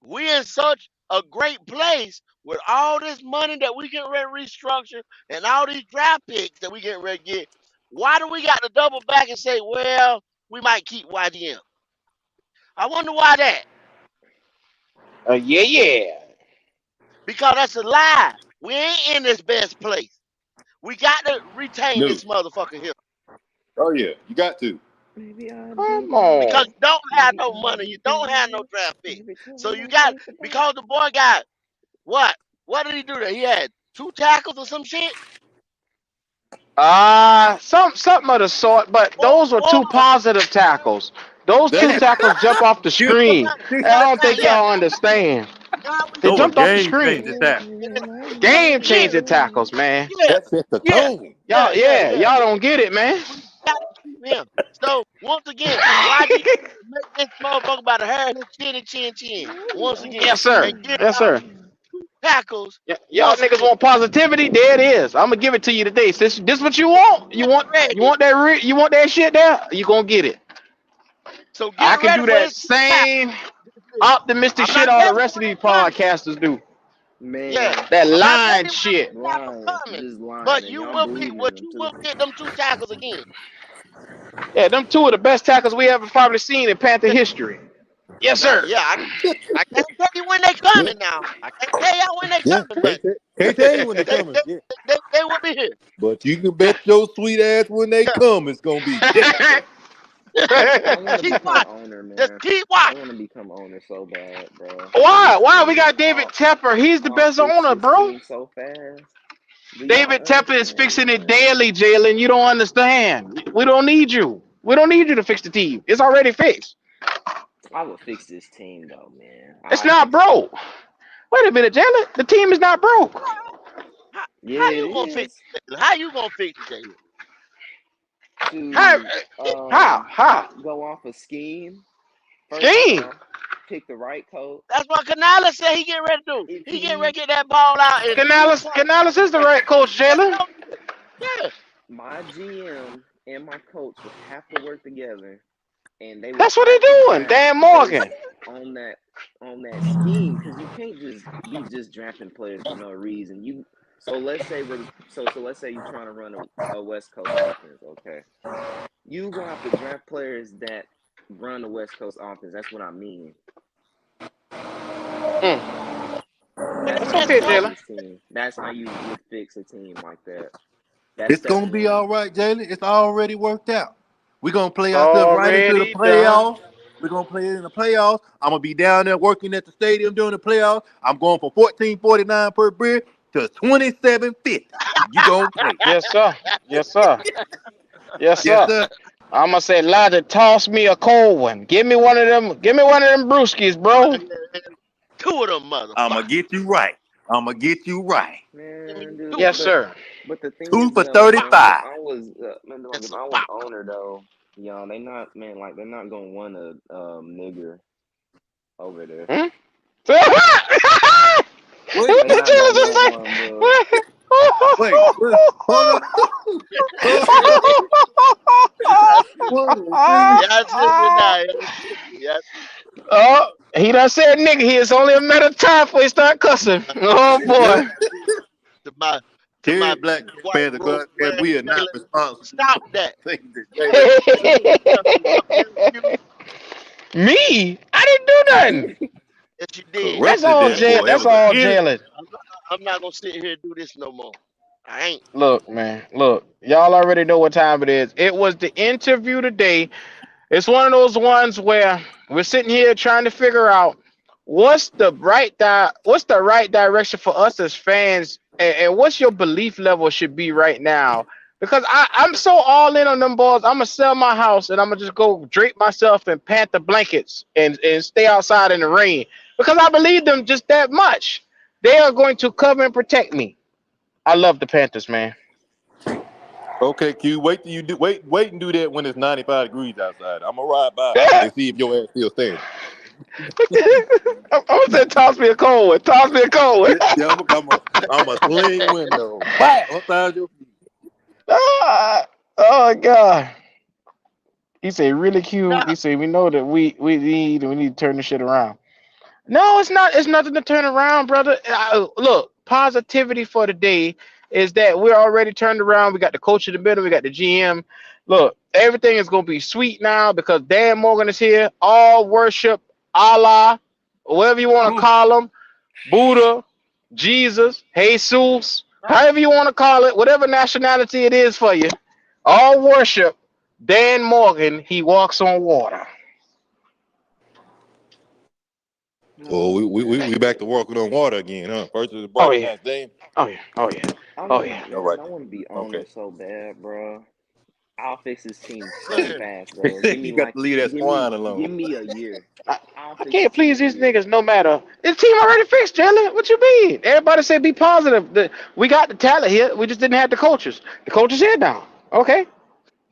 we in such a great place with all this money that we get ready to restructure and all these draft picks that we get ready to get. Why do we got to double back and say, well, we might keep YGM? I wonder why that. Yeah. Because that's a lie. We ain't in this best place. We got to retain No. this motherfucker here. Oh yeah, you got to. Maybe I Come didn't. Because on. you don't have Maybe no I money. You don't have no didn't. draft pick. Maybe tell So me you I got, think about. because the boy got what? What did he do there? He had 2 tackles or some shit? Something of the sort, but those were Or two positive tackles. Those two That tackles jump off the screen. I don't think yeah. y'all understand. Now we They those are jumped off the game screen. changing tackles. Game yeah, changing tackles, man. yeah, That sets the yeah, tone. yeah, yeah, yeah. Y'all don't get it, man. We got to keep him. So once again, YG make this motherfucker about to hair his chin. Once again. Yes, sir. And give Yes, out sir. 2 tackles Y'all once niggas again. want positivity? There it is. I'm gonna give it to you today. This what you want? You want Ready. you want that shit there? You gonna get it. So I get can ready do for that his 2 tackles. same optimistic I'm shit not all the telling you rest of when these they coming. podcasters do. Yeah. Man, That I'm not telling line you when shit. these tackles lying, coming. just lying, But and you y'all will be believing what them you too. will get them 2 tackles again. Yeah, them two of the best tackles we ever probably seen in Panther history. Yes, Now, sir. yeah, I can't tell you when they Yeah, coming now. I can't tell y'all when they yeah. coming, but Can't tell you when they're coming. Yeah. they will be here. But you can bet your sweet ass when they Yeah. come, it's gonna be different. I want to Keep become watching. owner, Just man. keep I watching. want to become owner so bad, bro. I Why? just Why we think got David Tepper? He's the I'll best fix owner, this bro. team so fast. Do y'all David Tepper is understand, fixing it man? daily, Jalen. You don't understand. We don't need you. We don't need you to fix the team. It's already fixed. I would fix this team though, man. It's I not broke. Wait a minute, Jalen. The team is not broke. yeah, How it you gonna fix is. it? How you gonna fix it, Jalen? How? To How? go off a scheme. First of Scheme. all, pick the right coach. That's what Canales said he getting ready to do. If He getting ready he to get that ball out in 2 points. Canales is the right coach, Jalen. Yeah. my GM and my coach would have to work together, and they would That's what have he to doing. draft Dan based Morgan. on that scheme, because you can't just be just drafting players for no reason. So let's say let's say you're trying to run a West Coast offense. Okay, you gonna have to draft players that run the West Coast offense. That's what I mean. That's That's how you okay, fix Jalen. this team. That's how you would fix a team like that. That's It's step gonna be all one. right, Jalen. It's already worked out. We're gonna play It's ourselves right into the already done. playoffs. We're gonna play it in the playoffs. I'm gonna be down there working at the stadium during the playoffs. I'm going from $14.49 per beer to $27.50. And you gonna play. Yes, sir. Yes, sir. Yes, Yes, sir. sir. I'm gonna say, Elijah, toss me a cold one. Give me one of them. Give me one of them brewskis, bro. 2 of them I'm motherfuckers. gonna get you right. I'm gonna get you right. Man, 2 dude, Yes, of them. sir. but the thing 2 is for though, man, 35. like, It's if a I was pop. owner though, y'all, they not man, like they're not gonna want a nigger over there. Hmm? Wait, They What not Jalen gonna just want say? one, bro. hold on. Yeah, sister now. Yeah. Oh, he done said nigga. He is only a matter of time before he start cussing. Oh Yeah. boy. To my to Terry my Black white Panther robe God said wearing we are not Jalen. responsible Stop for that. things that Jalen Me? I didn't do nothing. Yes, you did. That's corrupted all that Jalen. boy. It That's was an all innocent. Jalen. I'm not gonna sit here and do this no more. I ain't. Look, man. Look, y'all already know what time it is. It was the interview today. It's one of those ones where we're sitting here trying to figure out what's the right direction for us as fans, and what's your belief level should be right now. Because I'm so all in on them balls. I'm gonna sell my house and I'm gonna just go drape myself in Panther blankets and stay outside in the rain because I believe them just that much. They are going to cover and protect me. I love the Panthers, man. Okay, Q. Wait till you do. Wait and do that when it's 95 degrees outside. I'm gonna ride by and see if your ass still standing. I'm gonna say, toss me a cold one. Toss me a cold one. Yeah, I'm a sling window. Bam! Upside your feet. Oh God. He said, really Nah, cute. He said, we know that we need to turn this shit around. No, it's not. It's nothing to turn around, brother. Look, positivity for the day is that we're already turned around. We got the coach in the middle. We got the GM. Look, everything is gonna be sweet now because Dan Morgan is here. All worship Allah, whatever you want to call him, Buddha, Jesus, Jesus, however you want to call it, whatever nationality it is for you. All worship Dan Morgan. He walks on water. Oh, we back to walking on water again, huh? First is the Oh bright yeah. side, Dame. Oh yeah. Oh yeah. I Oh want, yeah. All man, right. I want to be on Okay. this so bad, bro. I'll fix this team so man. fast, bro. Give me You got like, to leave that swine give alone. me a year. I, I'll I fix can't this team please in a these year. niggas no matter. This team already fixed, Jalen. What you mean? Everybody said be positive. We got the talent here. We just didn't have the coaches. The coaches here now. Okay.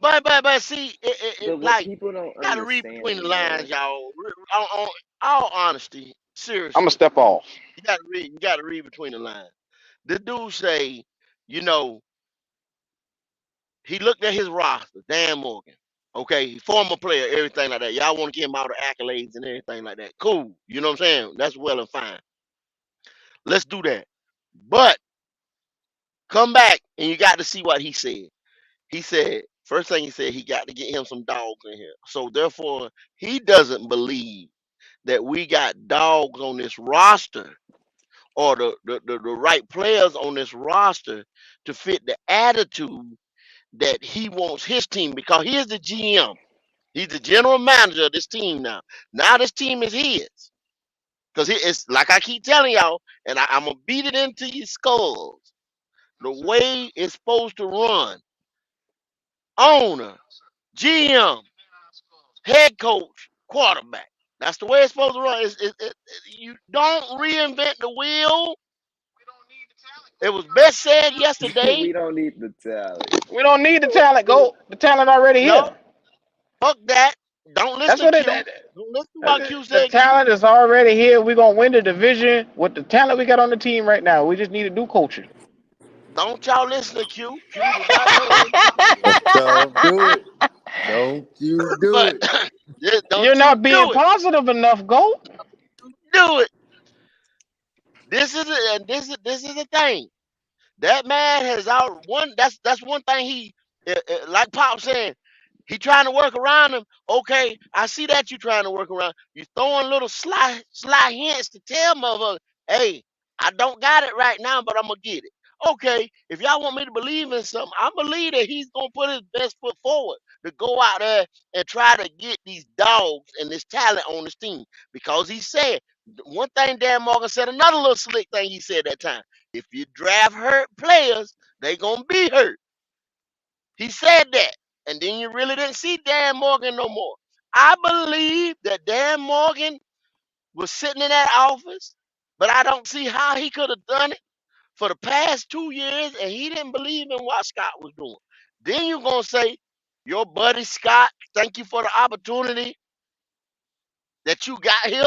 But see, But what like people don't gotta read between the understand, lines, bro. y'all. On all honesty, I'm gonna seriously, step off. you gotta read. You gotta read between the lines. The dude say, you know, he looked at his roster, Dan Morgan. Okay, former player, everything like that. Y'all want to give him all the accolades and everything like that. Cool. You know what I'm saying? That's well and fine. Let's do that. But come back and you got to see what he said. He said, first thing he said, he got to get him some dogs in here. So therefore, he doesn't believe that we got dogs on this roster or the right players on this roster to fit the attitude that he wants his team because he is the GM. He's the general manager of this team now. Now this team is his. Because it's like I keep telling y'all, and I'm going to beat it into your skulls. The way it's supposed to run, owner, GM, head coach, quarterback. That's the way it's supposed to run. You don't reinvent the wheel. It was best said yesterday. We don't need the talent. We don't need the talent. Go. The talent already No, here. fuck that. Don't listen That's to what it. Q. Don't listen to what Q The said, Q. talent is already here. We're gonna win the division with the talent we got on the team right now. We just need to do coaching. Don't y'all listen to Q. Q does not know anything. Don't do it. Don't you do But it. don't You're you not being do it. positive enough, Go. Do it. This is the thing. That man has out one. That's one thing he like Pop saying. He trying to work around him. Okay, I see that you trying to work around. You throwing little sly hints to tell motherfucker, hey, I don't got it right now, but I'm gonna get it. Okay, if y'all want me to believe in something, I believe that he's gonna put his best foot forward to go out there and try to get these dogs and this talent on this team. Because he said one thing Dan Morgan said, another little slick thing he said that time. If you draft hurt players, they gonna be hurt. He said that. And then you really didn't see Dan Morgan no more. I believe that Dan Morgan was sitting in that office, but I don't see how he could have done it for the past 2 years, and he didn't believe in what Scott was doing. Then you're gonna say, your buddy Scott, thank you for the opportunity that you got here.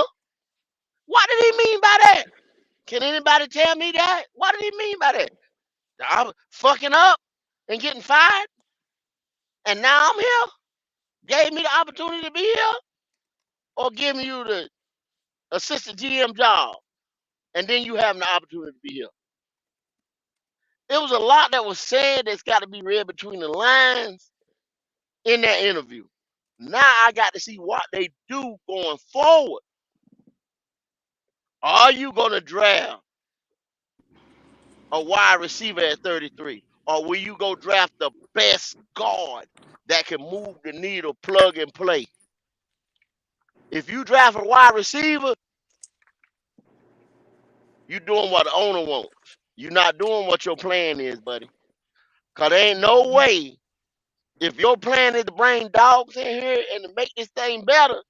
What did he mean by that? Can anybody tell me that? What did he mean by that? I'm fucking up and getting fired, and now I'm here. Gave me the opportunity to be here, or giving you the assistant GM job, and then you having the opportunity to be here. It was a lot that was said that's got to be read between the lines in that interview. Now I got to see what they do going forward. Are you gonna draft a wide receiver at 33, or will you go draft the best guard that can move the needle, plug and play? If you draft a wide receiver, you doing what the owner wants. You're not doing what your plan is, buddy. Cause there ain't no way. If your plan is to bring dogs in here and to make this thing better,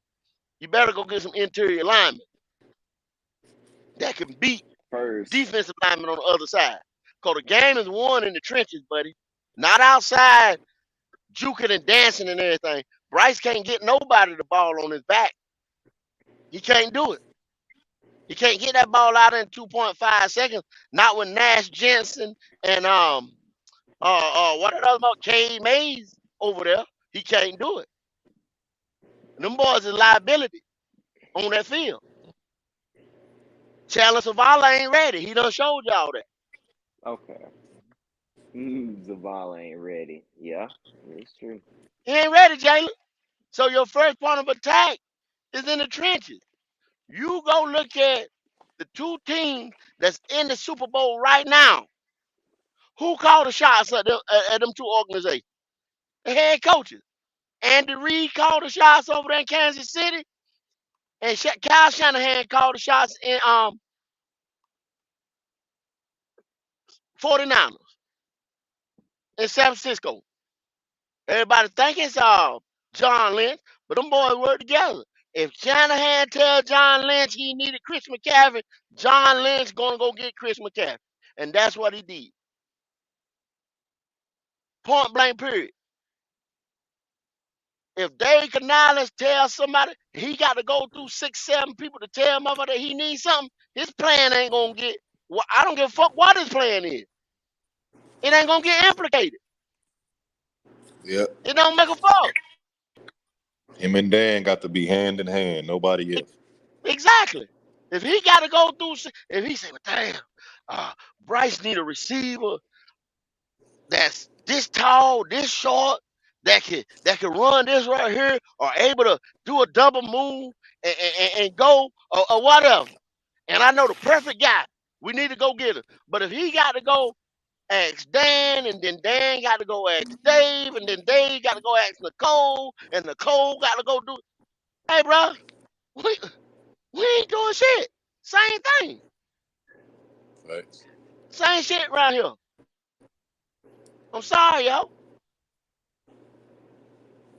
you better go get some interior linemen that can beat First, defensive linemen on the other side. Cause the game is won in the trenches, buddy. not outside juking and dancing and everything. Bryce can't get nobody the ball on his back. He can't do it. He can't get that ball out in 2.5 seconds. Not with Nash Jensen and what are those about K Mays over there. He can't do it. Them boys is liability on that field. Chandler Zavala ain't ready. He done showed y'all that. Okay. Zavala ain't ready. Yeah, it's true. He ain't ready, Jalen. So your first point of attack is in the trenches. You go look at the two teams that's in the Super Bowl right now. Who called the shots at them two organizations? The head coaches. Andy Reid called the shots over there in Kansas City, and Kyle Shanahan called the shots in 49ers in San Francisco. Everybody think it's John Lynch, but them boys work together. If Shanahan tell John Lynch he needed Chris McCaffrey, John Lynch gonna go get Chris McCaffrey, and that's what he did. Point blank. Period. If Dave Conales tells somebody he got to go through 6, 7 people to tell him that he needs something, his plan ain't gonna get. Well, I don't give a fuck what his plan is. It ain't gonna get implicated. Yep. It don't make a fuck. Him and Dan got to be hand in hand. Nobody else. Exactly. If he got to go through, if he say, "Damn, Bryce need a receiver that's this tall, this short, that can run this right here, or able to do a double move and go or whatever," and I know the perfect guy, we need to go get him. But if he got to go ask Dan, and then Dan got to go ask Dave, and then Dave got to go ask Nicole, and Nicole got to go do. Hey, bro, we ain't doing shit. Same thing. Right. Same shit around here. I'm sorry, yo.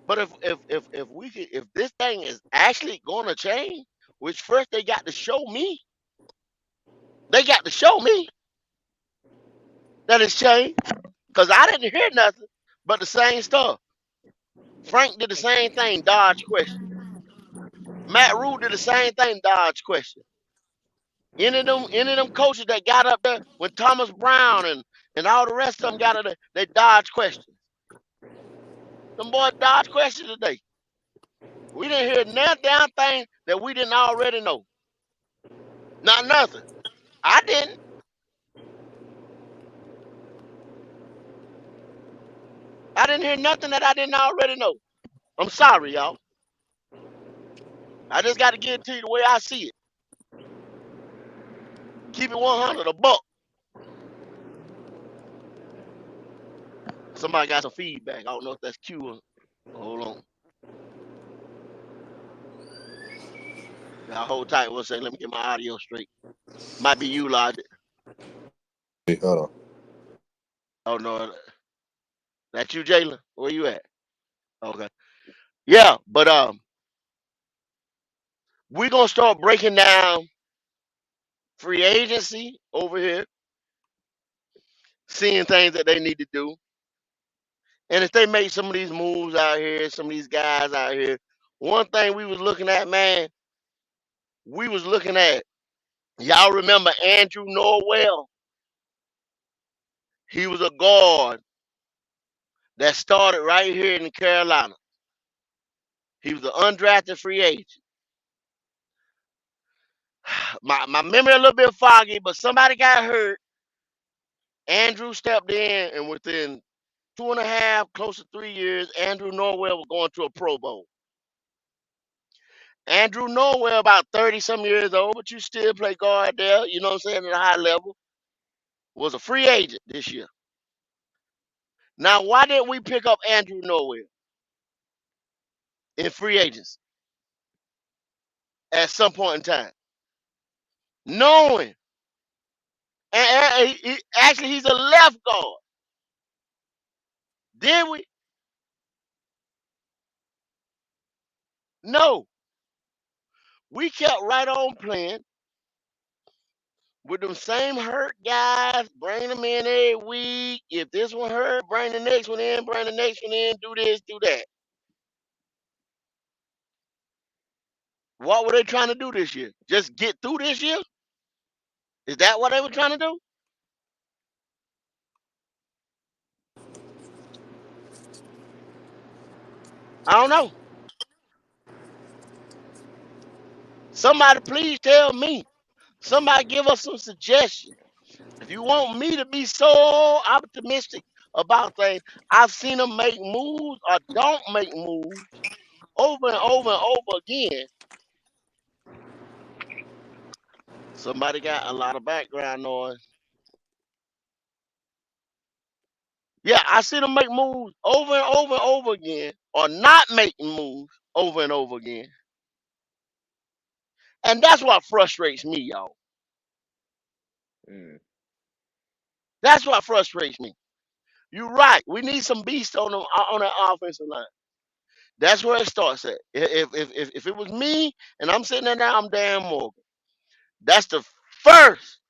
But if this thing is actually gonna change, which first they got to show me. They got to show me that it's changed. Cause I didn't hear nothing but the same stuff. Frank did the same thing, dodge question. Matt Rule did the same thing, dodge question. Any of them coaches that got up there when Thomas Brown and all the rest of them got up there, they dodge questions. Them boys dodge questions today. We didn't hear none damn thing that we didn't already know. Not nothing. I didn't. I didn't hear nothing that I didn't already know. I'm sorry, y'all. I just got to give it to you the way I see it. Keep it 100, a buck. Somebody got some feedback. I don't know if that's Q. Hold on. Y'all hold tight. One second. Let me get my audio straight. Might be you, Logic. Hey, hold on. Oh, no. That you, Jalen? Where you at? Okay. Yeah, but we're going to start breaking down free agency over here, seeing things that they need to do. And if they make some of these moves out here, some of these guys out here, one thing we was looking at, man, we was looking at, y'all remember Andrew Norwell? He was a guard that started right here in Carolina. He was an undrafted free agent. My memory a little bit foggy, but somebody got hurt. Andrew stepped in, and within 2.5, close to 3 years, Andrew Norwell was going to a Pro Bowl. Andrew Norwell, about 30 some years old, but you still play guard there, you know what I'm saying, at a high level, was a free agent this year. Now, why didn't we pick up Andrew Norwell in free agents at some point in time? Knowing, and actually, he's a left guard. Did we? No. We kept right on playing with them same hurt guys, bring them in every week. If this one hurt, bring the next one in, bring the next one in, do this, do that. What were they trying to do this year? Just get through this year? Is that what they were trying to do? I don't know. Somebody please tell me. Somebody give us some suggestions. If you want me to be so optimistic about things, I've seen them make moves or don't make moves over and over and over again. Somebody got a lot of background noise. Yeah, I see them make moves over and over and over again, or not making moves over and over again. And that's what frustrates me, y'all. That's what frustrates me. You're right. We need some beast on the offensive line. That's where it starts at. If it was me and I'm sitting there now, I'm Dan Morgan. That's the first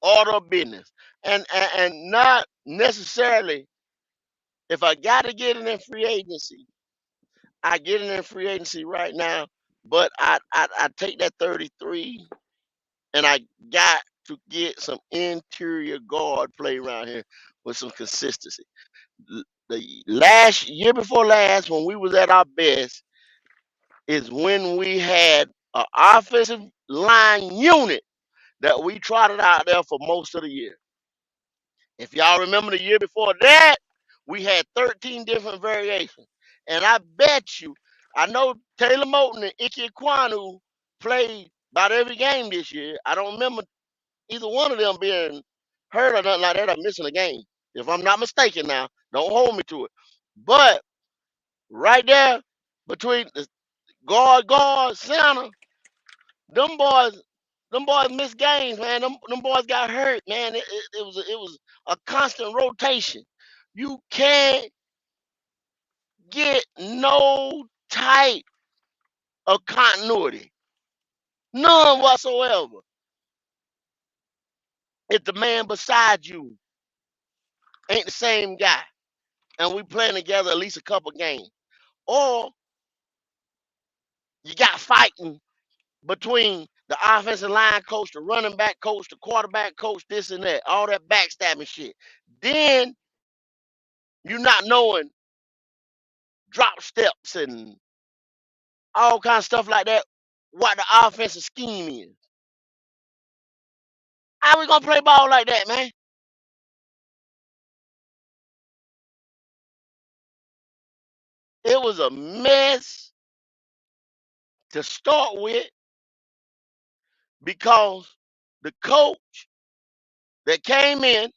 order of business, and not necessarily if I got to get it in free agency. I get it in free agency right now, but I take that 33 and I got to get some interior guard play around here with some consistency. The last year before last, when we was at our best, is when we had an offensive line unit that we trotted out there for most of the year. If y'all remember the year before that, we had 13 different variations. And I bet you, I know Taylor Moton and Ike Kwanu played about every game this year. I don't remember either one of them being hurt or nothing like that or missing a game. If I'm not mistaken now, don't hold me to it. But right there between the guard, center, them boys, missed games, man. Them boys got hurt, man. It was a constant rotation. You can't get no type of continuity, none whatsoever. If the man beside you ain't the same guy, and we playing together at least a couple games, or you got fighting between the offensive line coach, the running back coach, the quarterback coach, this and that, all that backstabbing shit. Then you not knowing drop steps and all kind of stuff like that, what the offensive scheme is. How we gonna play ball like that, man? It was a mess to start with because the coach that came in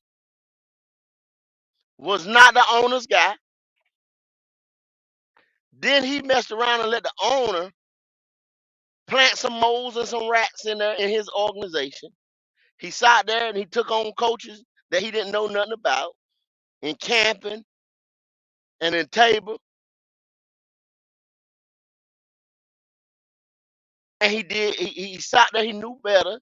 was not the owner's guy. Then he messed around and let the owner plant some moles and some rats in there in his organization. He sat there and he took on coaches that he didn't know nothing about in camping and in table. And he sat there, he knew better.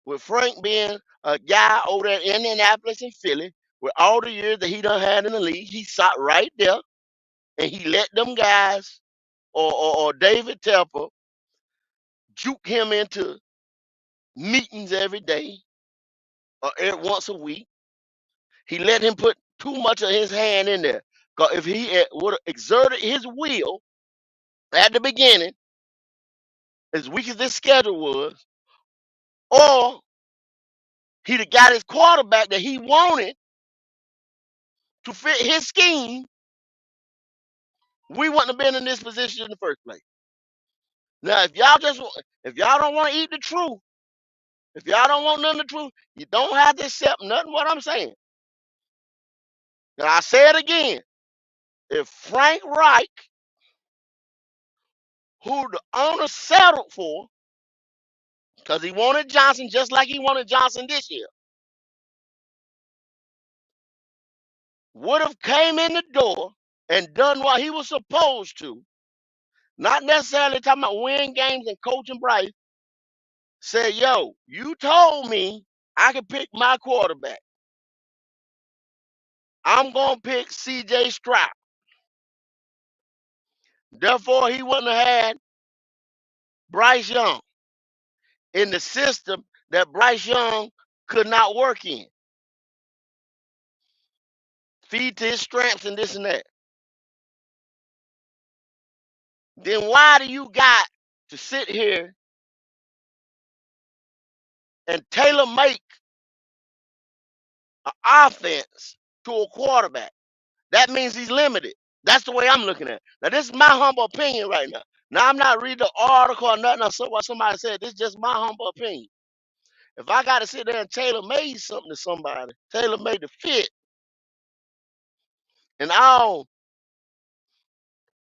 With Frank being a guy over there in Indianapolis and Philly, with all the years that he done had in the league, he sat right there and he let them guys or David Tepper juke him into meetings every day or once a week. He let him put too much of his hand in there. Because if he would have exerted his will at the beginning, as weak as this schedule was, or he'd have got his quarterback that he wanted to fit his scheme, we wouldn't have been in this position in the first place. Now, if y'all don't want to eat the truth, if y'all don't want none of the truth, you don't have to accept nothing what I'm saying. And I say it again. If Frank Reich, who the owner settled for, because he wanted Johnson just like he wanted Johnson this year, would have came in the door and done what he was supposed to, not necessarily talking about win games and coaching Bryce, Said, yo, you told me I could pick my quarterback. I'm going to pick C.J. Stroud. Therefore, he wouldn't have had Bryce Young in the system that Bryce Young could not work in. Feed to his strengths and this and that. Then why do you got to sit here and tailor make an offense to a quarterback? That means he's limited. That's the way I'm looking at it. Now, this is my humble opinion right now. Now, I'm not reading the article or nothing. Or what somebody said. This is just my humble opinion. If I got to sit there and tailor make something to somebody, tailor made to fit, and all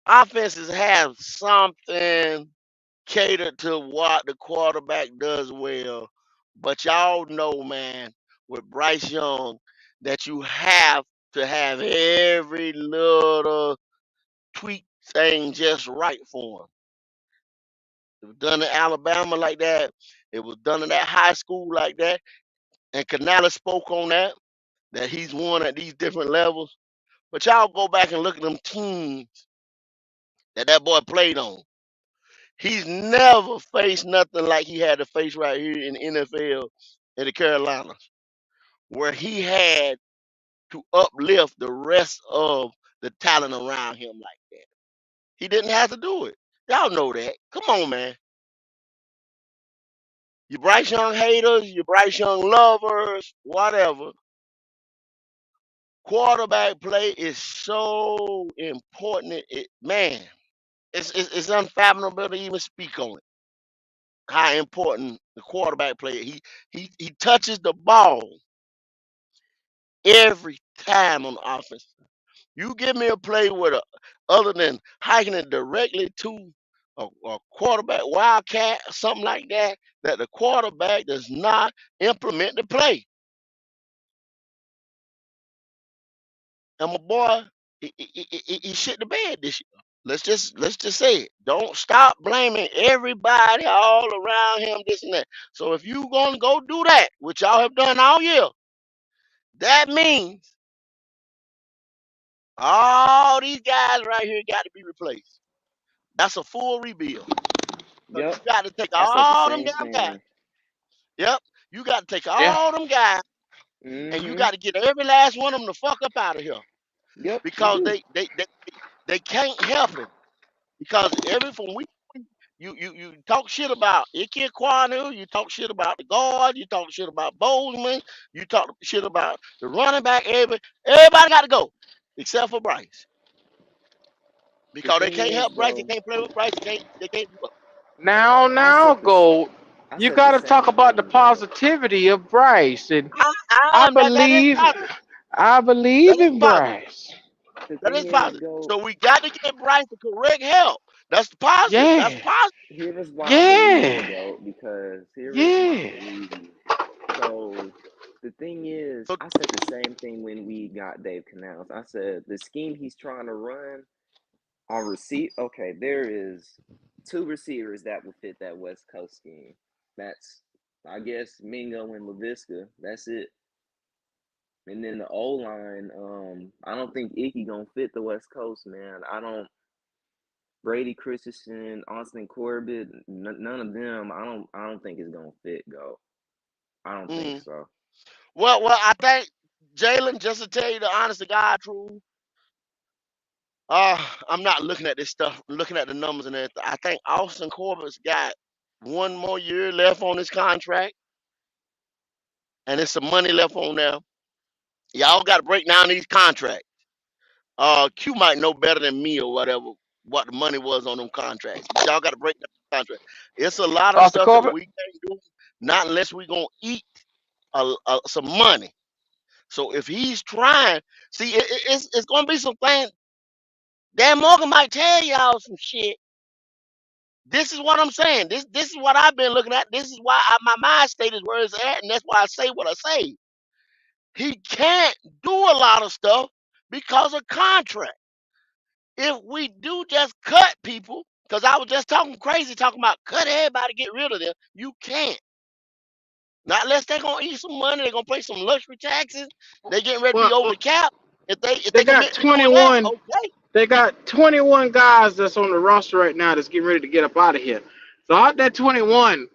offenses have something catered to what the quarterback does well. But y'all know, man, with Bryce Young, that you have to have every little tweak thing just right for him. It was done in Alabama like that. It was done in that high school like that. And Canales spoke on that he's won at these different levels. But y'all go back and look at them teams that boy played on. He's never faced nothing like he had to face right here in the NFL in the Carolinas, where he had to uplift the rest of the talent around him like that. He didn't have to do it. Y'all know that. Come on, man. You Bryce Young haters, you Bryce Young lovers, whatever. Quarterback play is so important. Man, it's unfathomable to even speak on it. How important the quarterback play. He touches the ball every time on offense. You give me a play with other than hiking it directly to a quarterback wildcat or something like that, that the quarterback does not implement the play. And my boy, he shit the bed this year. Let's just say it. Don't stop blaming everybody all around him, this and that. So if you gonna go do that, which y'all have done all year, that means all these guys right here got to be replaced. That's a full rebuild. So you Yep. got to take I said the all them same damn guys. thing. Yep. You got to take Yeah. all them guys and you Mm-hmm. got to get every last one of them the fuck up out of here. Yep, you Because do. they can't help him. Because every from week you talk shit about Ike Kwanu, you talk shit about the guard, you talk shit about Bozeman, you talk shit about the running back. Everybody got to go except for Bryce. The Because they thing can't is, help Bryce, they though, can't play with Bryce, they can't do it. I Now, said this. go. I You said the got to talk same about the thing, though. positivity of Bryce, and I That is believe, positive. I That believe is in positive. Bryce. The That thing is is, positive. go. So we got to get Bryce the correct help. That's positive. That's Yeah, positive. Here is why I believe you, yeah, go. Because here is why I yeah. believe you. So the thing is, So I said the same thing when we got Dave Canales. I said the scheme he's trying to run on receipt. Okay, there is two receivers that would fit that West Coast scheme. That's, I guess, Mingo and LaVisca. That's it. And then the O line, I don't think Icky gonna fit the West Coast, man. I don't. Brady Christensen, Austin Corbett, none of them. I don't think it's gonna fit. Go. I don't think mm. so. well, I think Jalen, just to tell you the honest to God truth, I'm not looking at this stuff, looking at the numbers and everything. I think Austin Corbett's got one more year left on his contract, and there's some money left on there. Y'all got to break down these contracts. Q might know better than me or whatever what the money was on them contracts, but y'all got to break down the contract. It's a lot of Austin stuff that Corbett. we can't do, not unless we gonna eat some money. So if he's trying, see, it's gonna be some things. Dan Morgan might tell y'all some shit. This is what I'm saying. This is what I've been looking at. This is why my mind state is where it's at, and that's why I say what I say. He can't do a lot of stuff because of contract. If we do just cut people, because I was just talking crazy, talking about cut everybody, get rid of them, you can't. Not unless they're gonna eat some money, they're gonna pay some luxury taxes. They getting ready to be Well, over the cap. If they they got commit to doing that, 21. okay. They got 21 guys that's on the roster right now that's getting ready to get up out of here. So out that 21,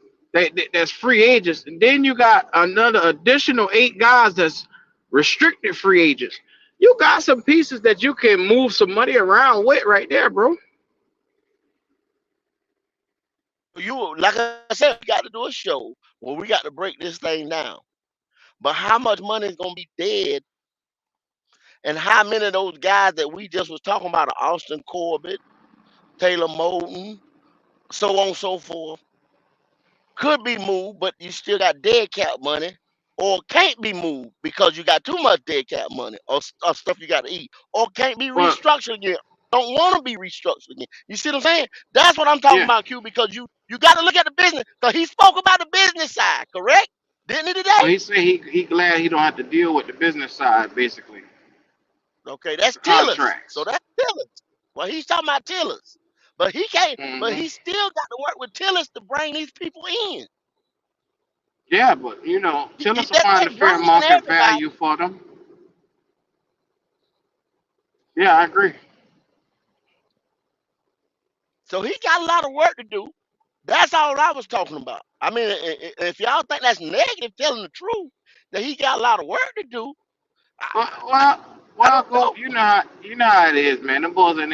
that's free agents, and then you got another additional 8 guys that's restricted free agents. You got some pieces that you can move some money around with right there, bro. You like I said, we got to do a show where we got to break this thing down. But how much money is gonna be dead, and how many of those guys that we just was talking about, Austin Corbett, Taylor Moton, so on and so forth, could be moved, but you still got dead cap money, or can't be moved because you got too much dead cap money, or stuff you got to eat, or can't be Well, restructured again. Don't want to be restructured again. You see what I'm saying? That's what I'm talking yeah. about, Q. Because you got to look at the business. Because he spoke about the business side, correct? Didn't he Well, today? he said he glad he don't have to deal with the business side, basically. Okay, that's Tillis. So Contracts. that's Tillis. Well, he's talking about Tillis, but he can't. But Hmm. he still got to work with Tillis to bring these people in. Yeah, but He Tillis will just find the can't bring fair in market everybody. value for them. Yeah, I agree. So he got a lot of work to do. That's all I was talking about. I mean, if y'all think that's negative, telling the truth, that he got a lot of work to do, Well, well, I well, don't go. know. You know how it is, man. Them boys and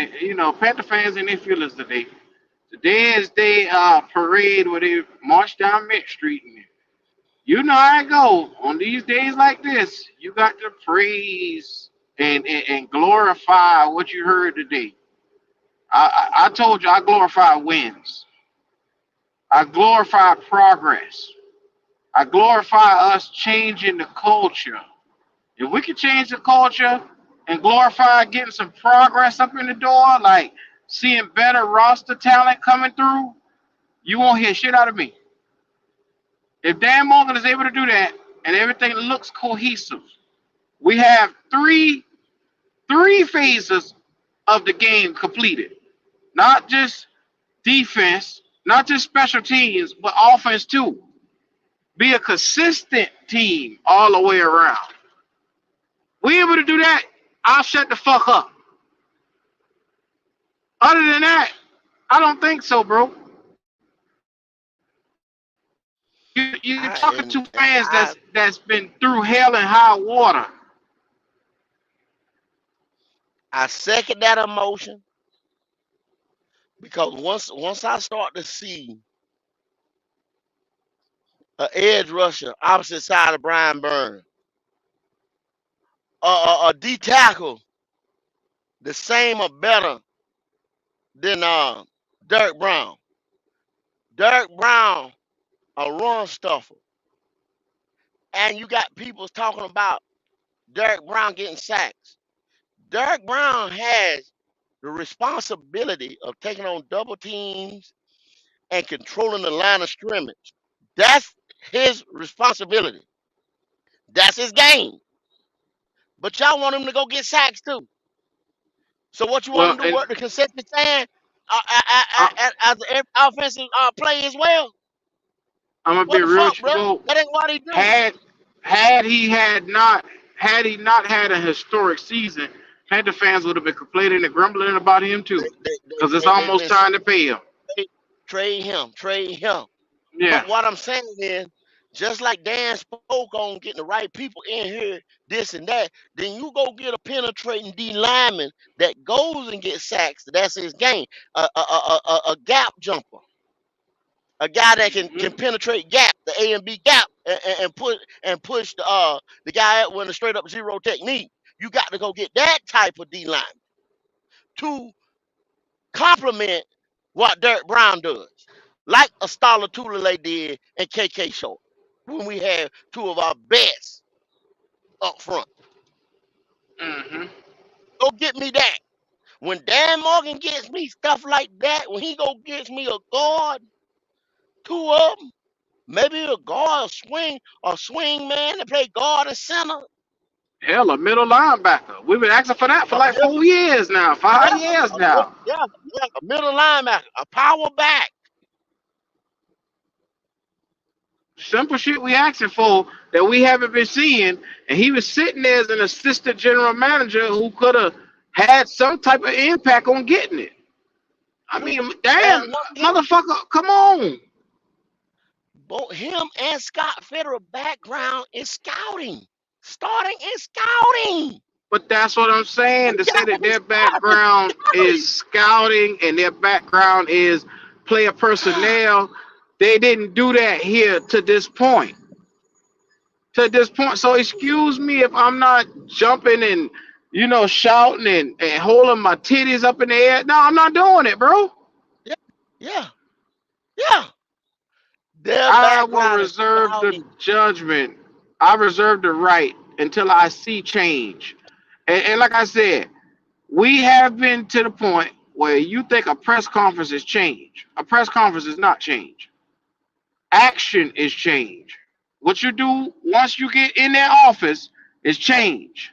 Panther fans and their feelings today. Today is their parade where they march down Mint Street, and you know how it go. On these days like this, you got to praise and glorify what you heard today. I told you I glorify wins. I glorify progress. I glorify us changing the culture. If we can change the culture and glorify getting some progress up in the door, like seeing better roster talent coming through, you won't hear shit out of me. If Dan Morgan is able to do that and everything looks cohesive, we have three phases of the game completed. Not just defense, not just special teams, but offense too. Be a consistent team all the way around. We able to do that, I'll shut the fuck up. Other than that, I don't think so, bro. You're I talking and to fans I that's been through hell and high water. I second that emotion because once I start to see an edge rusher opposite side of Brian Burns, a D tackle the same or better than Derek Brown. Derek Brown, a run stuffer, and you got people talking about Derek Brown getting sacks. Derek Brown has the responsibility of taking on double teams and controlling the line of scrimmage. That's his responsibility. That's his game. But y'all want him to go get sacks too. So what you want Well, him to and work the consistent stand I, as an offensive play as well? I'm gonna What be the real fuck, with you, bro? bro. That ain't what he do. Had had he had not had he not had a historic season, Panther fans would have been complaining and grumbling about him too, because it's They've almost been saying time to pay him. trade him. Yeah. But what I'm saying is, just like Dan spoke on getting the right people in here, this and that, then you go get a penetrating D lineman that goes and gets sacks. That's his game. A gap jumper, a guy that can Hmm. penetrate gap, the A and B gap, and push the guy out with a straight up zero technique. You got to go get that type of D lineman to complement what Derek Brown does, like a Starla Tulele did and KK Short when we had two of our best up front. Hmm. Go get me that. When Dan Morgan gets me stuff like that, when he go gets me a guard, two of them, maybe a guard, a swing man to play guard and center, Hell, a middle linebacker. We've been asking for that for a like middle, 4 years now, yeah, 5 years now. a middle linebacker, a power back. Simple shit we asking for that we haven't been seeing, and he was sitting there as an assistant general manager who could have had some type of impact on getting it. I mean, damn, And once again, motherfucker, come on. both him and Scott Federer background is scouting, starting and scouting. But that's what I'm saying. To They say got to that be their starting background is scouting. scouting and their background is player personnel, they didn't do that here to this point. To this point. So excuse me if I'm not jumping and shouting and holding my titties up in the air. No, I'm not doing it, bro. Yeah, yeah, yeah. Their I will background is reserve the scouting. judgment. I reserve the right until I see change. And like I said, we have been to the point where you think a press conference is change. A press conference is not change. Action is change. What you do once you get in that office is change.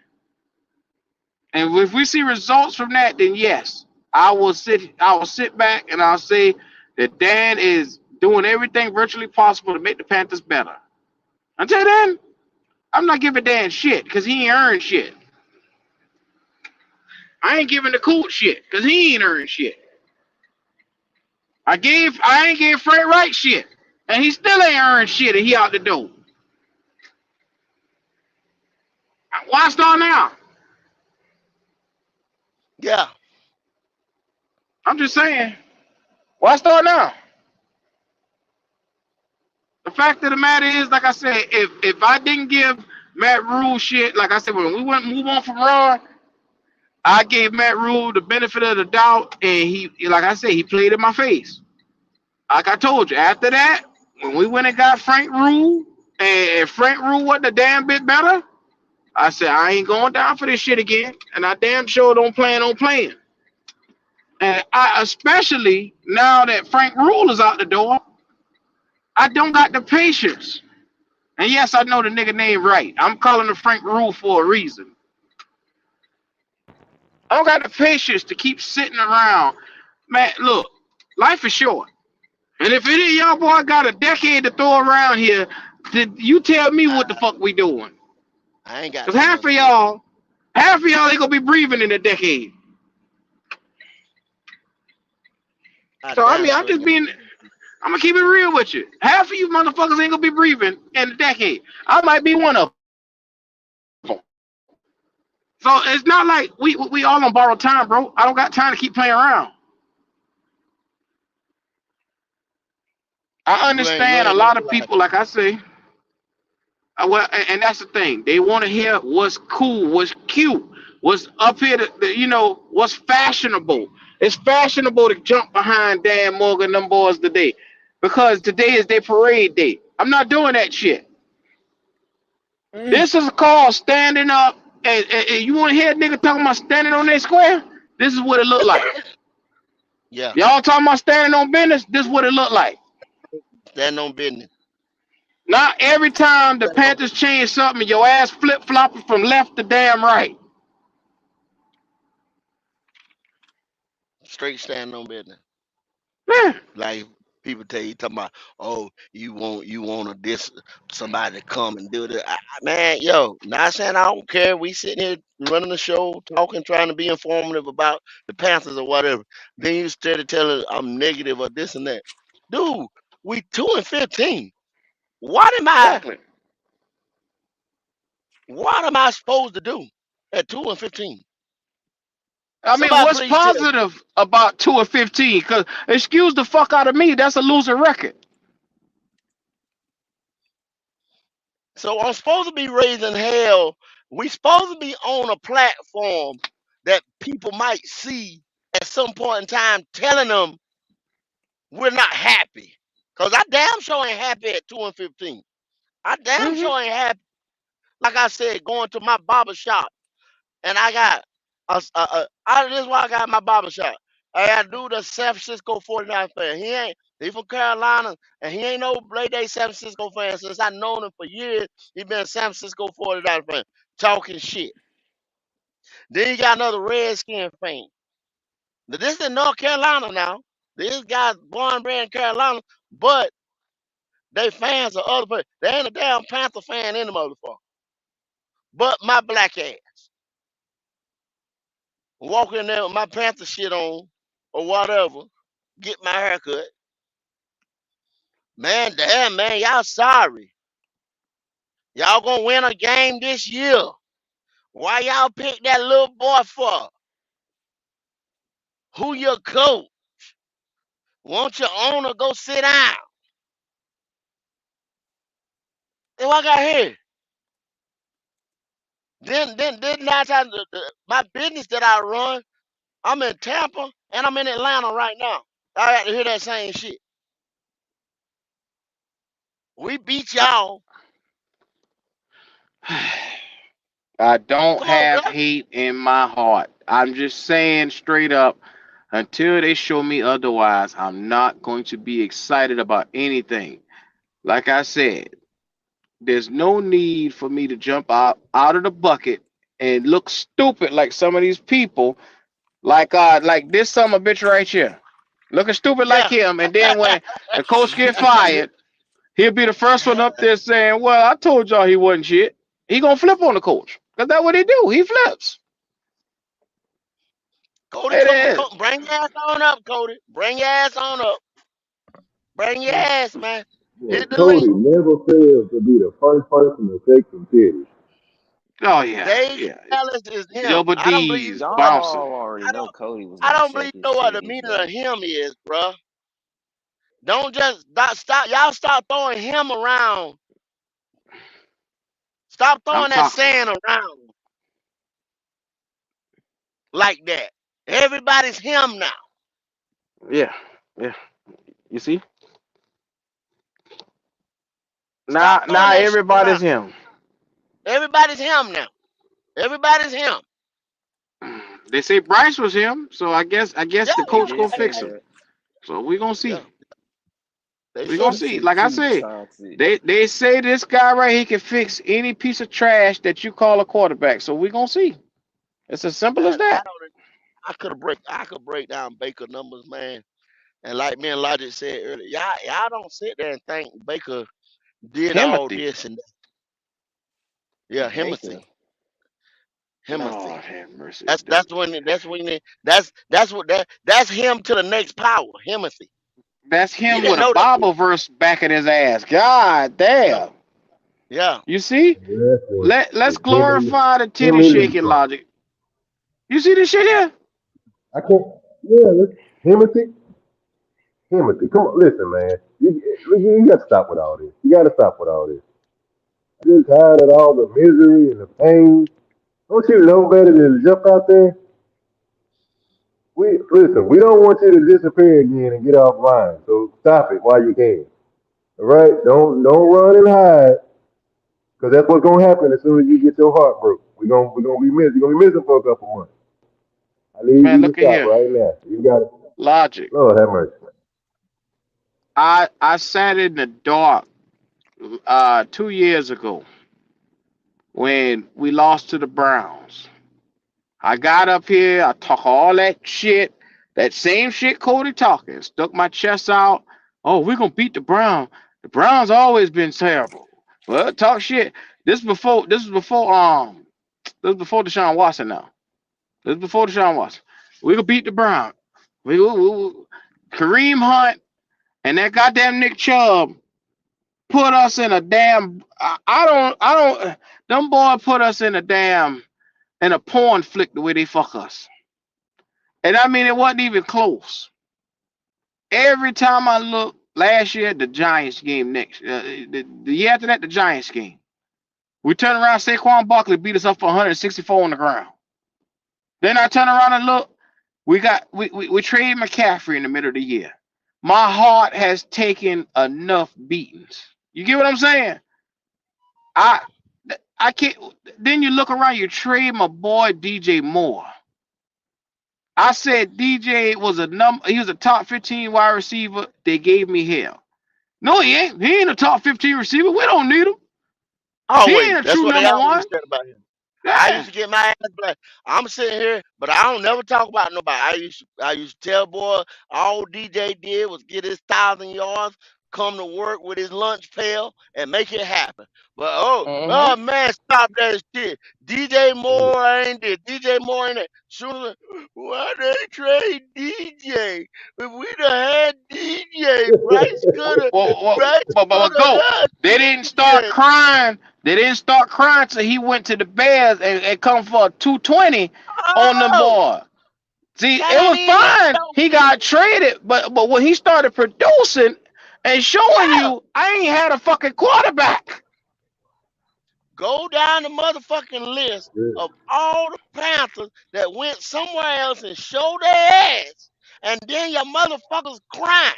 And if we see results from that, then yes, I will sit back and I'll say that Dan is doing everything virtually possible to make the Panthers better. Until then, I'm not giving Dan shit because he ain't earned shit. I ain't giving the cool shit because he ain't earned shit. I ain't gave Fred Wright shit. And he still ain't earned shit and he out the door. Why start now? Yeah. I'm just saying. Why start now? The fact of the matter is, like I said, if I didn't give Matt Rule shit, like I said, when we went move on from Raw, I gave Matt Rule the benefit of the doubt, and like I said, he played in my face. Like I told you, after that, when we went and got Frank Rule, and Frank Rule wasn't a damn bit better, I said I ain't going down for this shit again, and I damn sure don't plan on playing. And I especially now that Frank Rule is out the door, I don't got the patience. And yes, I know the nigga name right. I'm calling him Frank Rule for a reason. I don't got the patience to keep sitting around. Man, look, life is short. And if any of y'all boy got a decade to throw around here, then you tell me what the fuck we doing. I ain't got Cause no half of mother decade. y'all ain't gonna be breathing in a decade. I So I damn mean, sure ain't I'm gonna keep it real with you. Half of you motherfuckers ain't gonna be breathing in a decade. I might be one of them. So it's not like we all on borrowed time, bro. I don't got time to keep playing around. I you understand a ain't lot never of lied people, to me. like I say, well, and that's the thing. They want to hear what's cool, what's cute, what's up here, what's fashionable. It's fashionable to jump behind Dan Morgan and them boys today because today is their parade day. I'm not doing that shit. This is called standing up. And you want to hear a nigga talking about standing on their square? This is what it look like. Yeah. Y'all talking about standing on business? This is what it look like. Stand on business. Not every time the Stand on Panthers business. change something, your ass flip flopping from left to damn right. Straight stand on business. Yeah. Like people tell you talking about, oh, you want to diss somebody to come and do that. Man, yo, not saying I don't care. We sitting here running the show, talking, trying to be informative about the Panthers or whatever. Then you started telling I'm negative or this and that. Dude, we 2-15. What am I Exactly. what am I supposed to do at 2-15? I mean, Somebody what's please tell me. positive about 2-15? Because excuse the fuck out of me, that's a losing record. So I'm supposed to be raising hell. We supposed to be on a platform that people might see at some point in time telling them we're not happy. Cause I damn sure ain't happy at 2-15. I damn Mm-hmm. sure ain't happy. Like I said, going to my barber shop and I got this is why I got my barber shop. I got a dude that's San Francisco 49 fan. He from Carolina and he ain't no Blade Day San Francisco fan since I known him for years. He been a San Francisco 49 fan talking shit. Then you got another Redskin fan. Now, this is North Carolina now. This guy's born and bred in Carolina, but They fans of other people. They ain't a damn Panther fan in the motherfucker. But my black ass. Walk in there with my Panther shit on or whatever. Get my haircut. Man, damn, man, y'all sorry. Y'all gonna win a game this year. Why y'all pick that little boy for? Who your coach? Won't your owner go sit down? Then what I got here? Then nine times my business that I run, I'm in Tampa and I'm in Atlanta right now. I got to hear that same shit. We beat y'all. I don't Come on, have bro. hate in my heart. I'm just saying straight up, until they show me otherwise, I'm not going to be excited about anything. Like I said, there's no need for me to jump out of the bucket and look stupid like some of these people, like this summer bitch right here, looking stupid like Yeah. him. And then when the coach get fired, he'll be the first one up there saying, "Well, I told y'all he wasn't shit." He gonna flip on the coach because that's what he do. He flips. Cody, It is. bring your ass on up, Cody. Bring your ass on up. Bring your ass, man. Yeah, Hit the Cody link. never fails to be the first person to take some pity. Oh yeah, Dave yeah. Conales is him. Double I don't believe D's no other. bouncing. Y'all already I know don't. Cody was I gonna don't shake believe his no other titties, meaning of bro. him is, bro. Don't just stop. Y'all stop throwing him around. Stop I'm throwing that talking. sand around like that. Everybody's him now. Yeah, yeah. You see? Stop throwing Now that shit everybody's around. him. Everybody's him now. Everybody's him. They say Bryce was him, so I guess Yeah, the They coach did gonna say fix him. that. So we gonna yeah. see. They We gonna sure. He see. said Like I too say, toxic. they say this guy right here can fix any piece of trash that you call a quarterback. So we gonna see. It's as simple as Man, that. I could break down Baker numbers, man. And like me and Logic said earlier, y'all don't sit there and think Baker did all Timothy. this and that. Yeah, Baker. Himothy. Lord have mercy. That's him to the next power. Himothy. That's You him didn't with a know that, did Bible verse back in his ass. God you? damn. Yeah. You see? That's Let's it's him and glorify the him titty and shaking Leapfrog. logic. You see this shit here? I can't. Yeah, Timothy. Timothy, come on, listen, man. You got to stop with all this. You got to stop with all this. I'm just tired of all the misery and the pain. Don't you know better than to jump out there? We don't want you to disappear again and get offline. So stop it while you can. All right? Don't run and hide, because that's what's gonna happen as soon as you get your heart broke. We're gonna be missing. You're gonna be missing for a couple months. I need Man, you to look at stop here. right now. You got it. Logic. Lord have mercy. I sat in the dark 2 years ago when we lost to the Browns. I got up here, I talk all that shit, that same shit Cody talking, stuck my chest out. Oh, we're gonna beat the Browns. The Browns always been terrible. Well, talk shit. This was before Deshaun Watson now. This is before Deshaun Watson. We gonna beat the Browns. Kareem Hunt and that goddamn Nick Chubb put us in a damn. I don't. Them boy put us in a damn in a porn flick the way they fuck us. And I mean, it wasn't even close. Every time I look, last year the Giants game the year after that the Giants game, we turn around, Saquon Barkley beat us up for 164 on the ground. Then I turn around and look, we traded McCaffrey in the middle of the year. My heart has taken enough beatings. You get what I'm saying? I I can't. Then you look around, you trade my boy DJ Moore. I said DJ was he was a top 15 wide receiver. They gave me hell. No, he ain't. He ain't a top 15 receiver. We don't need him. He Always. ain't a That's true what they number always one. said about him. I Yeah. used to get my ass black. I'm sitting here, but I don't never talk about nobody. I used to tell boy all DJ did was get his 1,000 yards, come to work with his lunch pail and make it happen. But oh man, stop that shit. DJ Moore ain't it. DJ Moore ain't it. Sooner why they trade DJ? If we'd have had DJ, Bryce could have But go. had They didn't start DJ. crying. They didn't start crying till he went to the Bears and come for a 220 on the Oh, board. See, that it ain't was even what fine. I'm He talking. got traded, but when he started producing and showing Yeah. you, I ain't had a fucking quarterback. Go down the motherfucking list of all the Panthers that went somewhere else and showed their ass, and then your motherfuckers crying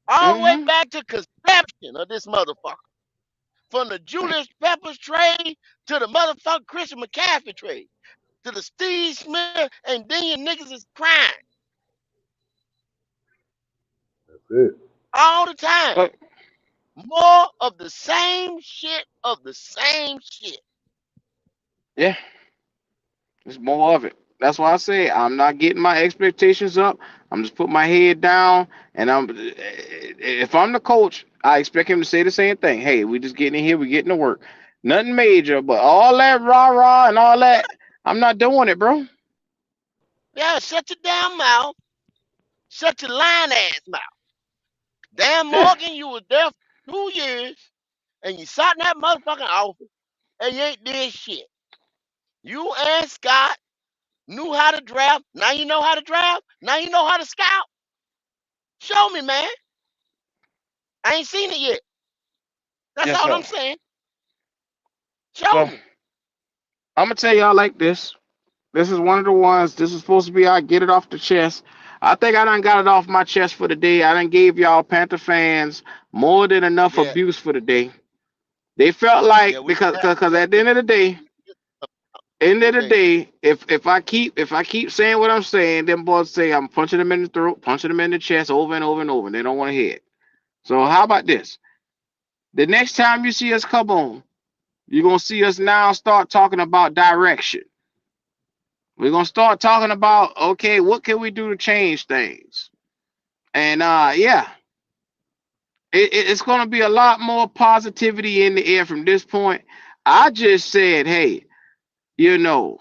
all the way back to conception of this motherfucker. From the Julius Peppers trade to the motherfucking Christian McCaffrey trade to the Steve Smith, and then your niggas is crying all the time. More of the same shit of the same shit. Yeah, it's more of it. That's why I say I'm not getting my expectations up. I'm just putting my head down, and if I'm the coach, I expect him to say the same thing. Hey, we just getting in here, we getting to work. Nothing major, but all that rah rah and all that, I'm not doing it, bro. Yeah, shut your damn mouth. Shut your lying ass mouth. Dan Morgan, you was there for 2 years, and you sat in that motherfucking office, and you ain't did shit. You and Scott knew how to draft. Now you know how to draft. Now you know how to scout. Show me, man. I ain't seen it yet. That's Yes, all sir. I'm saying. Show So me. I'm gonna tell y'all like this. This is one of the ones. This is supposed to be our get it off the chest. I think I done got it off my chest for the day. I done gave y'all Panther fans more than enough Yeah. abuse for the day. They felt like because at the end of the day, if I keep saying what I'm saying, them boys say I'm punching them in the throat, punching them in the chest over and over and over, and they don't want to hear it. So how about this? The next time you see us come on, you're gonna see us now start talking about direction. We're gonna start talking about, okay, what can we do to change things? And yeah, it's gonna be a lot more positivity in the air from this point. I just said, hey, you know,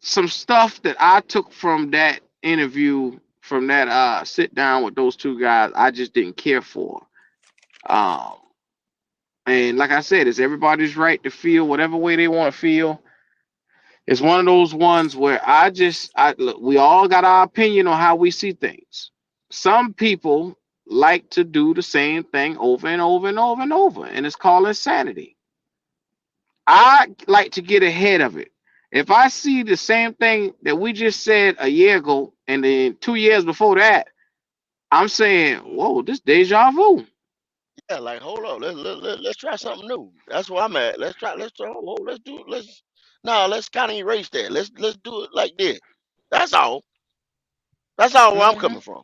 some stuff that I took from that interview, from that sit down with those two guys, I just didn't care for. Um, and like I said, it's everybody's right to feel whatever way they want to feel. It's one of those ones where look, we all got our opinion on how we see things. Some people like to do the same thing over and over and over and over, and it's called insanity. I like to get ahead of it. If I see the same thing that we just said a year ago, and then 2 years before that, I'm saying, whoa, this deja vu. Yeah, like hold on. Let's try something new. That's where I'm at. Let's let's kind of erase that. Let's do it like this. That's all. That's all where I'm coming from.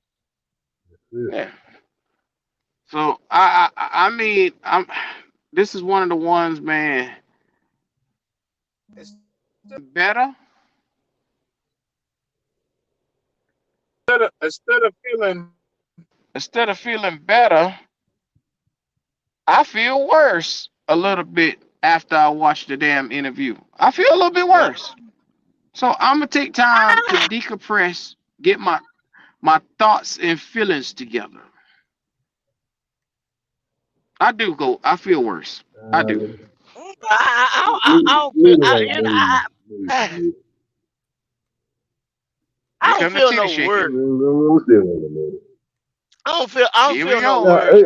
Yeah. So I mean, this is one of the ones, man. Better. Instead of feeling better, I feel worse a little bit after I watched the damn interview. I feel a little bit worse. So I'm gonna take time to decompress, get my thoughts and feelings together. I feel worse. I do. I don't feel. I Here don't come the feel titty no shaking. words. I don't Here we feel no go. words.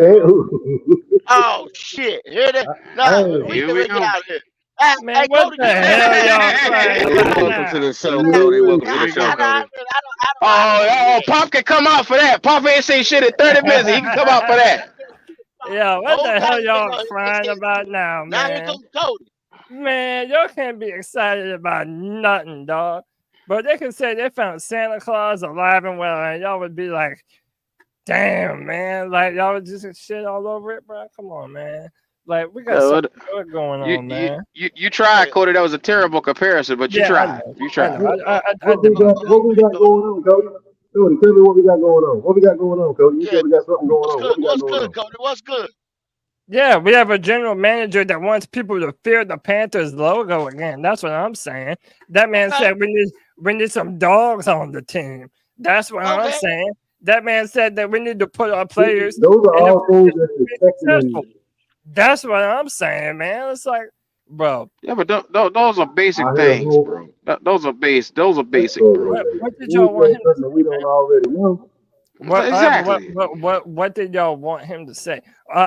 Oh shit! Hear that? Nah, we Here can we get go. out of here. Man, Hey, what Cody, the you there? hell y'all crying Hey, about welcome to now? the show, Cody. Welcome to Here the we show, go. Cody. Pop can come out for that. Pop ain't say shit in 30 minutes. He can come out for that. Yeah, what Whole the time hell you been y'all on crying here, about now, now here man? comes Cody. Man, y'all can't be excited about nothing, dog. But they can say they found Santa Claus alive and well, and y'all would be like, damn, man. Like, y'all would just shit all over it, bro. Come on, man. Like, we got something good going on, man. You tried, Cody. That was a terrible comparison, but you Yeah, I tried. know. You I tried. know. I What we got going on, Cody? Cody, tell me what we got going on. What we got going on, Cody? You said we got something going on. What we got What's going good, on? Cody? What's good? Yeah, we have a general manager that wants people to fear the Panthers logo again. That's what I'm saying. That man said we need some dogs on the team. That's what I'm saying. That man said that we need to put our players Those are in a all things position that's to be expected in successful. That's what I'm saying, man. It's like, bro. Yeah, but those are basic I hear things, who. bro. Those are basic, bro. What did You y'all want say him to something that we say, man? don't already know. Exactly. What did y'all want him to say?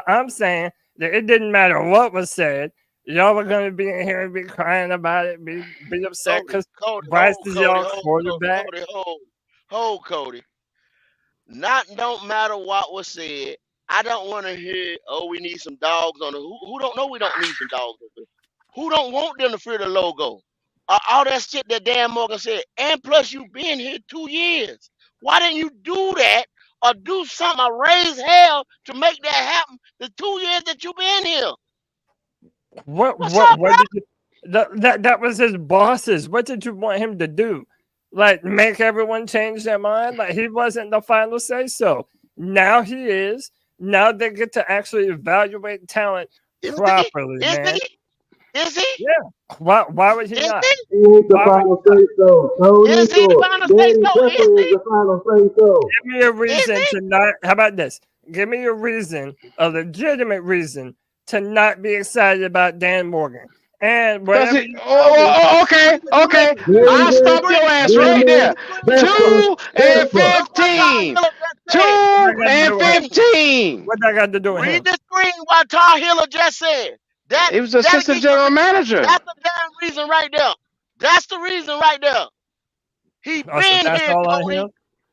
I'm saying that it didn't matter what was said. Y'all were gonna be in here and be crying about it, be upset because Bryce is y'all quarterback. Hold, Cody. Don't matter what was said. I don't want to hear, oh, we need some dogs on the who don't know we don't need some dogs on it. Who don't want them to fear the logo? All that shit that Dan Morgan said. And plus you been here 2 years. Why didn't you do that or do something or raise hell to make that happen the 2 years that you been here? What did you, that was his bosses. What did you want him to do? Like make everyone change their mind? Like he wasn't the final say so. Now he is. Now they get to actually evaluate talent properly, man. Is he? Yeah. Why would he not? He ain't the final say so. Tony Is he the final say Danny so? Pepper is the final say so. Give me a reason to not. How about this? Give me a reason, a legitimate reason to not be excited about Dan Morgan. And whatever you okay. I'll stop your ass right there. 2-15. 2-15. What I got to do with him? Read the screen what Tar Hiller just said. He was assistant general manager. That's the damn reason right there. That's the reason right there. He been here, Cody.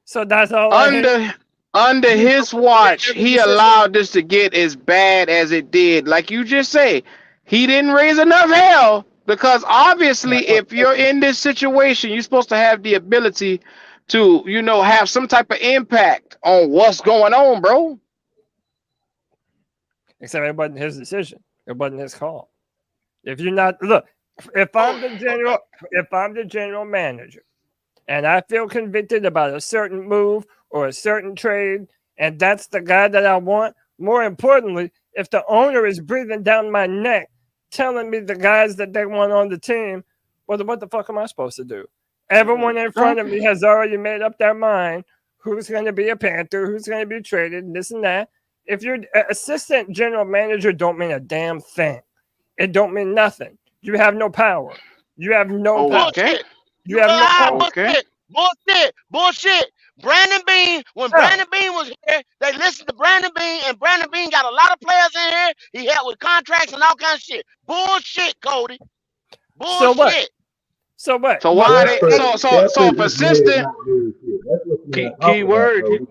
So that's all on him? Under his watch, he allowed this to get as bad as it did. Like you just say, he didn't raise enough hell because obviously, if you're in this situation, you're supposed to have the ability to, have some type of impact on what's going on, bro. Except it wasn't his decision. It wasn't his call. If you're not if I'm the general manager and I feel convicted about a certain move or a certain trade, and that's the guy that I want, more importantly, if the owner is breathing down my neck telling me the guys that they want on the team, well, what the fuck am I supposed to do? Everyone in front of me has already made up their mind who's going to be a Panther, who's going to be traded, and this and that. If you're assistant general manager, don't mean a damn thing. It don't mean nothing. You have no power. You have no power. You have no power. Bullshit. Brandon Bean, when Brandon Bean was here, they listened to Brandon Bean, and Brandon Bean got a lot of players in here. He helped with contracts and all kinds of shit. Bullshit, Cody. Bullshit. So what? So why they so persistent? Key word you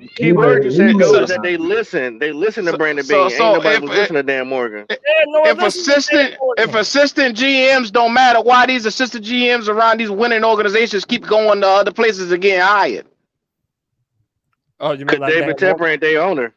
said though is that they listen to Brandon Bean. Ain't nobody was listening to Dan Morgan. If assistant GMs don't matter, why these assistant GMs around these winning organizations keep going to other places and getting hired? Oh, you mean like David Tepper ain't their owner?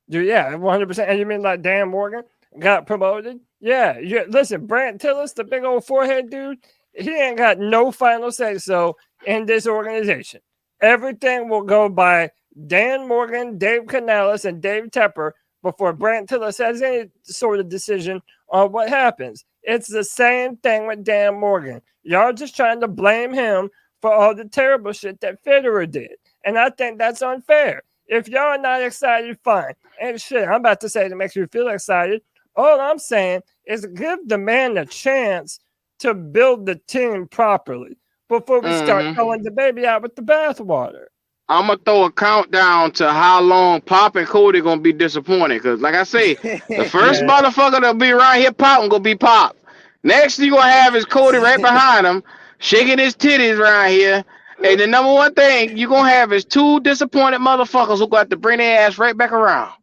Yeah, 100%. And you mean like Dan Morgan got promoted? Yeah. Listen, Brant Tillis, the big old forehead dude, he ain't got no final say so in this organization. Everything will go by Dan Morgan, Dave Conales, and Dave Tepper before Brant Tillis has any sort of decision on what happens. It's the same thing with Dan Morgan. Y'all just trying to blame him for all the terrible shit that Federer did. And I think that's unfair. If y'all are not excited, fine. And shit, I'm about to say to make you feel excited. All I'm saying is give the man a chance to build the team properly before we start throwing the baby out with the bathwater. I'm gonna throw a countdown to how long Pop and Cody gonna be disappointed. Cause like I say, the first motherfucker that'll be around here popping gonna be Pop. Next you gonna have is Cody right behind him, shaking his titties around here. And the number one thing you gonna have is two disappointed motherfuckers who got to bring their ass right back around.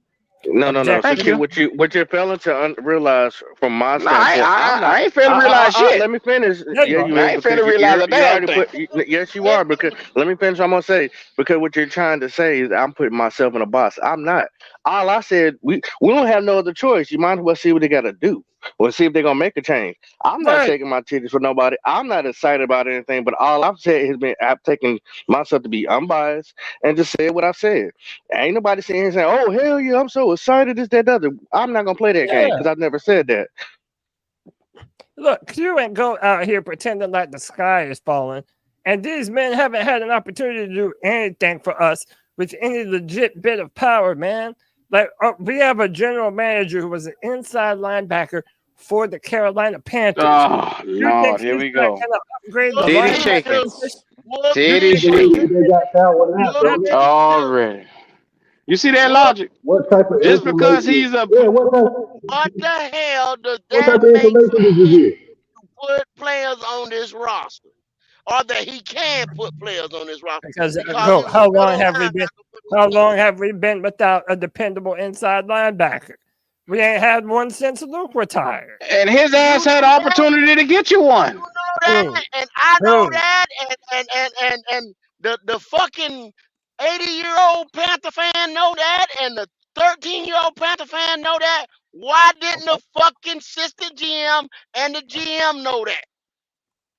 No. Thank you. What you're failing to realize from my standpoint, I ain't failing to realize shit. Let me finish. I ain't failing to realize a damn thing. Yes, you are. Because let me finish. I'm gonna say because what you're trying to say is I'm putting myself in a box. I'm not. all I said, we don't have no other choice. You might as well see what they got to do, or see if they're gonna make a change. I'm not Right. shaking my titties for nobody. I'm not excited about anything. But all I've said has been I've taken myself to be unbiased and just said what I've said. Ain't nobody sitting here saying, "Oh hell yeah, I'm so excited." This, that, the other. I'm not gonna play that game Yeah. because I've never said that. Look, you ain't go out here pretending like the sky is falling, and these men haven't had an opportunity to do anything for us with any legit bit of power, man. Like we have a general manager who was an inside linebacker for the Carolina Panthers. Oh You think Lord, here he's we not go. gonna upgrade the Titty Whoop linebacker shaking. deuce. position? Whoop Titty deuce. shaking. They got talent out, Whoop don't they? Already. You see that whoop. logic? What type of Just because information? he's a Yeah, What the hell does what that type of make information did you sense get? to put players on this roster? Or that he can put players on this roster? Because Because he was a how middle long have we been? linebacker. How long have we been without a dependable inside linebacker? We ain't had one since Luke retired. and his ass You had know the that? opportunity to get you one. You know that? Who? And I know Who? that. And the fucking 80-year-old Panther fan know that. And the 13-year-old Panther fan know that. Why didn't the fucking assistant GM and the GM know that?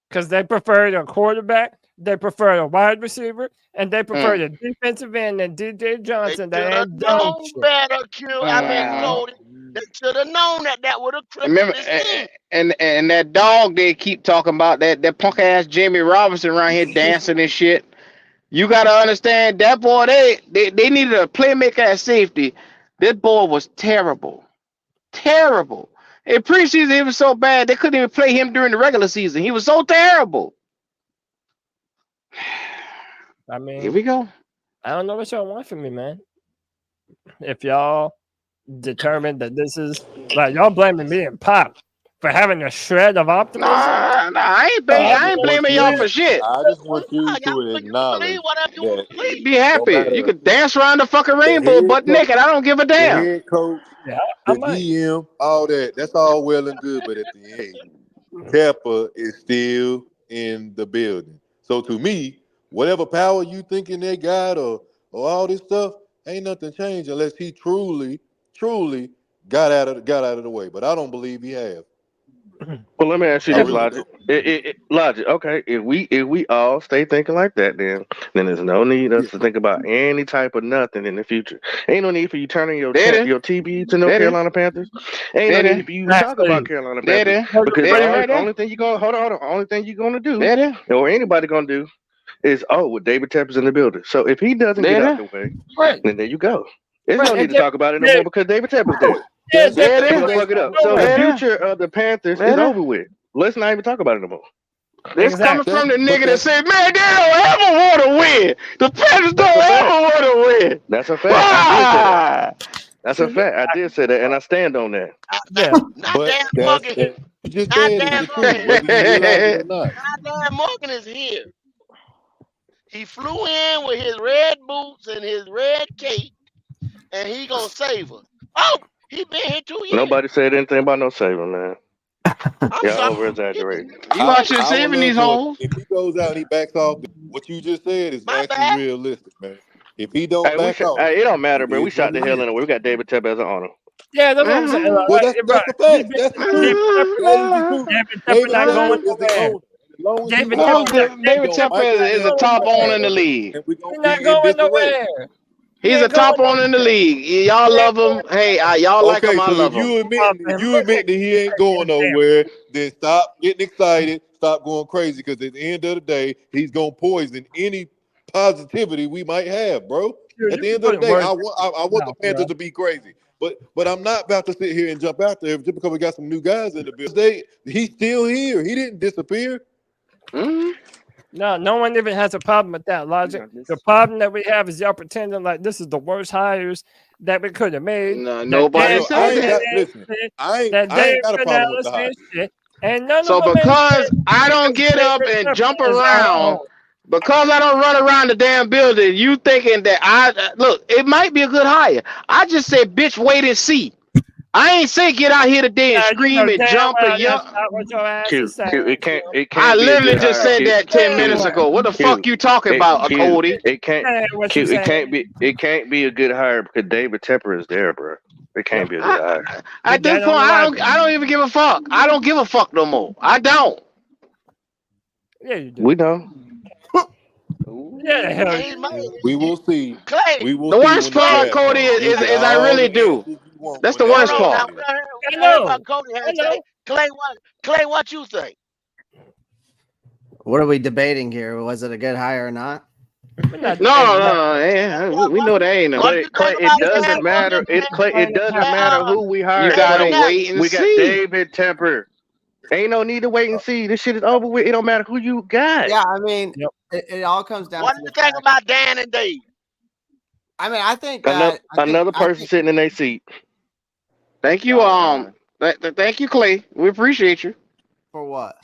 Because they preferred a quarterback, they preferred a wide receiver, and they preferred Mm. a defensive end and DJ They Johnson that should have ain't done known shit. better, Wow. Cody. They should have known that would have crippled Remember, this team. and that dog they keep talking about, that punk ass Jamie Robinson around here dancing and shit. You gotta understand that boy. They needed a playmaker at safety. This boy was terrible, terrible. In preseason, he was so bad they couldn't even play him during the regular season. He was so terrible. I Here mean, we go. I don't know what y'all want from me, man. If y'all determined that this is like y'all blaming me and Pop for having a shred of optimism. Nah, I ain't blaming y'all for shit. I just want you to Believe acknowledge whatever you want that to believe. Be no happy. You matter could dance around the fucking the rainbow head butt coach, naked. I don't give a the damn. head coach, Yeah, the I might. GM, all that's all well and good, but at the end, Tampa is still in the building. So to me, whatever power you thinking they got or all this stuff, ain't nothing changed unless he truly got out of the way. But I don't believe he has. Well, let me ask you I this, really Logic. don't. Logic. Okay, if we all stay thinking like that, then there's no need us to think about any type of nothing in the future. Ain't no need for you turning your Daddy, your TV to no daddy, Carolina Panthers. Ain't no need daddy, for you to talk about Exactly. Carolina Panthers daddy, because daddy, all right there. only thing you gonna hold on. Only thing you're gonna do, Daddy, or anybody gonna do, is well, David Tepper's in the building. So if he doesn't get out daddy, the way, Right. then there you go. There's Right. no need And to talk about it no more because David Tepper's there. yeah, That's David Simple daddy, as Tepper fuck it ain't up. So the nowhere. daddy, future of the Panthers is daddy. over with. Let's not even talk about it no more. This coming Exactly. from the but nigga that that's said, man, they don't ever want to win. The Panthers That's a don't fact. ever want to win. That's a fact. I did say that. Why? That's See, a fact. I did say that, and I stand on that. yeah. Not but Dan that's Morgan. what you just Not said is Dan the truth, Morgan. whether you realize it or not. Not Dan Morgan is here. He flew in with his red boots and his red cape, and he gonna save us. Oh, he been here 2 years. Nobody said anything about no saving, man. I'm Y'all sorry. over exaggerating. You out here I would saving love these for hoes. if he goes out and he backs off. What you just said is My actually bad. realistic, man. If he don't Hey, back off, it don't matter, it bro. We is what shot the it hell is. in it. We got David Tepper as an honor. Yeah, that's what I'm saying. Well, Right. that's the fact. That's the truth. That is the truth. David Tepper David not going Tepper is the nowhere. owner. As long as he's David the No, Tepper owner, not. David he Tepper might not is a have the top upper owner in hand the of it, league. and we're gonna He's not be in going disarray. nowhere. He He's a ain't going top owner in the nowhere. league. Y'all He ain't love him. going Hey, nowhere. y'all like him. Okay, I so love him. if you admit that he ain't going nowhere, then stop getting excited, stop going crazy, because at the end of the day, he's gonna poison any positivity we might have, bro. Dude, At you the can end of put the in day, words I in want the mouth, Panthers bro. to be crazy, but I'm not about to sit here and jump out there just because we got some new guys in the building. He's still here. He didn't disappear. Mm-hmm. No one even has a problem with that logic. The problem that we have is y'all pretending like this is the worst hires that we could have made. No, That nobody Dan I said ain't Morgan that. got ain't listen. shit. I That ain't Dave got a problem with Conales the hire. ain't shit. And none of So them ain't because shit I don't because get up David and Tepper jump is at around, home. because I don't run around the damn building, you thinking that look, it might be a good hire. I just said, bitch, wait and see. I ain't say get out here today and You scream know and damn jump and well yell. that's not what your ass Q, is saying. Q, it I can't be a literally good just hire. said Q, that 10 minutes Q, ago. What the Q, fuck you talking about, Q, Cody? it can't, What Q, you it saying? can't be a good hire because David Tepper is there, bro. It can't be a good hire. At this point, I don't even give a fuck. I don't give a fuck no more. I don't. Yeah, you do. We know. Yeah, the hell Hey, you man, do. We will see. Clay, We will The see worst when the part, draft Cody, comes. You'll get is I all really the do. answers you want That's when the that hold worst on draft now. part. is. We I done heard know. what Cody I had to know. say. Clay, what you say? What are we debating here? Was it a good hire or not? We're not debating that. No. Yeah, we know that ain't no. What do Clay, you Clay, think it about This is Dan doesn't matter. Morgan It doesn't matter who we You hire, gotta listen Clay. now. wait and We got see. David Tepper. Ain't no need to wait and see. This shit is over with. It don't matter who you got. Yeah, I mean, Yep. it all comes down What to do the you think fact. about Dan and Dave? I mean, I think that Another person sitting in their seat. Thank you, thank you, Clay. We appreciate you. For what?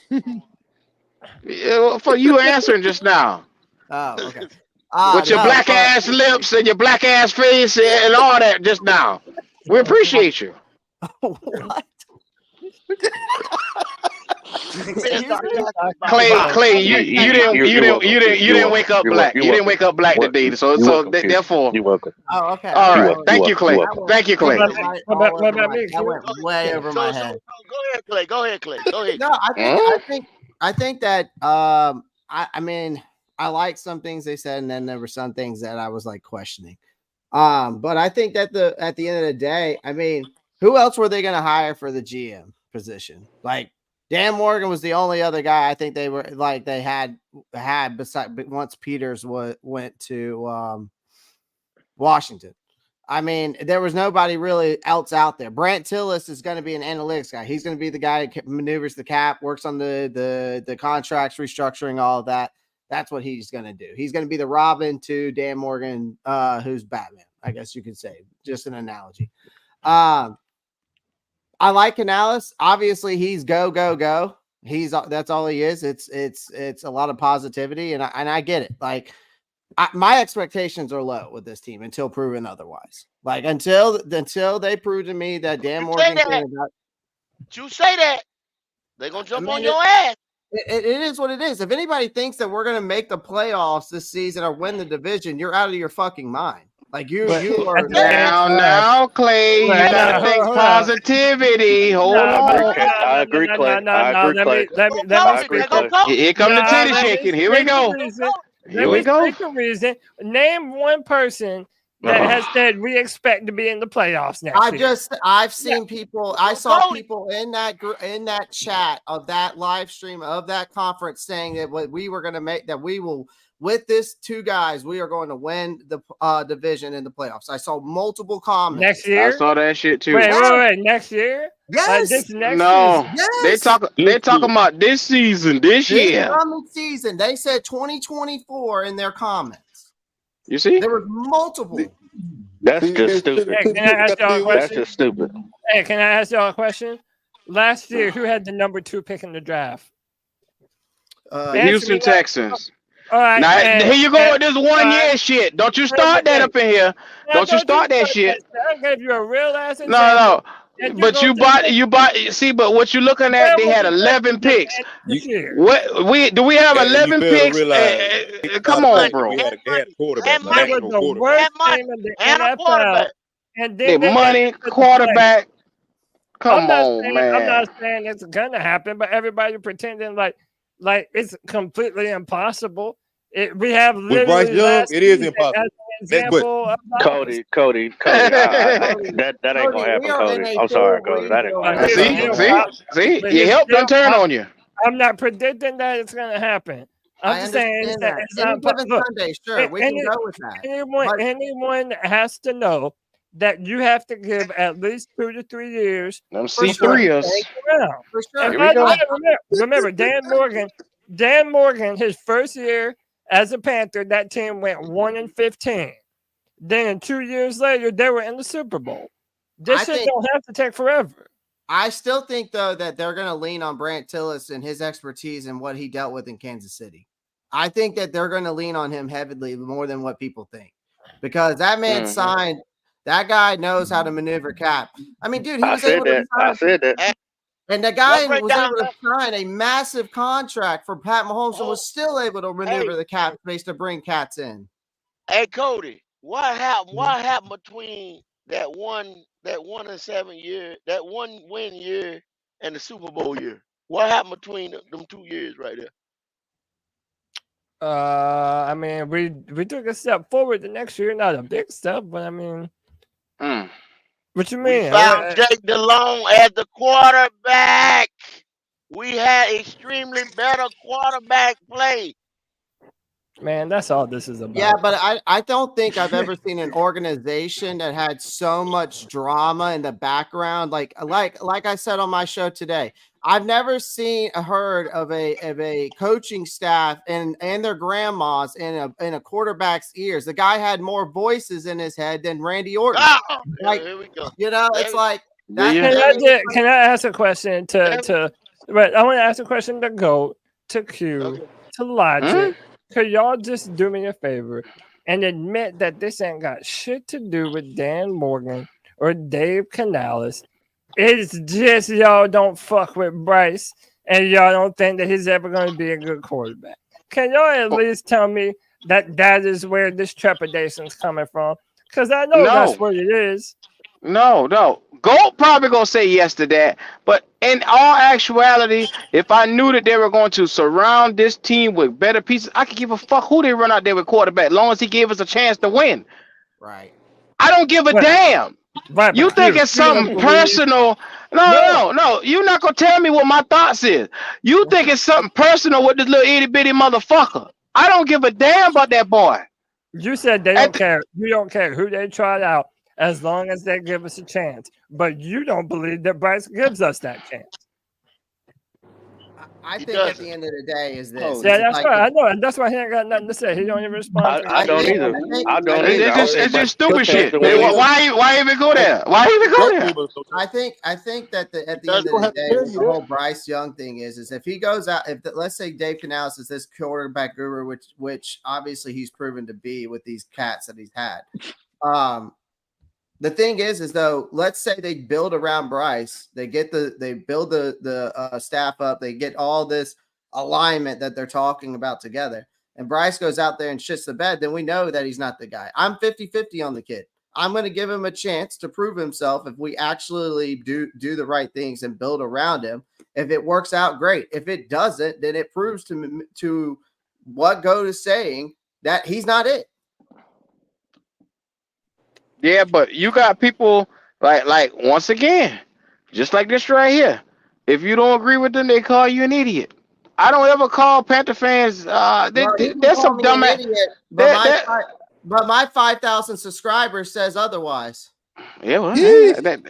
For you answering just now. Oh, okay. With your No, black ass lips and your black ass face and all that just now. We appreciate you. what? Clay, you didn't wake up black. You didn't wake up black today. So therefore. You're welcome. Oh, okay. All right. Thank you, Clay. Thank you, Clay. What about me? That went way over my head. Go ahead, Clay. Go ahead, Clay. Go ahead. No, I think that I mean, I like some things they said, and then there were some things that I was like questioning. But I think that at the end of the day, I mean, who else were they going to hire for the GM position? Like Dan Morgan was the only other guy I think they were like they had beside once Peters went to Washington. I mean, there was nobody really else out there. Brant Tillis is going to be an analytics guy. He's going to be the guy who maneuvers the cap, works on the contracts, restructuring, all of that. That's what he's going to do. He's going to be the Robin to Dan Morgan, who's Batman, I guess you could say. Just an analogy. I like Canales. Obviously, he's go. That's all he is. It's a lot of positivity, and I get it. Like my expectations are low with this team until proven otherwise. Like until they prove to me that Dan Morgan can. You say that they're gonna jump on your ass. It is what it is. If anybody thinks that we're going to make the playoffs this season or win the division, you're out of your fucking mind. Like you are now, Clay. You gotta think positivity. Hold on. I agree, Clay. I agree, Clay. Let me speak. Here come the titty shaking. Here we go. Here we go. Reason. Name one person that has said we expect to be in the playoffs next year. I've seen people. I saw people in that chat of that live stream of that conference saying that what we were going to make that we will. With this two guys, we are going to win the division in the playoffs. I saw multiple comments. Next year? I saw that shit too. Wait. Next year? Yes. This next no. season? Yes. They talking about this season, this year. Coming season. They said 2024 in their comments. You see? There was multiple. That's just stupid. Hey, can I ask y'all a question? That's just stupid. Hey, can I ask y'all a question? Last year, who had the number 2 pick in the draft? Houston Texans. All right. Now, here you go with this 1 year shit. Don't you start that up in here. Don't you start that shit. I gave you a real ass example. No. But you bought. See, but what you're looking at, they had 11 picks. What do we have 11 picks? Come on, bro. They had a quarterback. That was the worst team in the NFL. And then money, quarterback. Come on, man. I'm not saying it's gonna happen, but everybody pretending like it's completely impossible. We have with Bryce Young, it is impossible. Cody, that ain't gonna happen, Cody. I'm sorry, Cody. That ain't gonna happen. See, your help done turn on you. I'm not predicting that it's gonna happen. I'm just saying that it's not Sunday, sure, we can go with that. Anyone has to know that you have to give at least 2 to 3 years. Them C3s. For sure. Remember, Dan Morgan, his first year as a Panther, that team went 1-15. Then 2 years later, they were in the Super Bowl. This shit don't have to take forever. I still think, though, that they're going to lean on Brant Tillis and his expertise and what he dealt with in Kansas City. I think that they're going to lean on him heavily more than what people think. Because that man signed That guy knows how to maneuver cap. I mean, dude, he I was said able to that. I said that. and the Let's guy break was down able to sign a massive contract for Pat Mahomes and was still able to maneuver the cap space to bring cats in. Hey Cody, what happened? What happened between that 1 and 7 year, that 1 win year, and the Super Bowl year? What happened between them 2 years right there? I mean, we took a step forward the next year, not a big step, but I mean, what you We mean? found Jake DeLong as the quarterback. We had extremely better quarterback play. Man, that's all this is about. Yeah, but I don't think I've ever seen an organization that had so much drama in the background. Like I said on my show today, I've never seen heard of a coaching staff and their grandmas in a quarterback's ears. The guy had more voices in his head than Randy Orton. Like, here we go. it's like that. Can I ask a question to right? I want to ask a question to Goat, to Q, to Logic. Could y'all just do me a favor and admit that this ain't got shit to do with Dan Morgan or Dave Conales? It's just y'all don't fuck with Bryce and y'all don't think that he's ever going to be a good quarterback. Can y'all at least tell me that is where this trepidation's coming from? Because I know that's what it is. No. Gold probably gonna say yes to that. But in all actuality, if I knew that they were going to surround this team with better pieces, I could give a fuck who they run out there with quarterback, as long as he gave us a chance to win. Right. I don't give a damn. Right, You think it's something personal? No. You're not gonna tell me what my thoughts is. You think it's something personal with this little itty bitty motherfucker. I don't give a damn about that boy. You said they don't care. You don't care who they tried out as long as they give us a chance. But you don't believe that Bryce gives us that chance. I think at the end of the day is this. Yeah, that's right. I know, and that's why he ain't got nothing to say. He don't even respond. I don't either. I don't either. It's just stupid shit. Why even go there? Why even go there? I think that at the end of the day, the whole Bryce Young thing is if he goes out, let's say Dave Canales is this quarterback guru, which obviously he's proven to be with these cats that he's had. The thing is though, let's say they build around Bryce, they build the staff up, they get all this alignment that they're talking about together, and Bryce goes out there and shits the bed, then we know that he's not the guy. I'm 50-50 on the kid. I'm going to give him a chance to prove himself if we actually do the right things and build around him. If it works out, great. If it doesn't, then it proves to what Goat is saying that he's not it. Yeah, but you got people like once again, just like this right here. If you don't agree with them, they call you an idiot. I don't ever call Panther fans. There's some dumb ass. But my 5,000 subscribers says otherwise. Yeah, well,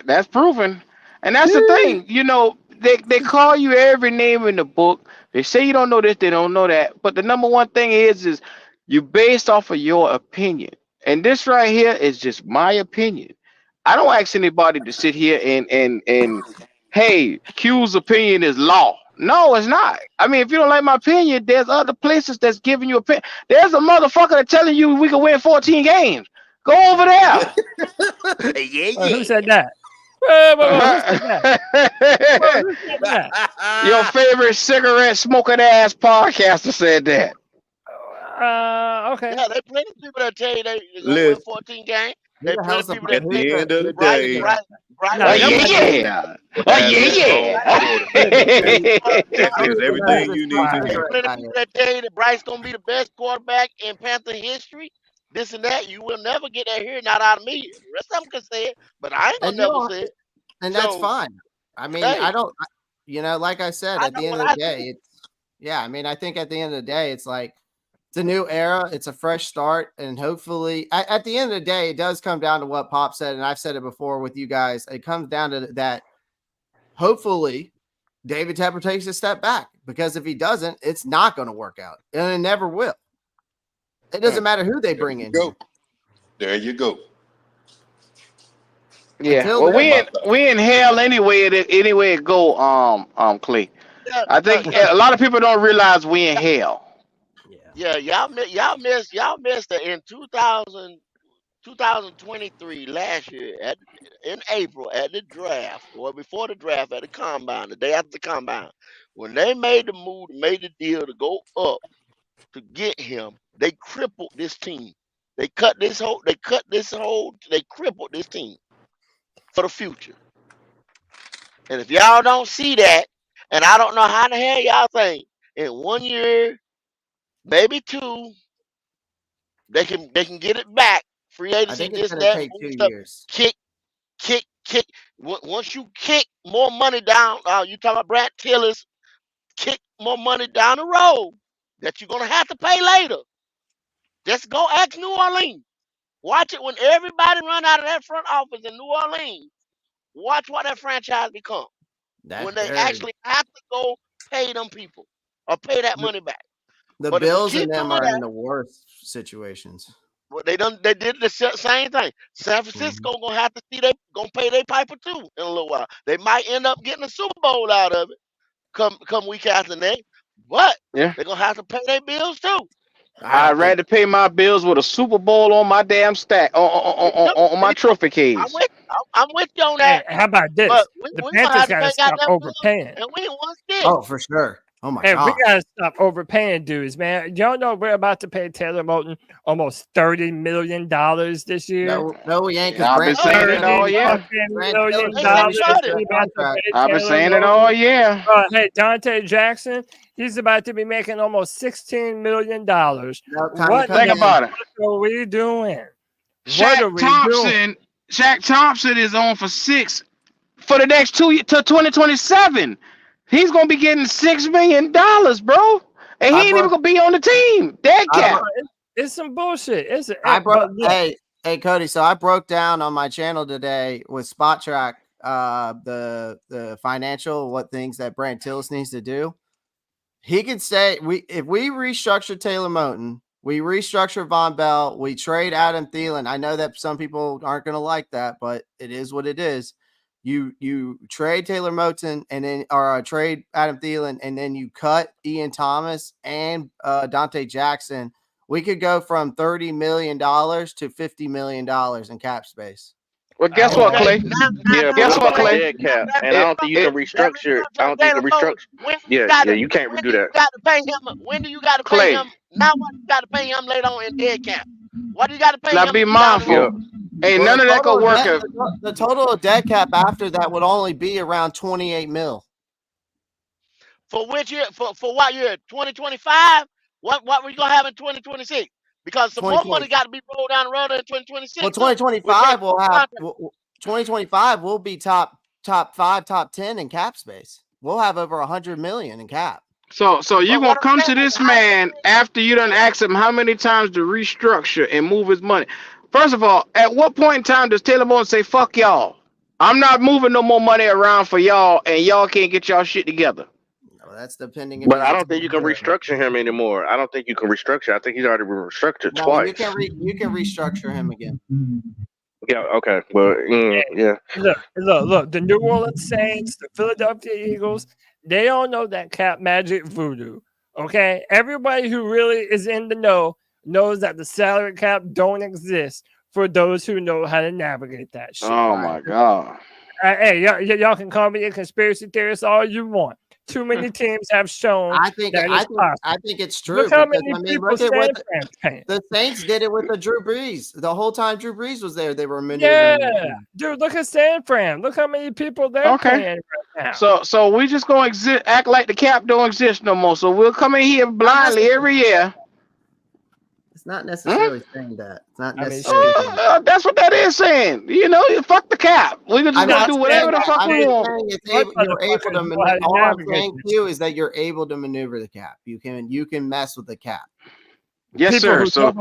that's proven, and that's the thing. You know, they call you every name in the book. They say you don't know this, they don't know that. But the number one thing is you based off of your opinion. And this right here is just my opinion. I don't ask anybody to sit here and hey, Q's opinion is law. No, it's not. I mean, if you don't like my opinion, there's other places that's giving you opinion. There's a motherfucker that's telling you we can win 14 games. Go over there. Who said that? Who said that? Your favorite cigarette smoking ass podcaster said that. Okay. Yeah, there's plenty of people that tell you they're going to win 14 games. There's plenty of people that at the end of the day, there's everything you need to know. Plenty of people that tell you that Bryce going to be the best quarterback in Panther history. This and that. You will never get that here, not out of me. The rest of them can say it, but I ain't going to never say it. And that's fine. I mean, I don't, like I said, at the end of the day, I think at the end of the day, it's like, it's a new era. It's a fresh start. And hopefully at the end of the day, it does come down to what Pop said. And I've said it before with you guys. It comes down to that. Hopefully David Tepper takes a step back, because if he doesn't, it's not going to work out, and it never will. It doesn't matter who they bring in. There you go. Yeah. Well, we in hell anyway. Anyway it go. Clay. I think a lot of people don't realize we in hell. Yeah, y'all missed in 2000. 2023 last year in April at the draft, or before the draft at the combine, the day after the combine, when they made the move, made the deal to go up to get him, they crippled this team. They crippled this team for the future. And if y'all don't see that, and I don't know how the hell y'all think in 1 year, maybe 2, they can get it back. Free I agency, think it's this, gonna that, take move 2 stuff. years. Kick. Once you kick more money down, you talking about Brad Tillis, kick more money down the road that you're gonna have to pay later. Just go ask New Orleans. Watch it when everybody run out of that front office in New Orleans. Watch what that franchise become when they actually have to go pay them people or pay that money back. The But if you Bills and keep them doing are in that, the worst situations. well, they did the same thing. San Francisco gonna have to see they gonna pay their piper too in a little while. They might end up getting a Super Bowl out of it come week after next, but Yeah. they're gonna have to pay their bills too. I'd rather pay my bills with a Super Bowl on my damn stack on my trophy case. I'm with you on Hey, that. how about But this? we The gonna Panthers have to got to pay stop goddamn bills, overpaying. and we ain't one shit. Oh, for sure. Oh my Hey, we god. gotta stop overpaying dudes, man. Y'all know we're about to pay Taylor Moton almost $30 million this year. No, we ain't. Yeah, I've been saying it all year. $30 million They said he should we about to contract. pay I've been Taylor saying it Moton. all year. Hey, Dante Jackson, he's about to be making almost $16 million. What Think about it. are we doing? What are Shaq we doing? Thompson is on for 6 for the next 2 years to 2027. He's gonna be getting $6 million, bro, and he ain't even gonna be on the team. Dead cap. It's some bullshit. Hey Cody. So I broke down on my channel today with Spot Track the financial what things that Brant Tillis needs to do. He could say if we restructure Taylor Moton, we restructure Von Bell, we trade Adam Thielen. I know that some people aren't going to like that, but it is what it is. You trade Taylor Moton and then trade Adam Thielen and then you cut Ian Thomas and Dante Jackson. We could go from $30 million to $50 million in cap space. Well, guess what, Clay? Guess what, Clay? Dead cap, and I don't think you can restructure. I don't think you can restructure. Yeah, you can't redo that. When do you got to pay Clay. him? Now what you got to pay him later on in dead cap? What do you got to pay Now him? be mindful. Ain't none of that gonna work. The total of dead cap after that would only be around 28 mil. For which year? For what year? 2025? What we gonna have in 2026? Because some more money got to be rolled down the road in 2026. Well, 2025 will be top 5, top 10 in cap space. We'll have over 100 million in cap. So you gonna come to this man after you done ask him how many times to restructure and move his money. First of all, at what point in time does Taylor Moton say, fuck y'all? I'm not moving no more money around for y'all and y'all can't get y'all shit together. No, that's depending. But I don't think you can restructure him anymore. I don't think you can restructure. I think he's already restructured twice. You can restructure him again. Yeah. Okay. Well. Yeah. Look. The New Orleans Saints, the Philadelphia Eagles, they all know that cap magic voodoo. Okay, everybody who really is in the know knows that the salary cap don't exist for those who know how to navigate that shit. Oh my god. Hey, y'all can call me a conspiracy theorist all you want. Too many teams have shown. I think it's true. Look how many people look at what the Saints did it with the Drew Brees. The whole time Drew Brees was there, they were maneuvering. Yeah, dude, look at San Fran. Look how many people they're paying right now. So we just gonna act like the cap don't exist no more. So we'll come in here blindly every year. It's not necessarily saying that. It's not necessarily. That's what that is saying. You know, fuck the cap. We're just gonna do whatever the fuck we want. You're able to maneuver. All I'm saying to you is that you're able to maneuver the cap. You can mess with the cap. Yes, sir. So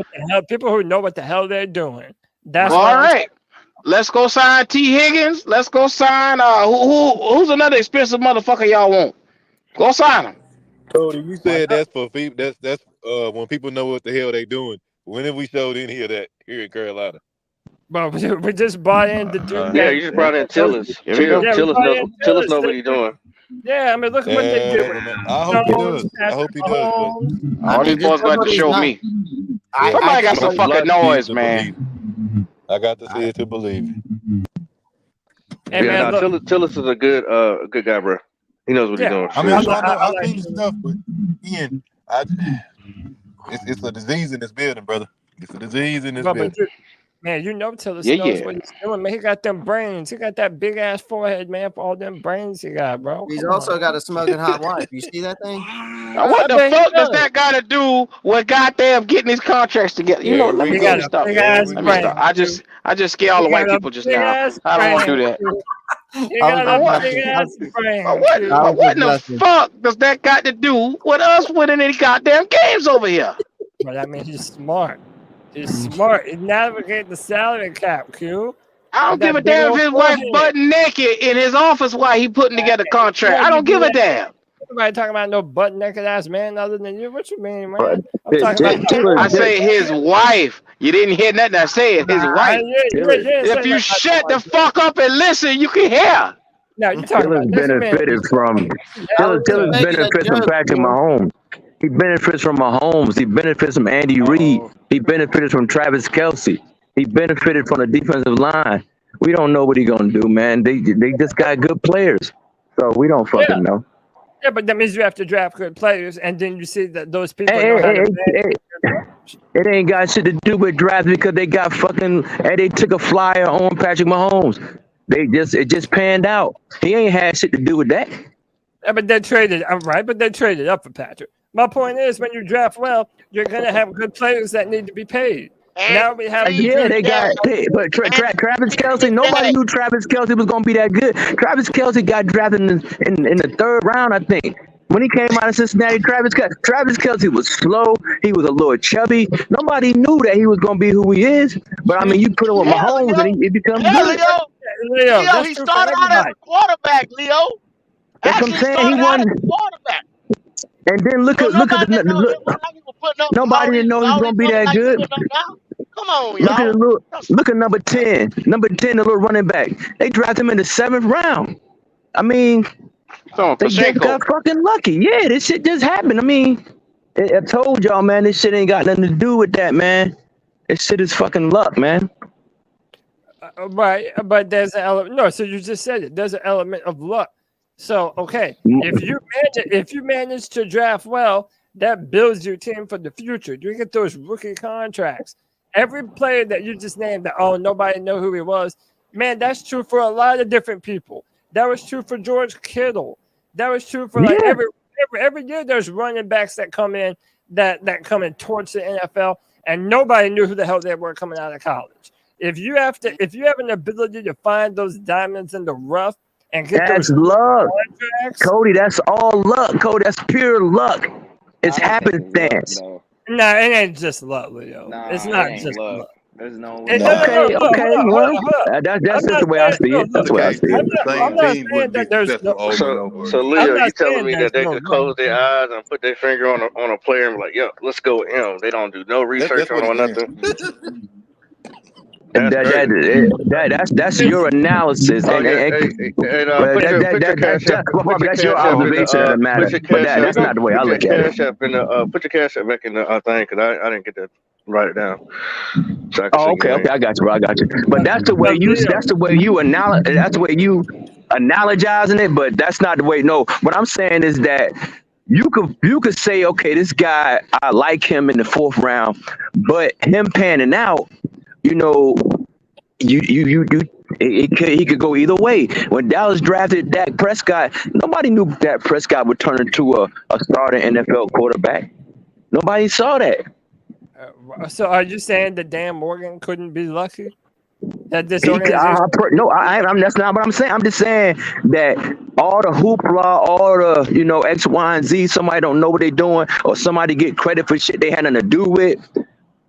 people who know what the hell they're doing. That's all right. Let's go sign T. Higgins. Let's go sign who's another expensive motherfucker y'all want? Go sign him. Cody, you said that's for people. That's when people know what the hell they doing. When have we showed any of that here in Carolina? But we just brought in the dude. Yeah, you just brought in Tillis. Tillis know what he's doing. Yeah, I mean, look at what they did. I hope he does. I hope he does. All these boys got to show me. Somebody got some fucking noise, man. I got to see it to believe it. Hey, Yeah, man, no, look. Tillis is a good guy, bro. He knows what he's Yeah, doing. I mean, I Seriously. know I've like seen the stuff, but Ian, it's a disease in this building, brother. It's a disease in this but building. man, you know Tillis Yeah, knows yeah. what he's doing, man. He got them brains. He got that big ass forehead, man, for all them brains he got, bro. He's Come also on. got a smoking hot wife. You see that thing? What the bet he fuck does does. that got to do with goddamn getting these contracts together? You know, Here let we me He go. let got me a stop. big Here ass we Let me go. stop. brain. I just scare all He the white got a people just big now. ass I don't want to brain. do that. He I got was a What? big just ass brain. What in the fuck does that got to do with us winning any goddamn games over here? But I mean, he's smart. He's smart. He navigates the salary cap, Q. I don't With give a that big damn if old his wife forehead. butt naked in his office while he putting together a contract. I don't give a damn. Nobody talking about no butt naked ass man other than you. What you mean, man? But I'm talking about the I forehead. say his wife. You didn't hear nothing I said. His wife. You didn't say If you nothing shut about the fuck up and listen, you can hear. No, you talking about Tillis this man. benefited from I was just Tillis making a benefits from joke, Patrick Q. Mahomes. He benefits from Mahomes. He benefits from Andy Reid. He benefited from Travis Kelsey. He benefited from the defensive line. We don't know what he's gonna do, man. They just got good players, so we don't Yeah. fucking know. Yeah, but that means you have to draft good players, and then you see that those people Hey, know how to hey, manage. it ain't got shit to do with draft because they got fucking and they took a flyer on Patrick Mahomes. It just panned out. He ain't had shit to do with that. Yeah, but they traded. I'm right, but they traded up for Patrick. My point is, when you draft well, you're gonna have good players that need to be paid. Now we have the Yeah, good. they got paid, but Travis Kelsey. Nobody knew Travis Kelsey was gonna be that good. Travis Kelsey got drafted in the third round, I think. When he came out of Cincinnati, Travis Kelsey was slow. He was a little chubby. Nobody knew that he was gonna be who he is. But I mean, you put him with Mahomes, and he becomes good. Leo, Leo, he that's true for started out as everybody. a quarterback, Leo. That's what I'm Actually saying. He started out as won, a quarterback. and then look So at nobody didn't know it the wasn't like he was putting up nobody didn't know he was all gonna these be numbers that like he's good. putting up now. Come on, Look at y'all. look at number 10. Number 10, the little running back. They drafted him in the 7th round. I mean, they just Pashenko. got fucking lucky. Yeah, this shit just happened. I mean, I told y'all, man, this shit ain't got nothing to do with that, man. This shit is fucking luck, man. Right, but there's an element. No, so you just said it. There's an element of luck. So okay, if you manage to draft well, that builds your team for the future. You get those rookie contracts. Every player that you just named that nobody know who he was, man, that's true for a lot of different people. That was true for George Kittle. That was true for like every year. There's running backs that come in that come in towards the NFL, and nobody knew who the hell they were coming out of college. If you have an ability to find those diamonds in the rough and get That's those luck. contracts, Cody, that's all luck. Cody, that's pure luck. It's happenstance. no, it ain't just luck, Leo. It's not just luck. There's no Hey, way. Okay, hold well, up. that's just the way I see it. That's the way I see it. I'm not saying that there's no. So I'm Leo, not you telling saying me there's that they no could luck. close their eyes and put their finger on a player and be like, "Yo, let's go with him." They don't do no research on him or nothing. That's your analysis, and that's your observation of the matter. But that's not the way I look at it. Put your cash app back in the thing because I didn't get that. Write it down. So I can Oh, see okay, your name. I got you, bro. I got you. But that's the way you analogizing it. But that's not the way. No, what I'm saying is that you could say, okay, this guy, I like him in the 4th round, but him panning out, you know, he could go either way. When Dallas drafted Dak Prescott, nobody knew Dak Prescott would turn into a starting NFL quarterback. Nobody saw that. So are you saying that Dan Morgan couldn't be lucky? That this No, organization? that's not what I'm saying. I'm just saying that all the hoopla, all the X, Y, and Z, somebody don't know what they're doing, or somebody get credit for shit they had nothing to do with.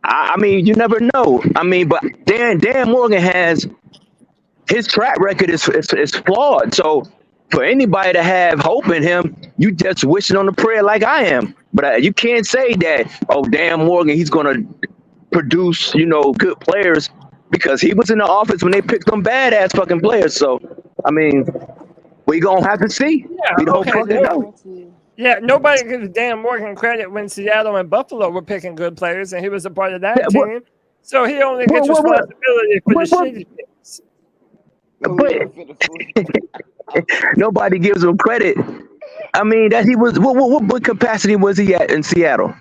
I mean, you never know. I mean, but Dan Morgan has his track record is flawed. So for anybody to have hope in him, you just wishing on a prayer like I am. But you can't say that, Dan Morgan, he's gonna produce good players, because he was in the office when they picked some badass fucking players. So I mean, we gonna have to see. We don't fucking know. Yeah, nobody gives Dan Morgan credit when Seattle and Buffalo were picking good players, and he was a part of that Yeah, team. So he only gets responsibility for the shitty things. But nobody gives him credit. I mean, that he was. What capacity was he at in Seattle?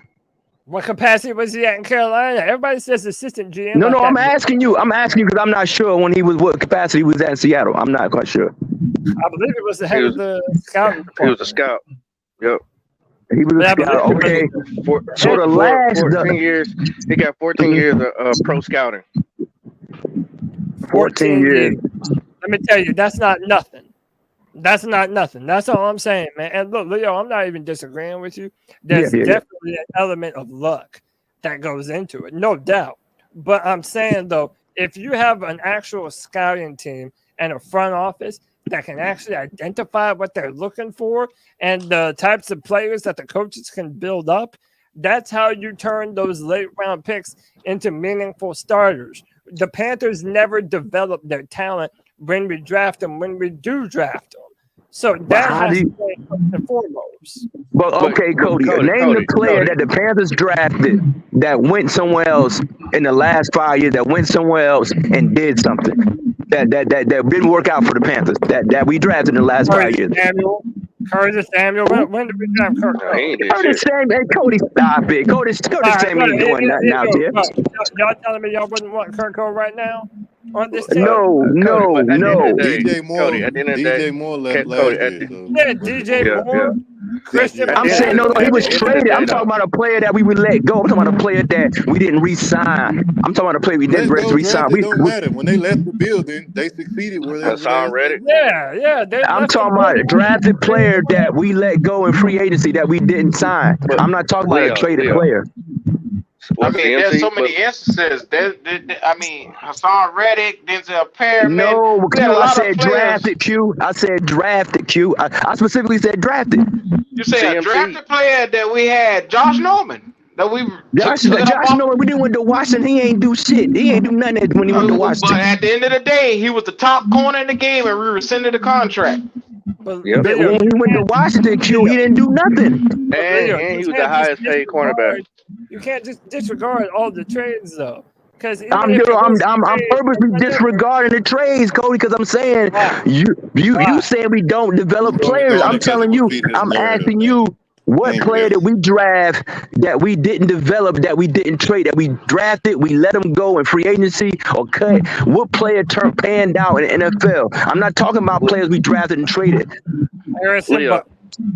What capacity was he at in Carolina? Everybody says assistant GM. No, I'm asking you. I'm asking you because I'm not sure when he was what capacity he was at in Seattle. I'm not quite sure. I believe it was the head of the scouting department. He was a scout. Yep. He was a scout. Okay. So the last 14 years, he got 14 years of pro scouting. 14 years. Let me tell you, that's not nothing. That's not nothing. That's all I'm saying, man. And look, Leo, I'm not even disagreeing with you. There's definitely an element of luck that goes into it, no doubt. But I'm saying, though, if you have an actual scouting team and a front office that can actually identify what they're looking for and the types of players that the coaches can build up, that's how you turn those late round picks into meaningful starters. The Panthers never develop their talent when we draft them, when we do draft them. So that has to be first and foremost. But okay, Cody, name the player that the Panthers drafted that went somewhere else in the last 5 years, that went somewhere else and did something that didn't work out for the Panthers, that we drafted in the last 5 years. Curtis Samuel. When did we draft Curtis Samuel? Hey, Cody, stop it. Curtis Samuel ain't doing nothing out there. Y'all telling me y'all wouldn't want Kirk Cole right now on this team? No. DJ Moore. Cody, at the end of the day, DJ Moore left last year. So. Yeah, DJ Moore. Christian. I'm saying no. He was traded. I'm talking about a player that we would let go. I'm talking about a player that we didn't re-sign. I'm talking about a player we didn't re-sign. It don't matter. When they left the building, they succeeded where they were. Yeah. I'm talking about a drafted player that we let go in free agency that we didn't sign. I'm not talking about a traded player. I mean, there's so many instances. I mean, Hassan Reddick, Denzel Perriman. No, because I said drafted, Q. I said drafted, Q. I specifically said drafted. You say a drafted player that we had, Josh Norman. That we Josh Norman, we didn't went to Washington. He ain't do shit. He ain't do nothing when he went to Washington. But at the end of the day, he was the top corner in the game, and we rescinded the contract. But when he went to Washington, Q, he didn't do nothing. And he was the highest paid cornerback. You can't just disregard all the trades, though. I'm purposely disregarding the trades, Cody, because I'm saying you saying we don't develop players. I'm telling you, I'm asking you, what player did we draft that we didn't develop, that we didn't trade, that we drafted, we let them go in free agency or cut? What player panned out in the NFL? I'm not talking about players we drafted and traded.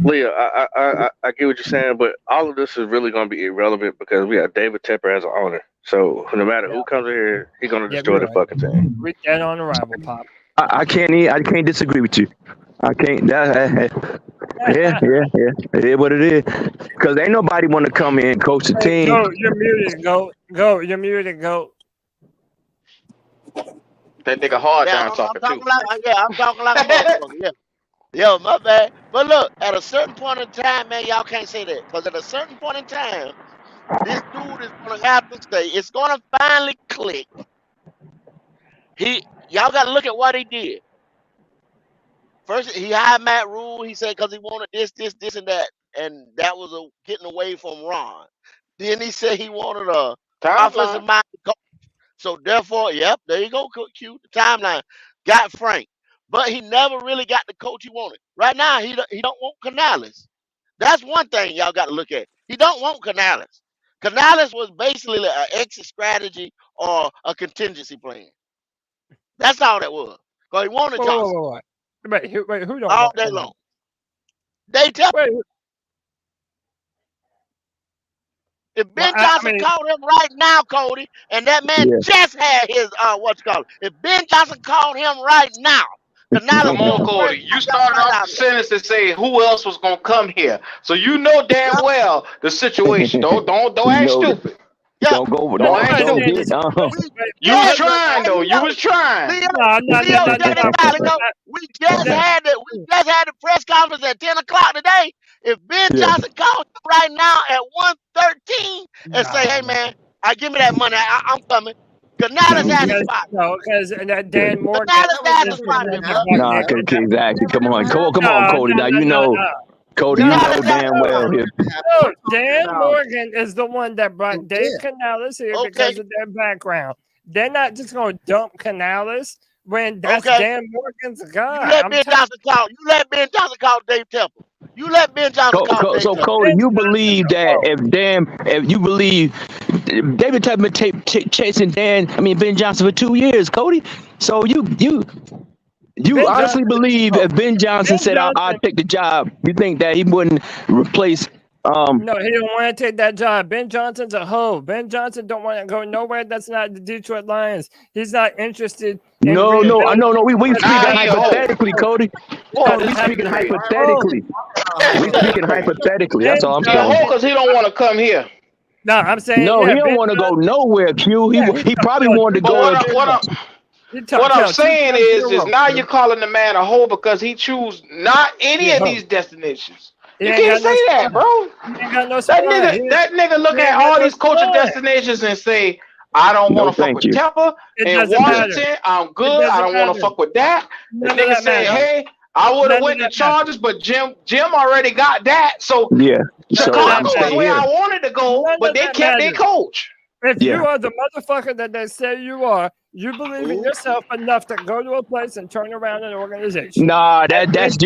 Leah, I get what you're saying, but all of this is really going to be irrelevant because we have David Tepper as an owner. So no matter who comes in here, he's going to destroy the fucking team. We get on arrival, Pop. I can't disagree with you. I can't. Yeah. It is what it is. Because ain't nobody want to come in and coach the team. Go, you're muted. Go. You're muted. Go. That nigga hard time talking too. I'm talking like a motherfucker. Yeah. Yo, my bad. But look, at a certain point in time, man, y'all can't say that. Because at a certain point in time, this dude is going to have to stay. It's going to finally click. Y'all got to look at what he did. First, he hired Matt Rule. He said because he wanted this, and that. And that was getting away from Ron. Then he said he wanted a offensive mind coach. So therefore, yep, there you go, Q. The timeline. Got Frank. But he never really got the coach he wanted. Right now, he don't want Canales. That's one thing y'all got to look at. He don't want Canales. Canales was basically an exit strategy or a contingency plan. That's all that was. Because he wanted Johnson. Wait, who don't all day long. They tell me. If Ben Johnson called him right now, Cody, and that man just had his if Ben Johnson called him right now, come on, Cody. You started off the sentence and say who else was gonna come here, so you know damn well the situation. Don't act stupid. Don't go. Don't act stupid. You was trying though. You was trying. We just had the press conference at 10 o'clock today. If Ben Johnson called him right now at 1:13 and say, "Hey man, give me that money. I'm coming." Canales has a spot. No, because Dan Morgan. Canales has a spot. Nah, exactly. Come on, Cody. Now you know. Cody, you know damn well here. No, Dan Morgan is the one that brought Dave Canales here because of their background. They're not just going to dump Canales when that's Dan Morgan's guy. You let Ben Johnson call. You let Ben Johnson call Dave Temple. You let Ben Johnson call Dave So Temple. Cody, you believe that if you believe David Temple been chasing Ben Johnson for 2 years, Cody. So you honestly believe if Ben Johnson said I'll take the job, you think that he wouldn't replace? No, he don't want to take that job. Ben Johnson's a hoe. Ben Johnson don't want to go nowhere that's not the Detroit Lions. He's not interested. No. We speaking hypothetically, Cody. We speaking hypothetically. We speaking hypothetically. That's all I'm saying. Because he don't want to come here. No, I'm saying no. He don't want to go nowhere. Q. He probably wanted to go. What I'm saying is now you're calling the man a hoe because he choose not any of these destinations. You can't say that, bro. That nigga look at all these coaching destinations and say, I don't want to fuck with Tampa and Washington. I'm good. I don't want to fuck with that. The nigga say, hey, I would have went to Chargers, but Jim already got that. So Chicago is where I wanted to go, but they kept their coach. If you are the motherfucker that they say you are, you believe in yourself enough to go to a place and turn around an organization. Nah, that's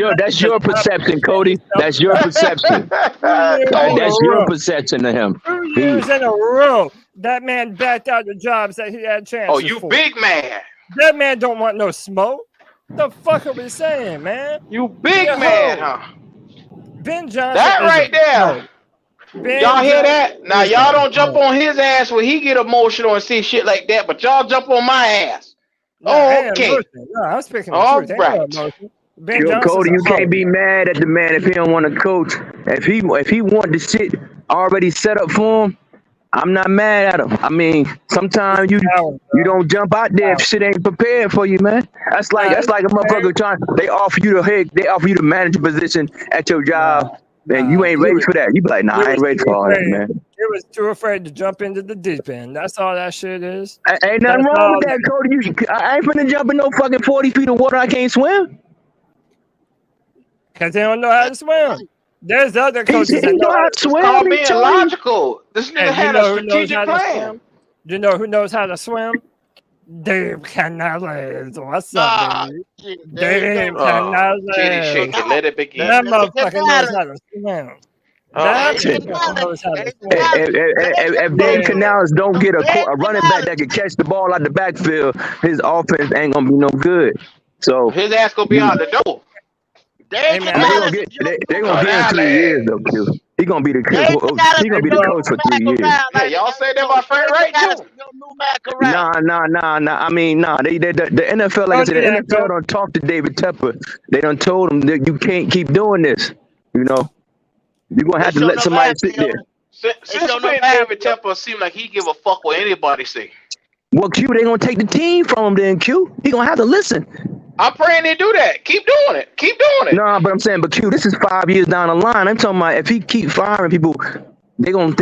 your perception, Cody. That's your perception. That's your perception of him. 2 years in a row, that man backed out the jobs that he had chances for. Oh, you big man. That man don't want no smoke. The fuck are we saying, man? You big man, huh? Ben Johnson. That right there. Y'all hear that? Now y'all don't jump on his ass when he get emotional and see shit like that, but y'all jump on my ass. Okay. No, I'm speaking all the truth. Right. Cody, you can't be mad at the man if he don't want to coach. If he want the shit already set up for him, I'm not mad at him. I mean, sometimes you don't jump out there if shit ain't prepared for you, man. That's like a motherfucker they offer you the manager position at your job. And you ain't ready for that. You be like, nah, I ain't ready for all that, man. You was too afraid to jump into the deep end. That's all that shit is. Ain't nothing wrong with that, Cody. I ain't finna jump in no fucking 40 feet of water I can't swim. Because they don't know how to swim. There's other coaches that know how to swim. It's called being logical. This nigga had a strategic plan. You know who knows how to swim? Dave Conales. What's up, baby? Dave Canales. Shake it, let it begin. That motherfucker knows how to swim. If Dave Canales don't get a running back that can catch the ball out the backfield, his offense ain't gonna be no good. So his ass gonna be out the door. They're gonna get him 3 years though, Q. He gonna be the coach. He gonna be the coach for 3 years. Yeah, y'all say that my friend right too. Nah. I mean, nah. The NFL, like I said, the NFL don't talk to David Tepper. They done told him that you can't keep doing this. You know, you're gonna have to let somebody sit there. Since when David Tepper seem like he give a fuck what anybody say? Well, Q, they gonna take the team from him. Then Q, he gonna have to listen. I'm praying they do that. Keep doing it. Keep doing it. No, but I'm saying, but Q, this is 5 years down the line. I'm talking about if he keep firing people, they gonna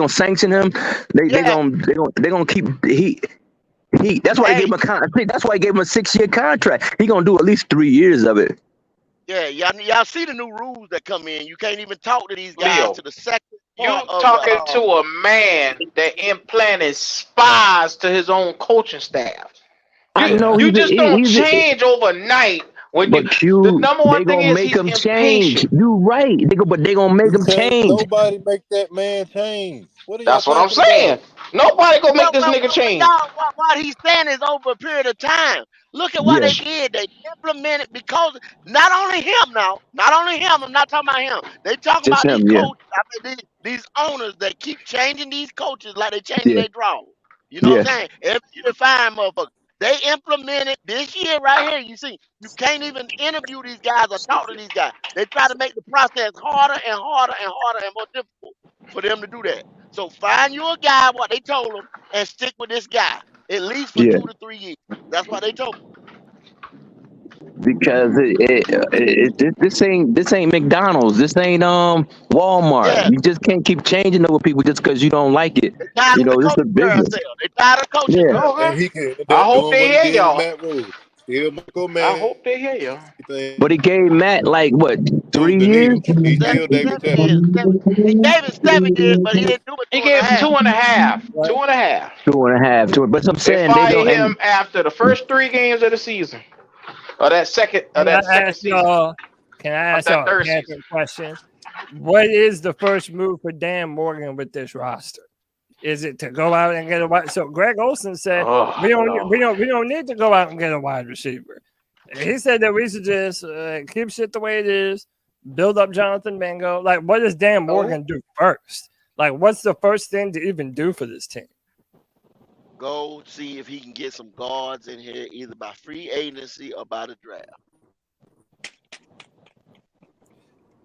sanction him. They gonna keep he. That's why they gave him a contract. That's why he gave him a 6-year contract. He gonna do at least 3 years of it. Yeah, y'all see the new rules that come in. You can't even talk to these guys to the second. You talking to a man that implanted spies to his own coaching staff. You just don't change overnight. When the number one thing is he's impatient. You right. They gonna make him change. Nobody make that man change. That's what I'm saying. Nobody gonna make this nigga change. What he's saying is over a period of time. Look at what they did. They implemented because not only him. I'm not talking about him. They talking about these coaches. I mean, these owners that keep changing these coaches like they changing their draw. You know what I'm saying? Every year, fine motherfucker. They implemented this year right here. You see, you can't even interview these guys or talk to these guys. They try to make the process harder and harder and harder and more difficult for them to do that. So find you a guy, what they told them, and stick with this guy at least for 2 to 3 years. That's what they told them. Because this ain't McDonald's. This ain't Walmart. Yeah. You just can't keep changing over people just because you don't like it. You know, this is a business. They tired of coaching. Yeah. I hope they hear y'all. Still Michael I Manning. hope they hear you. But he gave Matt like what, 3 The years? needle. He's still David Tepper. He gave it 7 years, but he didn't do it He 2.5. gave him 2.5. 2.5. 2.5. But I'm They saying they fired don't. him And after the first 3 games of the season, or that second season, Can I of ask that y'all a third Panther season. question? What is the first move for Dan Morgan with this roster? Is it to go out and get a wide? So Greg Olson said we don't need to go out and get a wide receiver. He said that we should just keep shit the way it is, build up Jonathan Mingo. Like, what does Dan Morgan do first? Like, what's the first thing to even do for this team? Go see if he can get some guards in here, either by free agency or by the draft.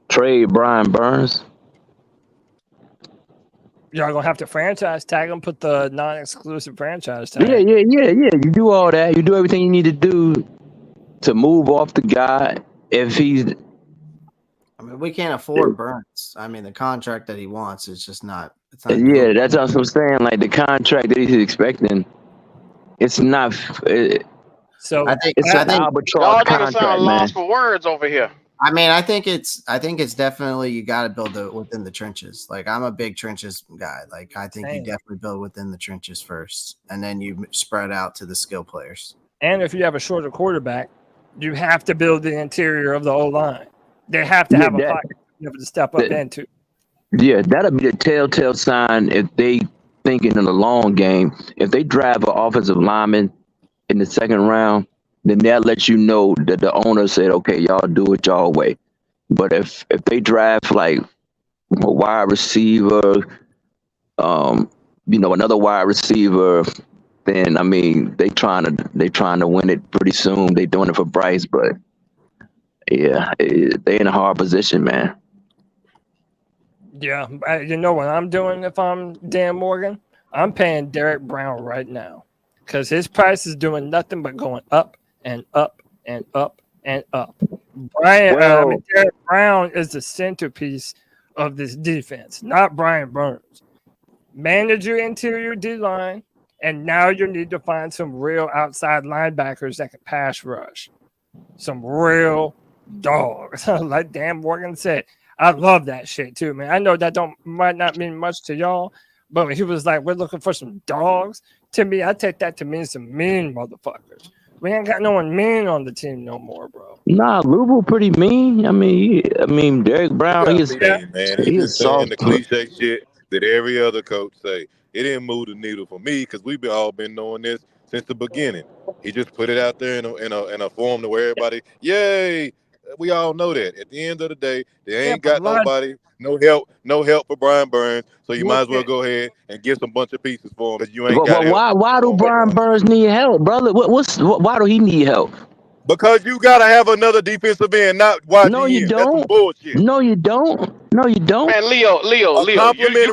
trade Brian Burns. Y'all gonna have to franchise tag him, put the non-exclusive franchise tag. Yeah. You do all that. You do everything you need to do to move off the guy if he's. I mean, we can't afford Burns. I mean, the contract that he wants is just not. It's not. Yeah, that's what I'm saying. Like the contract that he's expecting, it's not. So I think it's an albatross Y'all niggas contract, sound man. lost for words over here. I mean, I think it's definitely you got to build it within the trenches. Like I'm a big trenches guy. Like I think you definitely build within the trenches first, and then you spread out to the skill players. And if you have a shorter quarterback, you have to build the interior of the O-line. They have to have a pocket to step up into. Yeah, that'll be the telltale sign if they thinking in the long game. If they draft an offensive lineman in the second round, then that lets you know that the owner said, okay, y'all do it y'all way. But if they draft like a wide receiver, another wide receiver, then I mean they trying to win it pretty soon. They doing it for Bryce, but yeah, they in a hard position, man. Yeah, you know what I'm doing if I'm Dan Morgan? I'm paying Derek Brown right now because his price is doing nothing but going up and up and up and up. Derek Brown is the centerpiece of this defense, not Brian Burns. Manage your interior D-line, and now you need to find some real outside linebackers that can pass rush. Some real dogs, like Dan Morgan said. I love that shit too, man. I know that might not mean much to y'all, but he was like, we're looking for some dogs. To me, I take that to mean some mean motherfuckers. We ain't got no one mean on the team no more, bro. Nah, Louisville pretty mean. I mean, Derek Brown, He's man. He's just saying soft. the cliche shit that every other coach say. It didn't move the needle for me because we've all been knowing this since the beginning. He just put it out there in a form to where everybody, yay. We all know that. At the end of the day, they ain't got nobody, no help for Brian Burns. So you might as well go ahead and get some bunch of pieces for him because you ain't got help. Why do Brian Burns need help, brother? Why do he need help? Because you gotta have another defensive end, not YGM. No, you That's some don't. bullshit. No, you don't. Man, Leo, you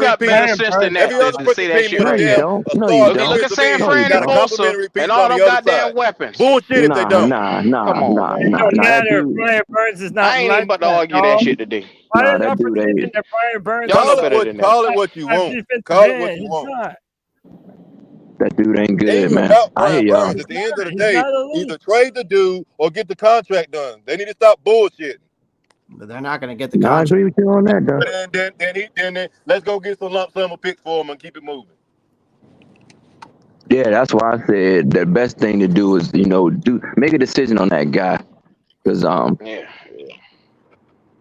got better sense than that to say that shit right there. Look at San Fran and Bosa and all them goddamn weapons. Bullshit if they don't. Come on, man. It don't matter if Brian Burns is not. I ain't even about to argue that shit today. Why that dude ain't. That Brian Burns Call it what you want. Call it what you want. That dude ain't good, ain't man. About I Brian hear y'all. Burns. At the end of the day, either trade the dude or get the contract done. They need to stop bullshitting. But they're not going to get the No, contract. I agree with you on that, though. Then let's go get some lump sum of picks for him and keep it moving. Yeah, that's why I said the best thing to do is make a decision on that guy, because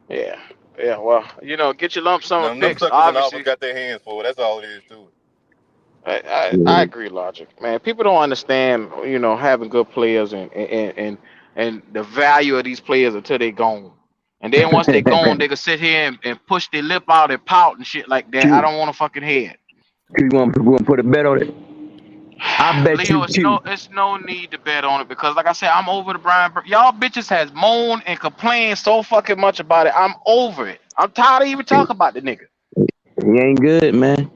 yeah. Well, get your lump sum of picks. Obviously, got their hands full. That's all it is to it. I agree, Logic. Man, people don't understand, having good players and the value of these players until they gone. And then once they gone, they can sit here and push their lip out and pout and shit like that. I don't want to fucking hear it. You want to put a bet on it? I bet Leo, you. it's no need to bet on it because, like I said, I'm over the Brian Burns. Y'all bitches has moaned and complained so fucking much about it. I'm over it. I'm tired of even talking about the nigga. He ain't good, man.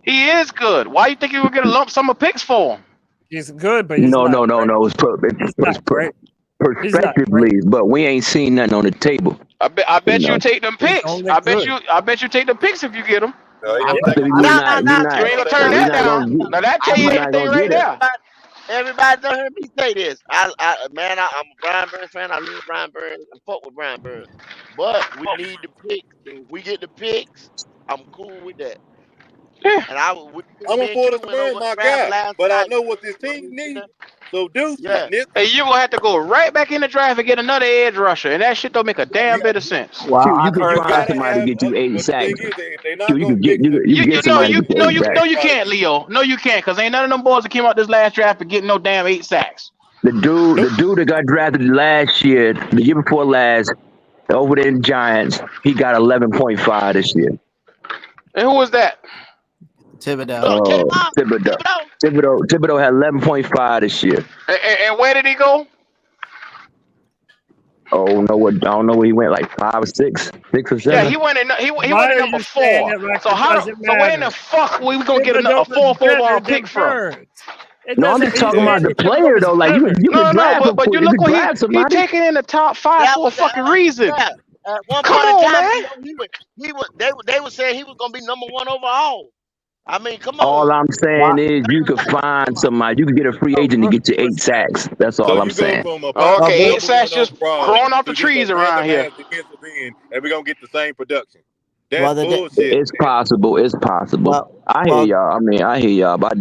He is good. Why you think you would get a lump sum of picks for him? He's good, but he's not great. It's perspectively, but we ain't seen nothing on the table. I bet you take them picks. I bet you take them picks if you get them. You ain't gonna turn that down. Now that tell you everything right there. Everybody done heard me say this. Man, I'm a Brian Burns fan. I love Brian Burns and fuck with Brian Burns. But we need the picks. If we get the picks, I'm cool with that. Yeah. And I'm me a and Q Portis went over man, the my draft guy. last But I night. know what this team needs. So deuces, Yeah. Nick. Hey, you're gonna have to go right back in the draft and get another edge rusher, and that shit don't make a damn bit of sense. Q, you I've could heard find that. somebody to get you 8 But the sacks. thing is, they're Q, not gonna pick. you could get somebody to get you 8 sacks. You can't, Leo. No, you can't, cause ain't none of them boys that came out this last draft and getting no damn 8 sacks. The dude that got drafted last year, the year before last, over there in Giants, he got 11.5 this year. And who was that? Thibodeau. Oh, Thibodeau had 11.5 this year. And where did he go? Oh no, I don't know where he went, like 5 or 6 or 7. Yeah, he went in number 4. So where in the fuck we gonna get a 4th overall pick from? No, I'm just talking about the player though. Like you can draft him. But you You look can what draft he somebody. taken in the top 5 for a fucking reason. Yeah. At one Come point in on, time, man. they were saying he was gonna be number 1 overall. I mean, come on. All I'm saying is you could find somebody. You could get a free agent to get you 8 sacks. That's all I'm saying. Okay, 8 sacks just growing off the trees around here. Defensive end, and we're gonna get the same production. That's Well, bullshit. It's possible. It's possible. I hear y'all. I hear y'all. But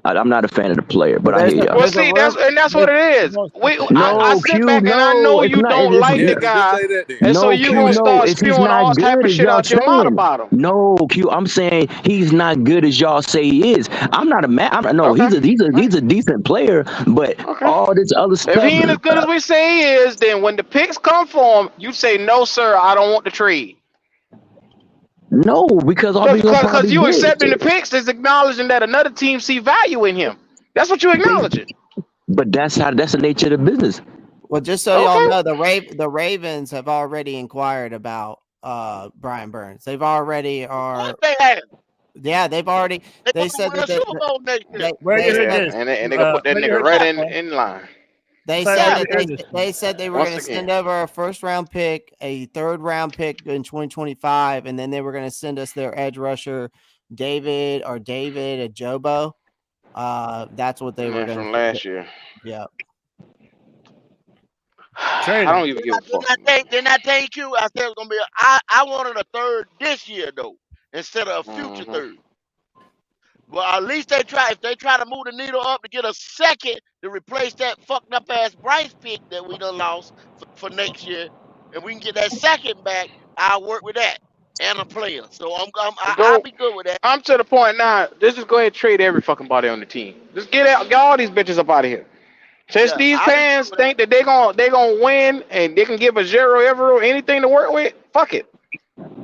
I'm not a fan of the player. But I hear y'all. Well, see, that's what it is. I sit Q, back and I know it's you not. don't like the guy, and so you gonna start It's he's spewing all not type good of as shit y'all out your mouth saying. about him. No, Q, I'm saying he's not good as y'all say he is. I'm not a man. He's a decent player, but all this other stuff. If he ain't as good as we say he is, then when the picks come for him, you say, no, sir, I don't want the trade. No, because Because you accepting the picks is acknowledging that another team see value in him. That's what you acknowledging. But that's the nature of the business. Well, just so y'all know, the Ravens have already inquired about Brian Burns. They've already are. They have. Yeah, they've already. They said that Super Bowl next year. And they gonna put that nigga right in line. They said that they said they were going to send over a 1st-round pick, a 3rd-round pick in 2025, and then they were going to send us their edge rusher, David Ajobo. That's what they were going to from last year. Yeah. I don't even give a fuck. Didn't I tell you? I said it was gonna be. I wanted a 3rd this year though, instead of a future 3rd. Well, at least if they try to move the needle up to get a 2nd to replace that fucked up ass Bryce pick that we done lost for next year, and we can get that 2nd back, I'll work with that and a player. So I'll be good with that. I'm to the point now. Let's just go ahead and trade every fucking body on the team. Just get all these bitches up out of here. Since these fans think that they gonna win and they can give a 0 anything to work with, fuck it.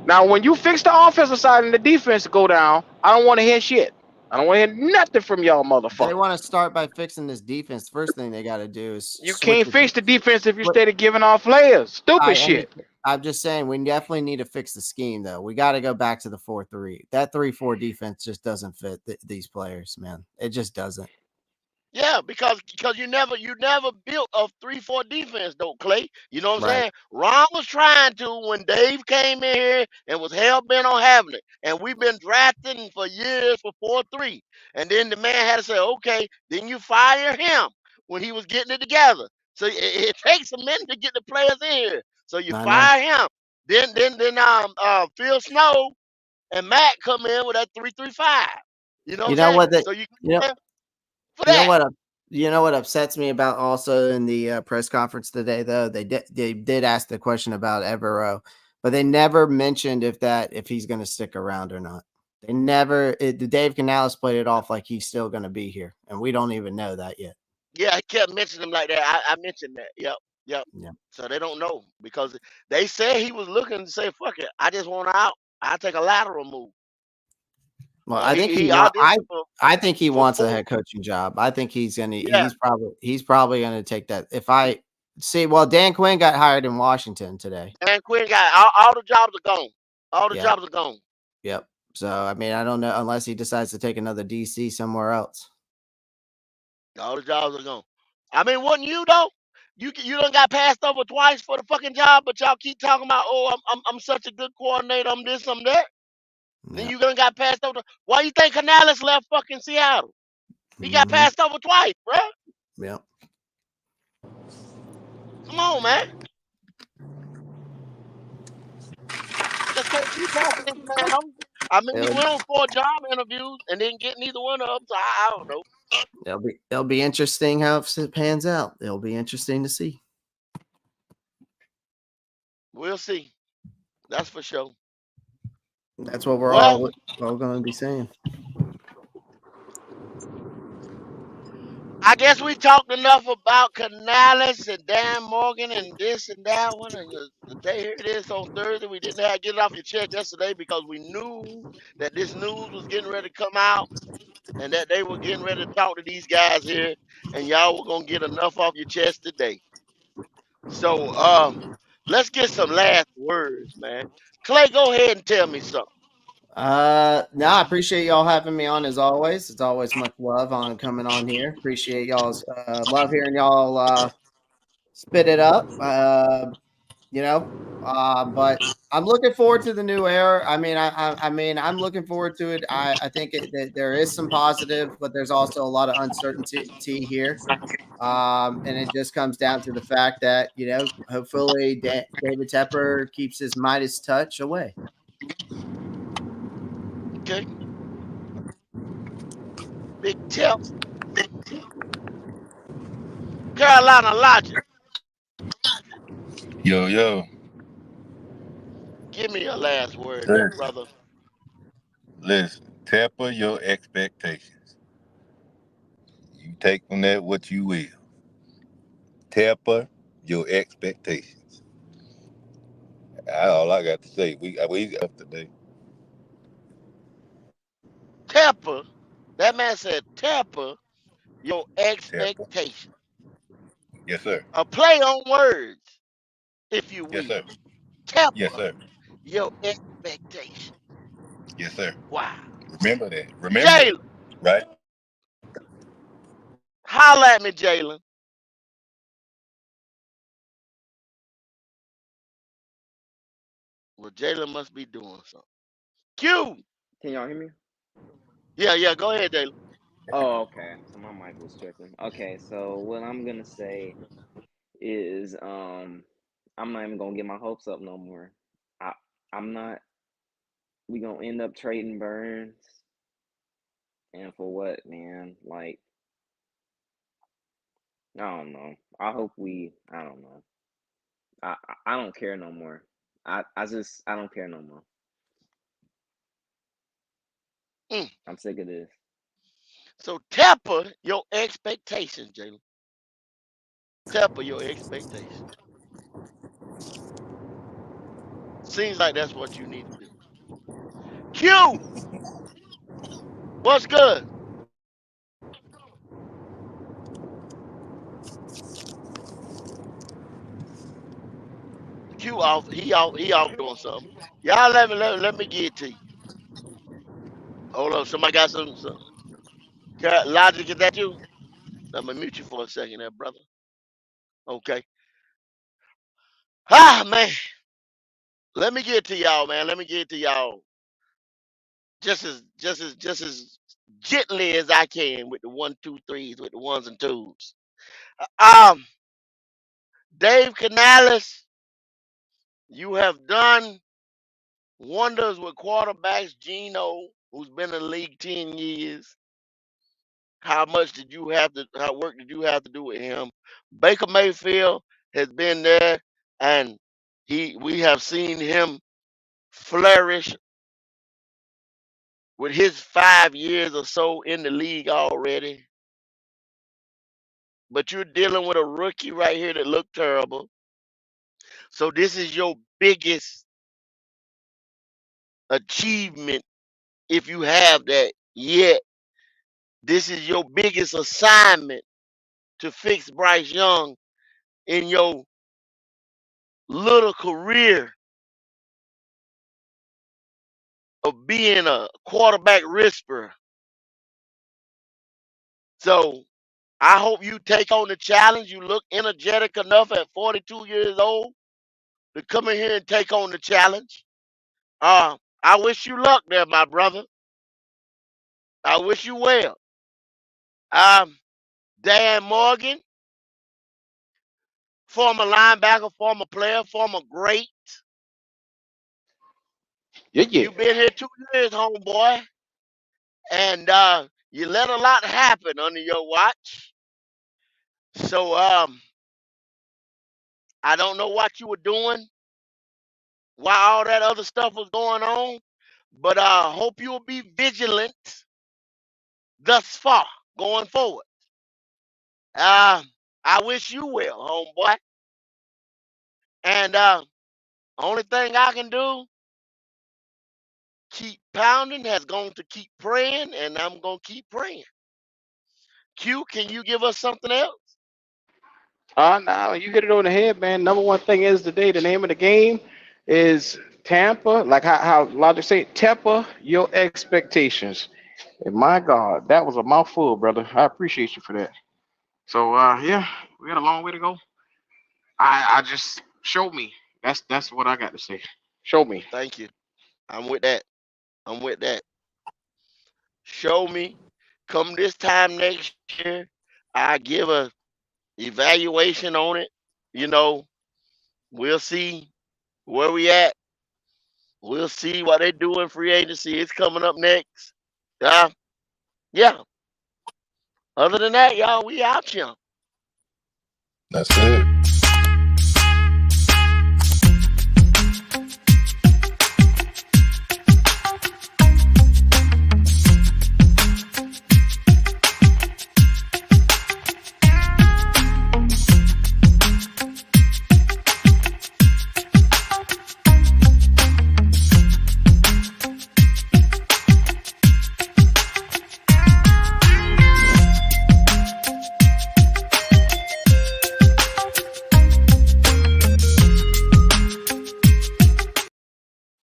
Now when you fix the offensive side and the defense go down, I don't want to hear shit. I don't want to hear nothing from y'all motherfuckers. They want to start by fixing this defense. First thing they got to do is you can't fix the defense if you steady giving off players. Stupid shit. I'm just saying we definitely need to fix the scheme though. We got to go back to the 4-3. That 3-4 defense just doesn't fit these players, man. It just doesn't. Yeah, because you never built a 3-4 defense though, Clay. You know what I'm saying? Ron was trying to when Dave came in here and was hell bent on having it, and we've been drafting for years for 4-3. And then the man had to say, okay, then you fire him when he was getting it together. So it takes a minute to get the players in here. So you fire him. Then Phil Snow and Matt come in with that 3-3-5. You know what I'm saying? So you You know what upsets me about also in the press conference today though, they did ask the question about Evero, but they never mentioned if he's going to stick around or not. They never. Dave Conales played it off like he's still going to be here, and we don't even know that yet. Yeah, I kept mentioning him like that. I mentioned that. Yep. So they don't know because they said he was looking to say, "Fuck it, I just want out. I'll take a lateral move." Well, I think I think he wants a head coaching job. I think he's gonna. Yeah. He's probably gonna take that. If I see, well, Dan Quinn got hired in Washington today. Dan Quinn got all the jobs are gone. All the jobs are gone. Yep. So I mean, I don't know unless he decides to take another DC somewhere else. All the jobs are gone. I mean, wasn't you though? You done got passed over twice for the fucking job, but y'all keep talking about, oh, I'm such a good coordinator. I'm this, I'm that. Yeah. Then you done got passed over. Why you think Canales left fucking Seattle? He got passed over twice, bro. Yep. Come on, man. Just can't keep passing this man over. I mean, he It'll, went on 4 job interviews and didn't get neither one of them, so I don't know. it'll be interesting how it pans out. It'll be interesting to see. We'll see. That's for sure. That's what we're Well, all going to be saying. I guess we talked enough about Canales and Dan Morgan and this and that one. And the day here it is on Thursday. We didn't have to get it off your chest yesterday because we knew that this news was getting ready to come out and that they were getting ready to talk to these guys here, and y'all were gonna get enough off your chest today. So let's get some last words, man. Clay, go ahead and tell me something. No, I appreciate y'all having me on as always. It's always much love on coming on here. Appreciate y'all's love hearing y'all spit it up. But I'm looking forward to the new era. I mean, I'm looking forward to it. I think that there is some positive, but there's also a lot of uncertainty here. And it just comes down to the fact that, hopefully David Tepper keeps his Midas touch away. Okay. Big Tip. Carolina Logic. Yo. Give me a last word there, Listen, brother. temper your expectations. You take from that what you will. Temper your expectations. That's all I got to say. We got today. Temper. That man said temper your Temper. expectation. Yes, sir. A play on words, if you Yes, sir. will. Yes, Temper sir. your expectation. Yes, sir. Wow. Remember that. Remember it. Jalen. Right? Holla at me, Jalen. Well, Jalen must be doing something. Q. Can y'all hear me? Yeah, go ahead, Jalen. Oh, okay. So my mic was tripping. Okay, so what I'm gonna say is I'm not even gonna get my hopes up no more. I I'm not we gonna end up trading Burns and for what, man? Like, I don't know. I don't know. I don't care no more. I don't care no more. Mm. I'm sick of this. So temper your expectations, Jalen. Temper your expectations. Seems like that's what you need to do. Q. What's good? Q off. He off doing something. Y'all let me get it to you. Hold on. Somebody got some. Logic, is that you? I'm gonna mute you for a second there, brother. Okay. Ah, man. Let me get it to y'all, man. Let me get it to y'all. Just as gently as I can with the 1, 2, 3s, with the ones and twos. Um, Dave Canales, you have done wonders with quarterbacks. Gino, who's been in the league 10 years. How work did you have to do with him? Baker Mayfield has been there, and we have seen him flourish with his 5 years or so in the league already. But you're dealing with a rookie right here that looked terrible. So this is your biggest achievement, if you have that yet. This is your biggest assignment to fix Bryce Young in your little career of being a quarterback whisperer. So I hope you take on the challenge. You look energetic enough at 42 years old to come in here and take on the challenge. I wish you luck there, my brother. I wish you well. Dan Morgan, former linebacker, former player, former great. Yeah. You've been here 2 years, homeboy, and you let a lot happen under your watch. So I don't know what you were doing while all that other stuff was going on, but I hope you'll be vigilant thus far going forward. I wish you well, homeboy. And only thing I can do, keep pounding, has gone to keep praying, and I'm gonna keep praying. Q, can you give us something else? No, you hit it on the head, man. Number one thing is today, the name of the game is Tampa. Like how Logic say, temper your expectations. And my God, that was a mouthful, brother. I appreciate you for that. So yeah, we got a long way to go. I just show me. That's what I got to say. Show me. Thank you. I'm with that. I'm with that. Show me. Come this time next year, I give a evaluation on it. You know, we'll see where we at. We'll see what they do in free agency. It's coming up next. Yeah. Other than that, y'all, we out here. That's it.